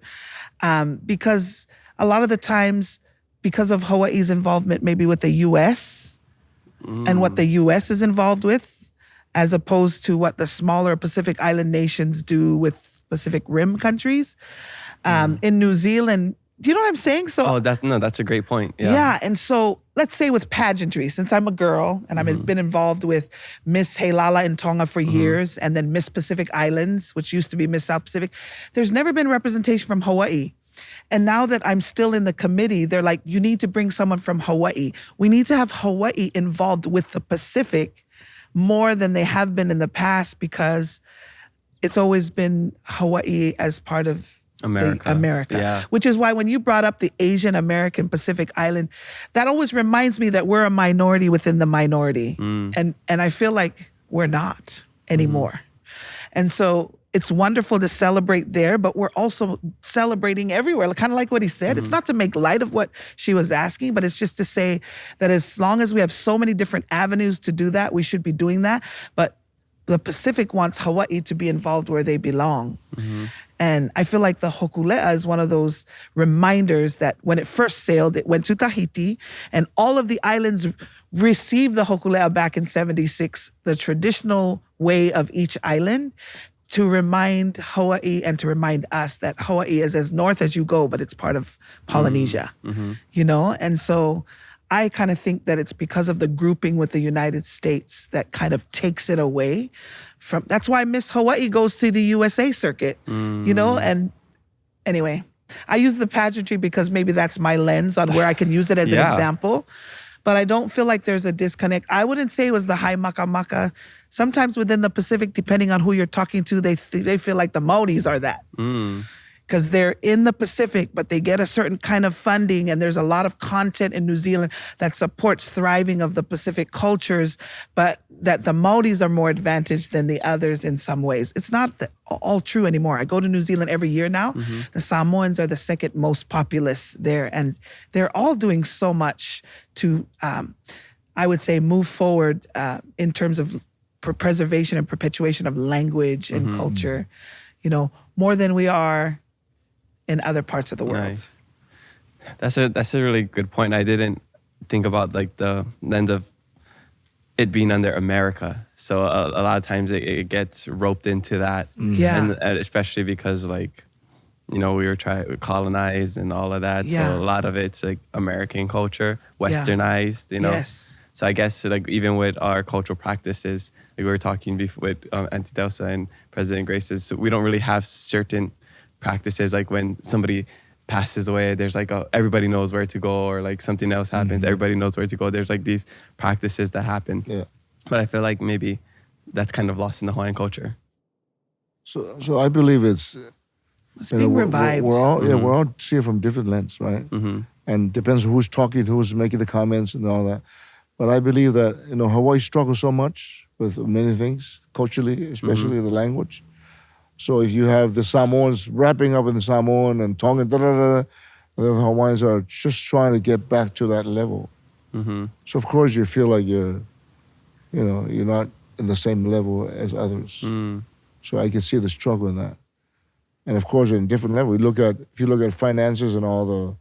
Speaker 3: because a lot of the times, because of Hawaii's involvement maybe with the U.S. and what the U.S. is involved with, as opposed to what the smaller Pacific Island nations do with Pacific Rim countries. In New Zealand, do you know what I'm saying? So
Speaker 5: that's a great point.
Speaker 3: yeah, and so let's say with pageantry, since I'm a girl and I've been involved with Miss Heilala in Tonga for years, and then Miss Pacific Islands, which used to be Miss South Pacific, there's never been representation from Hawaii. And now that I'm still in the committee, they're like, you need to bring someone from Hawaii. We need to have Hawaii involved with the Pacific more than they have been in the past, because it's always been Hawaii as part of America.
Speaker 5: Yeah.
Speaker 3: Which is why when you brought up the Asian American Pacific Island, that always reminds me that we're a minority within the minority. And I feel like we're not anymore. And so it's wonderful to celebrate there, but we're also celebrating everywhere. Kind of like what he said. It's not to make light of what she was asking, but it's just to say that as long as we have so many different avenues to do that, we should be doing that. But the Pacific wants Hawaii to be involved where they belong. And I feel like the Hokulea is one of those reminders that when it first sailed, it went to Tahiti, and all of the islands received the Hokulea back in '76, the traditional way of each island. to remind Hawaii and to remind us that Hawaii is as north as you go, but it's part of Polynesia, you know? And so I kind of think that it's because of the grouping with the United States that kind of takes it away from, that's why Miss Hawaii goes to the USA circuit, you know? And anyway, I use the pageantry because maybe that's my lens on where I can use it as an example. But I don't feel like there's a disconnect. I wouldn't say it was the high maka maka. Sometimes within the Pacific, depending on who you're talking to, they feel like the Maoris are that. Because they're in the Pacific, but they get a certain kind of funding, and there's a lot of content in New Zealand that supports thriving of the Pacific cultures, but that the Maoris are more advantaged than the others in some ways. It's not all true anymore. I go to New Zealand every year now. The Samoans are the second most populous there, and they're all doing so much to, I would say, move forward in terms of preservation and perpetuation of language and culture, you know, more than we are in other parts of the world.
Speaker 5: Nice. That's a really good point. I didn't think about like the lens of it being under America. So a lot of times it gets roped into that. And especially because like, you know, we were colonized and all of that. So a lot of it's like American culture, westernized, you know. So I guess like even with our cultural practices, like we were talking before with Aunty Delsa and President Grace, so we don't really have certain practices. Like when somebody passes away, there's like everybody knows where to go, or like something else happens, everybody knows where to go. There's like these practices that happen. But I feel like maybe that's kind of lost in the Hawaiian culture.
Speaker 4: So I believe it's
Speaker 3: being revived.
Speaker 4: We're all seeing from different lens, right? And depends who's talking, who's making the comments and all that. But I believe that, you know, Hawaii struggles so much with many things, culturally, especially the language. So if you have the Samoans wrapping up in the Samoan and Tongan, the Hawaiians are just trying to get back to that level. So of course you feel like you're not in the same level as others. So I can see the struggle in that. And of course, in different levels, if you look at finances and all the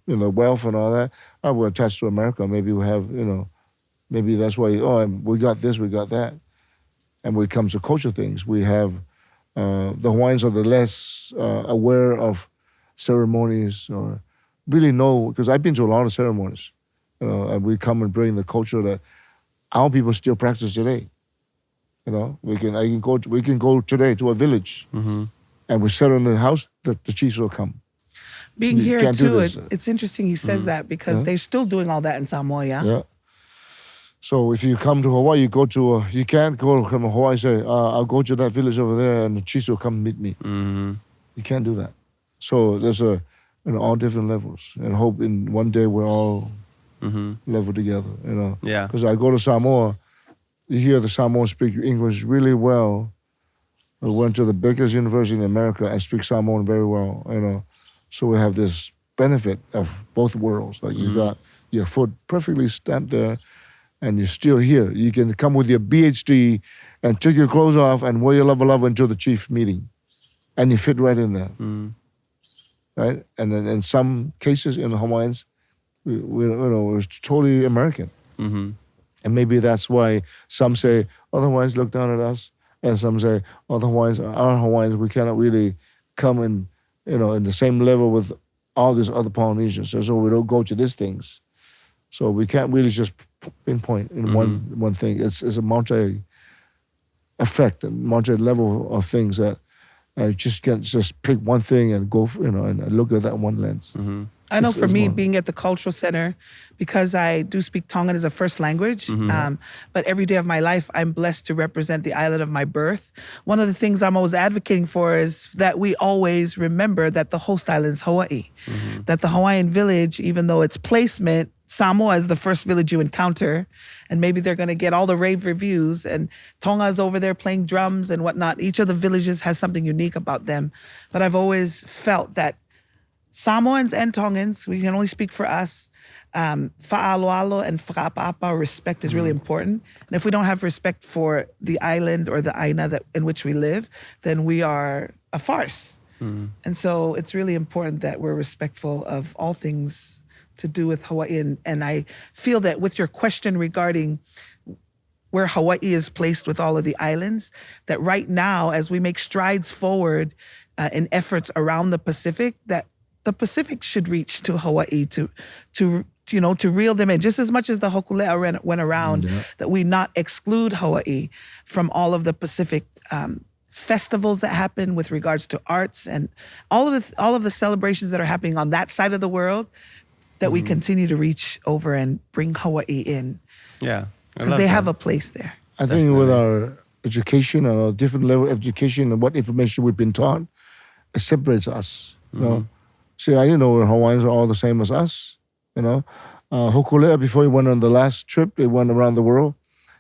Speaker 4: wealth and all that, we're attached to America. Maybe we have, maybe that's why, we got this, we got that. And when it comes to culture things, we have, the Hawaiians are the less aware of ceremonies or really know, because I've been to a lot of ceremonies, and we come and bring the culture that our people still practice today. You know, we can go today to a village, and we settle in the house, the chiefs will come.
Speaker 3: Being here too, it's interesting he says that because they're still doing all that in Samoa,
Speaker 4: So if you come to Hawaii, you can't go from Hawaii and say, I'll go to that village over there and the chiefs will come meet me. You can't do that. So there's all different levels, and hope in one day we're all level together, you know. Because I go to Samoa, you hear the Samoans speak English really well. I went to the biggest university in America and speak Samoan very well, you know. So we have this benefit of both worlds. Like you got your foot perfectly stamped there, and you're still here. You can come with your PhD and take your clothes off and wear your lava until the chief meeting, and you fit right in there, right? And then in some cases in the Hawaiians, we're totally American, and maybe that's why some say, "Oh, the Hawaiians look down at us," and some say, "Oh, the Hawaiians are Hawaiians. We cannot really come in." In the same level with all these other Polynesians. So we don't go to these things. So we can't really just pinpoint in one thing. It's a multi-effect and multi-level of things that you just can't just pick one thing and go, and look at that one lens.
Speaker 3: I know for me, being at the Cultural Center, because I do speak Tongan as a first language, but every day of my life, I'm blessed to represent the island of my birth. One of the things I'm always advocating for is that we always remember that the host island is Hawaii, that the Hawaiian village, even though its placement, Samoa is the first village you encounter, and maybe they're going to get all the rave reviews, and Tonga's over there playing drums and whatnot. Each of the villages has something unique about them. But I've always felt that Samoans and Tongans, we can only speak for us. Fa'aloalo and whakapapa, respect is really important. And if we don't have respect for the island or the aina in which we live, then we are a farce. And so it's really important that we're respectful of all things to do with Hawaii. And I feel that with your question regarding where Hawaii is placed with all of the islands, that right now, as we make strides forward in efforts around the Pacific, that the Pacific should reach to Hawaii to reel them in, just as much as the Hokulea went around, that we not exclude Hawaii from all of the Pacific festivals that happen with regards to arts and all of the celebrations that are happening on that side of the world, that we continue to reach over and bring Hawaii in.
Speaker 5: Yeah.
Speaker 3: Because they have a place there.
Speaker 4: I think with our education and our different level of education and what information we've been taught, it separates us. You know, see, I didn't know Hawaiians are all the same as us. You know, Hokulea, before he went on the last trip, he went around the world.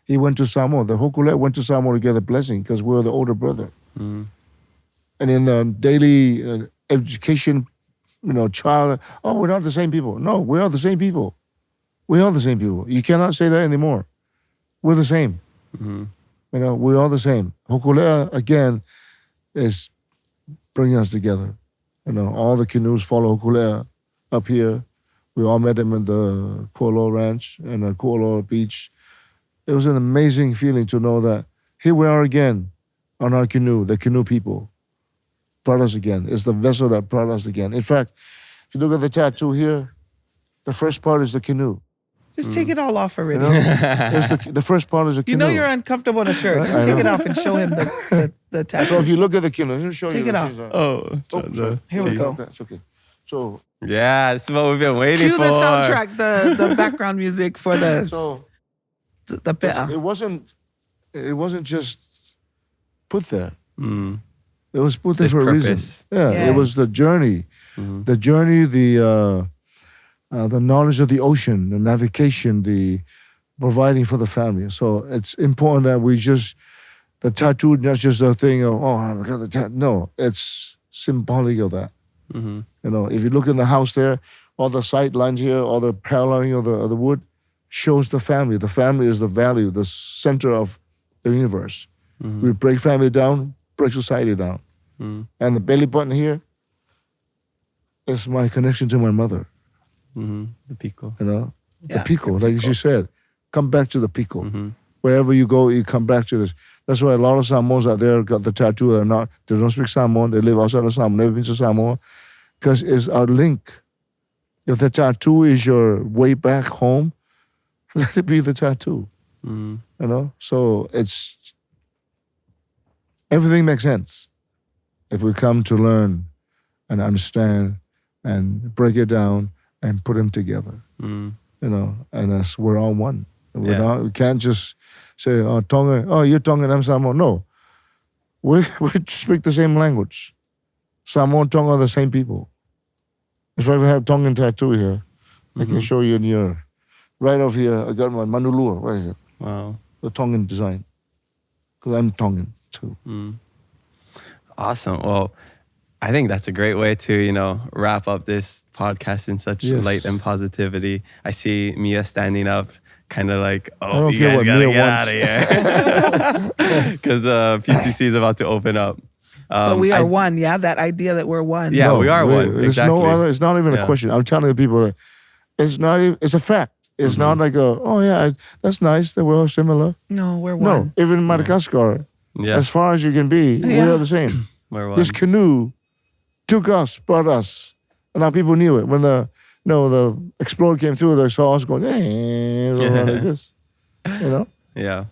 Speaker 4: He went to Samoa. The Hokulea went to Samoa to get a blessing because we were the older brother. And in the daily education, child, we're not the same people. No, we are the same people. We are the same people. You cannot say that anymore. We're the same. We're all the same. Hokulea, again, is bringing us together. All the canoes follow Hokulea up here. We all met him in the Kualoa Ranch and the Kualoa Beach. It was an amazing feeling to know that here we are again on our canoe, the canoe people brought us again. It's the vessel that brought us again. In fact, if you look at the tattoo here, the first part is the canoe.
Speaker 3: Just take it all off already.
Speaker 4: The first part is a canoe.
Speaker 3: You know you're uncomfortable in a shirt. Just take it off and show him the tattoo.
Speaker 4: So if you look at the canoe, let me show
Speaker 3: take
Speaker 4: you.
Speaker 3: Take it off. Here we go.
Speaker 4: That's okay. So
Speaker 5: yeah, this is what we've been waiting for.
Speaker 3: Cue the soundtrack, the background music for the pea.
Speaker 4: It wasn't just put there. It was put there for a reason. Yeah,
Speaker 3: yes.
Speaker 4: It was the journey. The journey, the knowledge of the ocean, the navigation, the providing for the family. So it's important that the tattoo, not just a thing of, I got the tattoo. No, it's symbolic of that. If you look in the house there, all the sight lines here, all the paralleling of the wood shows the family. The family is the value, the center of the universe. We break family down, break society down. And the belly button here is my connection to my mother.
Speaker 5: The pico.
Speaker 4: The pico, like you said, come back to the pico. Wherever you go, you come back to this. That's why a lot of Samoans out there got the tattoo. They don't speak Samoan. They live outside of Samoa, never been to Samoa, because it's our link. If the tattoo is your way back home, let it be the tattoo. So it's everything makes sense if we come to learn and understand and break it down and put them together. And we're all one. We can't just say, Tonga, you're Tongan, I'm Samoan. No. We speak the same language. Samoa and Tonga are the same people. If I ever have Tongan tattoo here, I can show you in your, right over here, I got my manulua right here.
Speaker 5: Wow.
Speaker 4: The Tongan design. Because I'm Tongan too.
Speaker 5: Awesome. Well, I think that's a great way to, wrap up this podcast in such light and positivity. I see Mia standing up, kind of like, you guys gotta get out of here. Because PCC is about to open up.
Speaker 3: But we are one, that idea that we're one.
Speaker 5: Yeah, we are one. Exactly.
Speaker 4: It's not even a question. I'm telling people that it's a fact. It's not like that's nice that we're all similar.
Speaker 3: No, we're one.
Speaker 4: No, even Madagascar, as far as you can be, we are the same.
Speaker 5: We're one.
Speaker 4: This canoe took us, brought us, and our people knew it. When the explorer came through, they saw us going, like this.
Speaker 5: Yeah.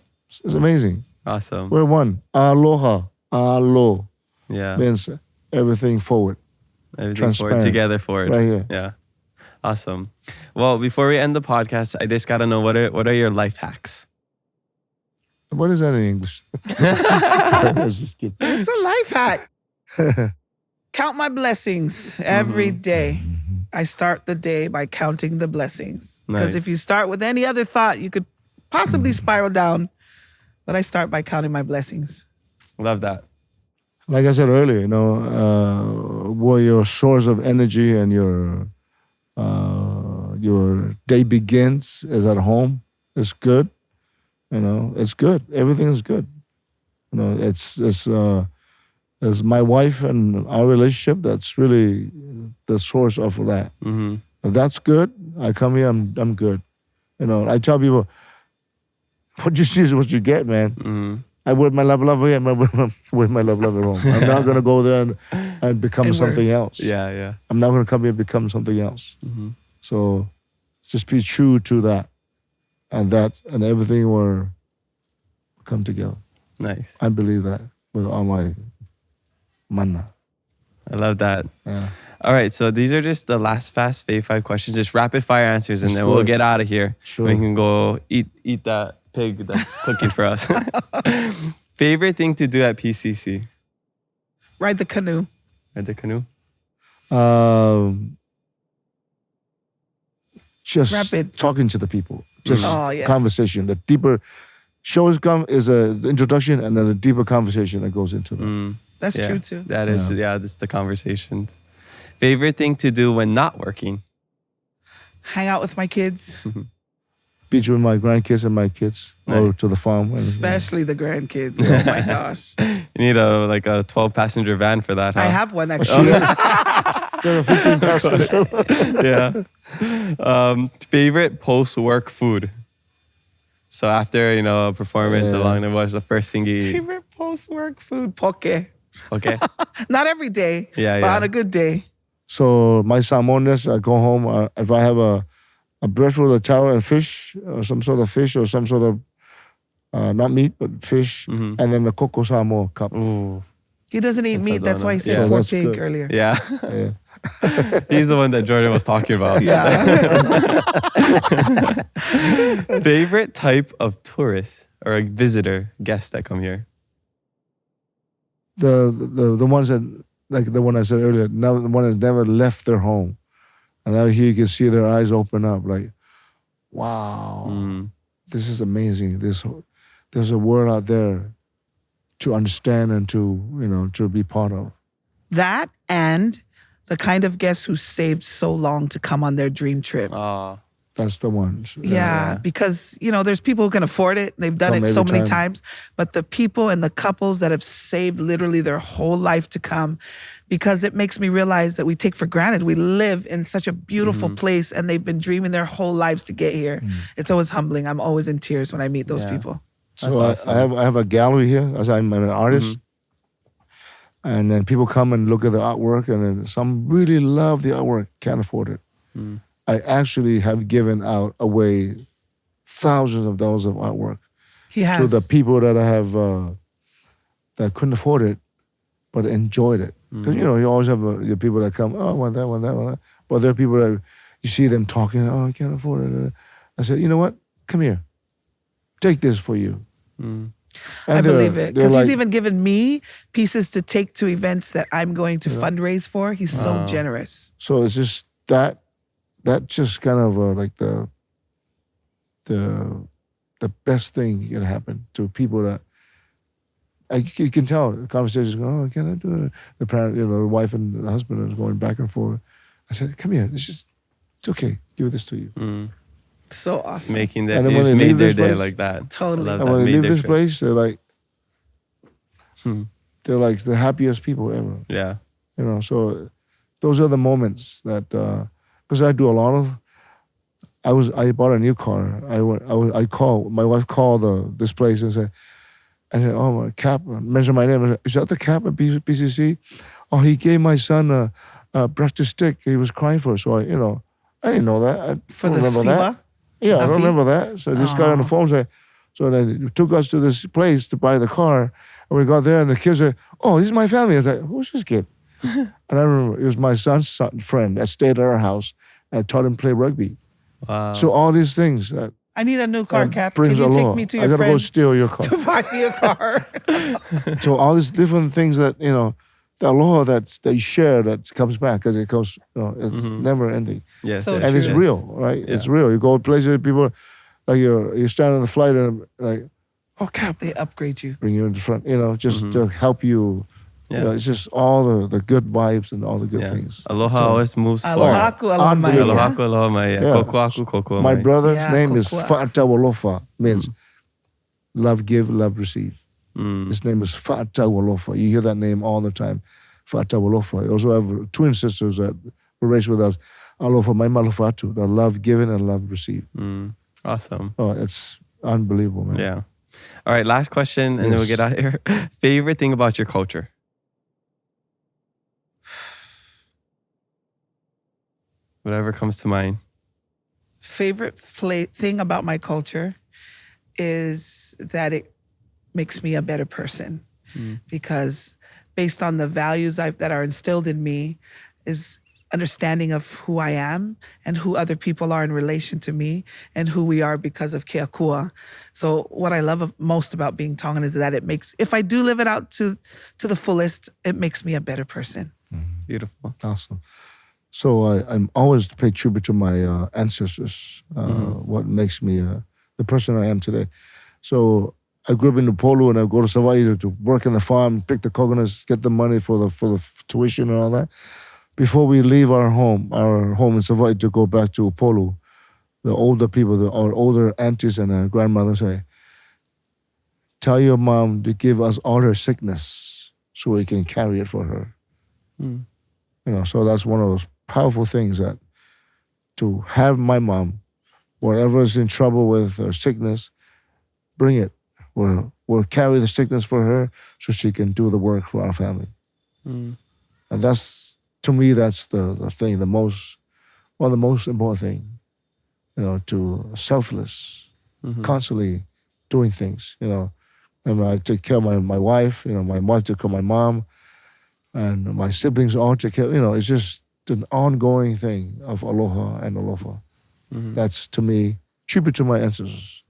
Speaker 4: It's amazing.
Speaker 5: Awesome.
Speaker 4: We're one. Aloha. Alo.
Speaker 5: Yeah.
Speaker 4: Means everything forward.
Speaker 5: Everything forward, together forward.
Speaker 4: Right here.
Speaker 5: Yeah. Awesome. Well, before we end the podcast, I just gotta know what are your life hacks?
Speaker 4: What is that in English? I was just kidding.
Speaker 3: It's a life hack. Count my blessings every day. I start the day by counting the blessings. Because if you start with any other thought, you could possibly spiral down. But I start by counting my blessings.
Speaker 5: Love that.
Speaker 4: Like I said earlier, where your source of energy and your day begins is at home. It's good. It's good. Everything is good. It's my wife and our relationship that's really the source of that. If that's good, I come here, I'm good. I tell people, what you see is what you get, man. I wear my love here, I wear my love at home. I'm not going to go there and become something else.
Speaker 5: Yeah.
Speaker 4: I'm not going to come here and become something else. So just be true to that. And everything will come together.
Speaker 5: Nice.
Speaker 4: I believe that with all my mana.
Speaker 5: I love that.
Speaker 4: Yeah.
Speaker 5: All right, so these are just the last fast fave 5 questions, just rapid fire answers, and then we'll get out of here.
Speaker 4: Sure.
Speaker 5: We can go eat that pig that's cooking for us. Favorite thing to do at PCC?
Speaker 3: Ride the canoe.
Speaker 5: Ride the canoe?
Speaker 4: Just
Speaker 3: Rapid.
Speaker 4: talking to the people. Just
Speaker 3: Oh, yes.
Speaker 4: conversation. The deeper shows is the introduction, and then a deeper conversation that goes into that.
Speaker 3: That's
Speaker 5: Yeah,
Speaker 3: true too.
Speaker 5: That is, that's the conversations. Favorite thing to do when not working?
Speaker 3: Hang out with my kids,
Speaker 4: Beach with my grandkids and my kids, or to the farm.
Speaker 3: especially the grandkids. Oh my gosh.
Speaker 5: You need a 12-passenger van for that, huh?
Speaker 3: I have one actually.
Speaker 4: There are 15 passengers.
Speaker 5: Yeah. Favorite post-work food? So after, a performance along the what's the first thing you eat?
Speaker 3: Favorite post-work food, poke.
Speaker 5: Okay.
Speaker 3: Not every day,
Speaker 5: Yeah,
Speaker 3: but
Speaker 5: yeah.
Speaker 3: on a good day.
Speaker 4: So my Samoanness, I go home. If I have a breadfruit of taro and fish, or some sort of fish, or some sort of not meat but fish, and then the coco Samoa cup.
Speaker 5: Ooh.
Speaker 3: He doesn't eat meat. That's why he said
Speaker 4: Yeah.
Speaker 3: pork
Speaker 4: That's
Speaker 3: pig
Speaker 4: good.
Speaker 3: earlier.
Speaker 5: Yeah.
Speaker 4: Yeah.
Speaker 5: He's the one that Jordan was talking about.
Speaker 3: Yeah.
Speaker 5: Favorite type of tourist or a visitor, guest that come here?
Speaker 4: The ones that, like the one I said earlier, now the one that's never left their home, and now here you can see their eyes open up, like, wow, this is amazing. There's a world out there to understand and to be part of.
Speaker 3: That and the kind of guests who saved so long to come on their dream trip.
Speaker 4: That's the ones.
Speaker 3: Yeah, because, there's people who can afford it. They've done
Speaker 4: Come
Speaker 3: it so
Speaker 4: every
Speaker 3: many
Speaker 4: time.
Speaker 3: times. But the people and the couples that have saved literally their whole life to come, because it makes me realize that we take for granted. We live in such a beautiful place and they've been dreaming their whole lives to get here. It's always humbling. I'm always in tears when I meet those people.
Speaker 4: So
Speaker 5: That's awesome.
Speaker 4: I have a gallery here, as I'm an artist. And then people come and look at the artwork, and then some really love the artwork, can't afford it. I actually have given away thousands of dollars of artwork
Speaker 3: He has.
Speaker 4: to the people that I have that couldn't afford it, but enjoyed it. Because you always have your people that come, oh, I want that, want that, want that. But there are people that you see them talking, oh, I can't afford it. I said, you know what? Come here, take this for you.
Speaker 3: I believe it. Because
Speaker 4: like,
Speaker 3: he's even given me pieces to take to events that I'm going to fundraise for. He's so generous.
Speaker 4: So it's just that just kind of like the best thing can happen to people that you can tell the conversations go, oh, can I do it? The parent, the wife and the husband is going back and forth. I said, come here, it's okay, give this to you.
Speaker 3: So awesome.
Speaker 5: Making that,
Speaker 4: And then
Speaker 5: you
Speaker 4: when
Speaker 5: just
Speaker 4: they
Speaker 5: made
Speaker 4: leave
Speaker 5: their
Speaker 4: this
Speaker 5: day
Speaker 4: place-
Speaker 5: like that.
Speaker 3: Totally.
Speaker 5: I love
Speaker 4: And
Speaker 5: that.
Speaker 4: when they
Speaker 5: Made
Speaker 4: leave
Speaker 5: their
Speaker 4: this
Speaker 5: trip.
Speaker 4: place, they're like, they're like the happiest people ever.
Speaker 5: Yeah.
Speaker 4: So those are the moments that, because I do a lot of, I bought a new car. My wife called this place and said, oh, my cap, mentioned my name. I said, is that the cap at BCC? Oh, he gave my son a breakfast stick. He was crying for it. So I didn't know that. I
Speaker 3: For
Speaker 4: don't
Speaker 3: the
Speaker 4: remember
Speaker 3: Siva?
Speaker 4: that. Yeah, I don't remember that. So this guy on the phone said, so then he took us to this place to buy the car. And we got there and the kid said, oh, this is my family. I was like, who's this kid? And I remember it was my son's friend that stayed at our house and taught him to play rugby.
Speaker 5: Wow.
Speaker 4: So all these things that
Speaker 3: I need a new car, Cap. Can
Speaker 4: brings
Speaker 3: you
Speaker 4: aloha.
Speaker 3: take me to
Speaker 4: I
Speaker 3: your
Speaker 4: gotta go
Speaker 3: friend
Speaker 4: steal your car.
Speaker 3: to buy me a car?
Speaker 4: So all these different things that the aloha that you share that comes back because it comes, it's never ending,
Speaker 5: Yes,
Speaker 3: So
Speaker 5: yes,
Speaker 4: and it's
Speaker 5: yes.
Speaker 4: real, right? It's real. You go places, people like you stand on the flight and like, oh, Cap,
Speaker 3: They upgrade you.
Speaker 4: bring you in the front, just to help you.
Speaker 5: Yeah.
Speaker 4: It's just all the good vibes and all the good
Speaker 5: Yeah.
Speaker 4: things.
Speaker 5: Aloha always moves
Speaker 3: Aloha
Speaker 5: forward.
Speaker 3: ku aloha mai.
Speaker 4: Unbelievable.
Speaker 5: Aloha ku aloha mai.
Speaker 4: Yeah.
Speaker 5: Koko aku koko
Speaker 4: My
Speaker 5: mai.
Speaker 4: brother's
Speaker 3: Yeah,
Speaker 4: name is
Speaker 3: kokua.
Speaker 4: Fa'atawalofa, means love give, love receive. His name is Fa'atawalofa. You hear that name all the time, Fa'atawalofa. I also have twin sisters that were raised with us, Alofa, my malofatu, the love given and love received.
Speaker 5: Awesome.
Speaker 4: Oh, it's unbelievable, man.
Speaker 5: Yeah. All right, last question, and then we'll get out of here. Favorite thing about your culture? Whatever comes to mind.
Speaker 3: Favorite thing about my culture is that it makes me a better person. Because based on the values that are instilled in me is understanding of who I am and who other people are in relation to me and who we are because of ke akua. So what I love most about being Tongan is that it makes, if I do live it out to the fullest, it makes me a better person.
Speaker 5: Beautiful.
Speaker 4: Awesome. So I'm always pay tribute to my ancestors, what makes me the person I am today. So I grew up in Upolu and I go to Hawaii to work in the farm, pick the coconuts, get the money for the tuition and all that. Before we leave our home in Hawaii to go back to Upolu, the older people, our older aunties and our grandmothers say, tell your mom to give us all her sickness so we can carry it for her. You know, so that's one of those powerful things, that to have my mom, whatever is in trouble with her sickness, bring it. We'll carry the sickness for her so she can do the work for our family. And that's, to me, that's the thing, one of the most important thing, you know, to selfless, constantly doing things, you know. And I take care of my wife, you know, my wife took care of my mom, and my siblings all take care, you know, it's just an ongoing thing of aloha and alofa. That's, to me, tribute to my ancestors.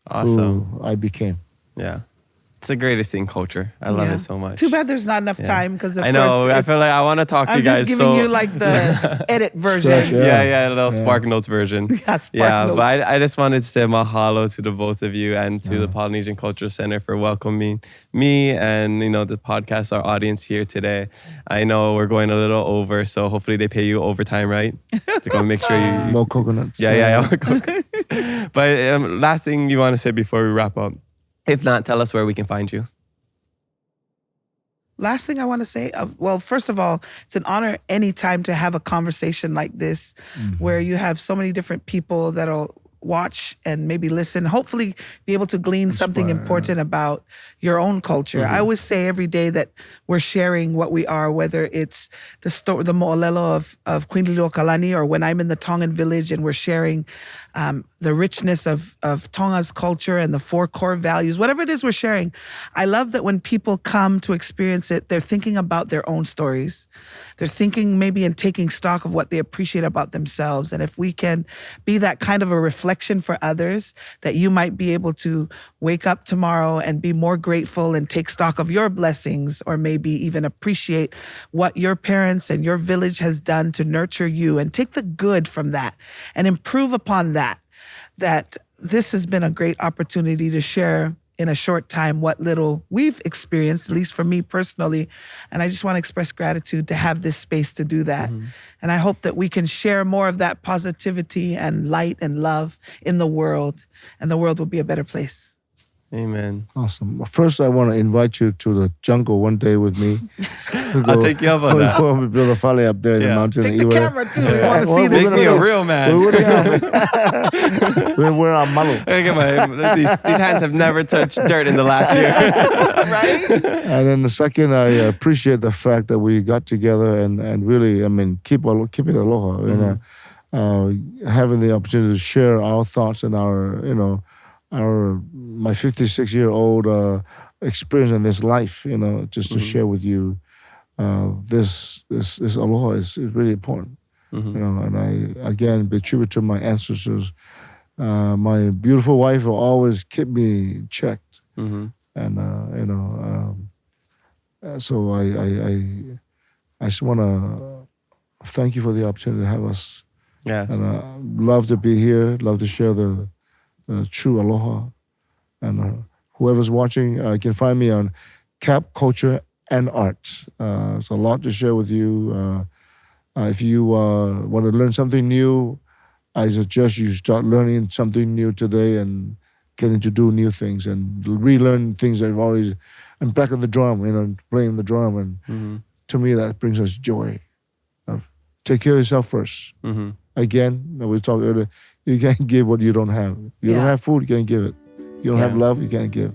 Speaker 5: Awesome.
Speaker 4: Who I became.
Speaker 5: Yeah. It's the greatest thing, culture. I love it so much.
Speaker 3: Too bad there's not enough time because
Speaker 5: I know. I feel like I want to talk to you guys.
Speaker 3: I'm just giving you like the edit version.
Speaker 4: Scratch,
Speaker 5: Yeah, a little Spark Notes version.
Speaker 3: Spark Notes.
Speaker 5: But I just wanted to say mahalo to the both of you and to the Polynesian Cultural Center for welcoming me and, you know, the podcast, our audience here today. I know we're going a little over, so hopefully they pay you overtime, right? To go make sure you...
Speaker 4: More coconuts.
Speaker 5: Yeah. More coconuts. But last thing you want to say before we wrap up? If not, tell us where we can find you.
Speaker 3: Last thing I want to say, well, first of all, it's an honor anytime to have a conversation like this where you have so many different people that'll watch and maybe listen, hopefully be able to glean something important about your own culture. I always say every day that we're sharing what we are, whether it's the mo'olelo of Queen Liliuokalani, or when I'm in the Tongan village and we're sharing the richness of Tonga's culture and the 4 core values, whatever it is we're sharing. I love that when people come to experience it, they're thinking about their own stories. They're thinking maybe and taking stock of what they appreciate about themselves. And if we can be that kind of a reflection for others, that you might be able to wake up tomorrow and be more grateful and take stock of your blessings, or maybe even appreciate what your parents and your village has done to nurture you, and take the good from that and improve upon that this has been a great opportunity to share in a short time what little we've experienced, at least for me personally. And I just want to express gratitude to have this space to do that. And I hope that we can share more of that positivity and light and love in the world, and the world will be a better place.
Speaker 5: Amen.
Speaker 4: Awesome. First, I want to invite you to the jungle one day with me.
Speaker 5: I'll take you up on that.
Speaker 4: We build a fale up there in the mountain.
Speaker 3: Take the camera too. We want to see this.
Speaker 5: Make me a real man.
Speaker 4: We wear our malu.
Speaker 5: These hands have never touched dirt in the last year.
Speaker 3: Right?
Speaker 4: And then the second, I appreciate the fact that we got together and really, I mean, keep it aloha. You know, having the opportunity to share our thoughts and our, you know, my 56-year-old experience in this life, you know, just to share with you this aloha is really important, you know. And I again pay tribute to my ancestors. My beautiful wife will always keep me checked, and you know, so I just want to thank you for the opportunity to have us.
Speaker 5: Yeah,
Speaker 4: and love to be here. Love to share the true aloha. And whoever's watching can find me on Cap Culture and Arts. It's a lot to share with you. If you want to learn something new, I suggest you start learning something new today and getting to do new things and relearn things that I've always... And back on the drum, you know, playing the drum. And to me, that brings us joy. Take care of yourself first. Again, we talked earlier, you can't give what you don't have. You don't have food, you can't give it. You don't have love, you can't give.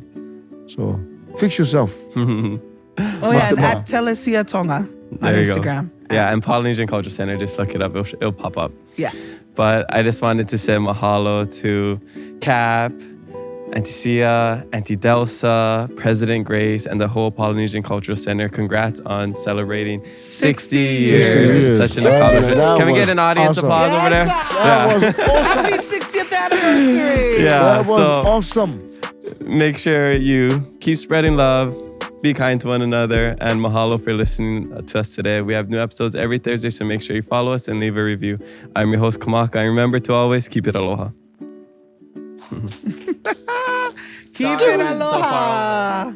Speaker 4: So fix yourself.
Speaker 3: Oh yeah, it's at Telesia Tonga on
Speaker 5: There you go.
Speaker 3: Instagram.
Speaker 5: Yeah, and Polynesian Cultural Center, just look it up. It'll pop up.
Speaker 3: Yeah.
Speaker 5: But I just wanted to say mahalo to Cap, Auntie Sia, Auntie Delsa, President Grace, and the whole Polynesian Cultural Center. Congrats on celebrating 60 years. Such an accomplishment.
Speaker 4: That
Speaker 5: Can we get
Speaker 4: was
Speaker 5: an audience
Speaker 4: awesome.
Speaker 5: applause over there?
Speaker 4: That was awesome.
Speaker 3: Happy 60th anniversary.
Speaker 5: Yeah,
Speaker 4: That was
Speaker 5: so
Speaker 4: awesome.
Speaker 5: make sure you keep spreading love, be kind to one another, and mahalo for listening to us today. We have new episodes every Thursday, so make sure you follow us and leave a review. I'm your host, Kamak, and remember to always keep it aloha.
Speaker 3: Keep it aloha.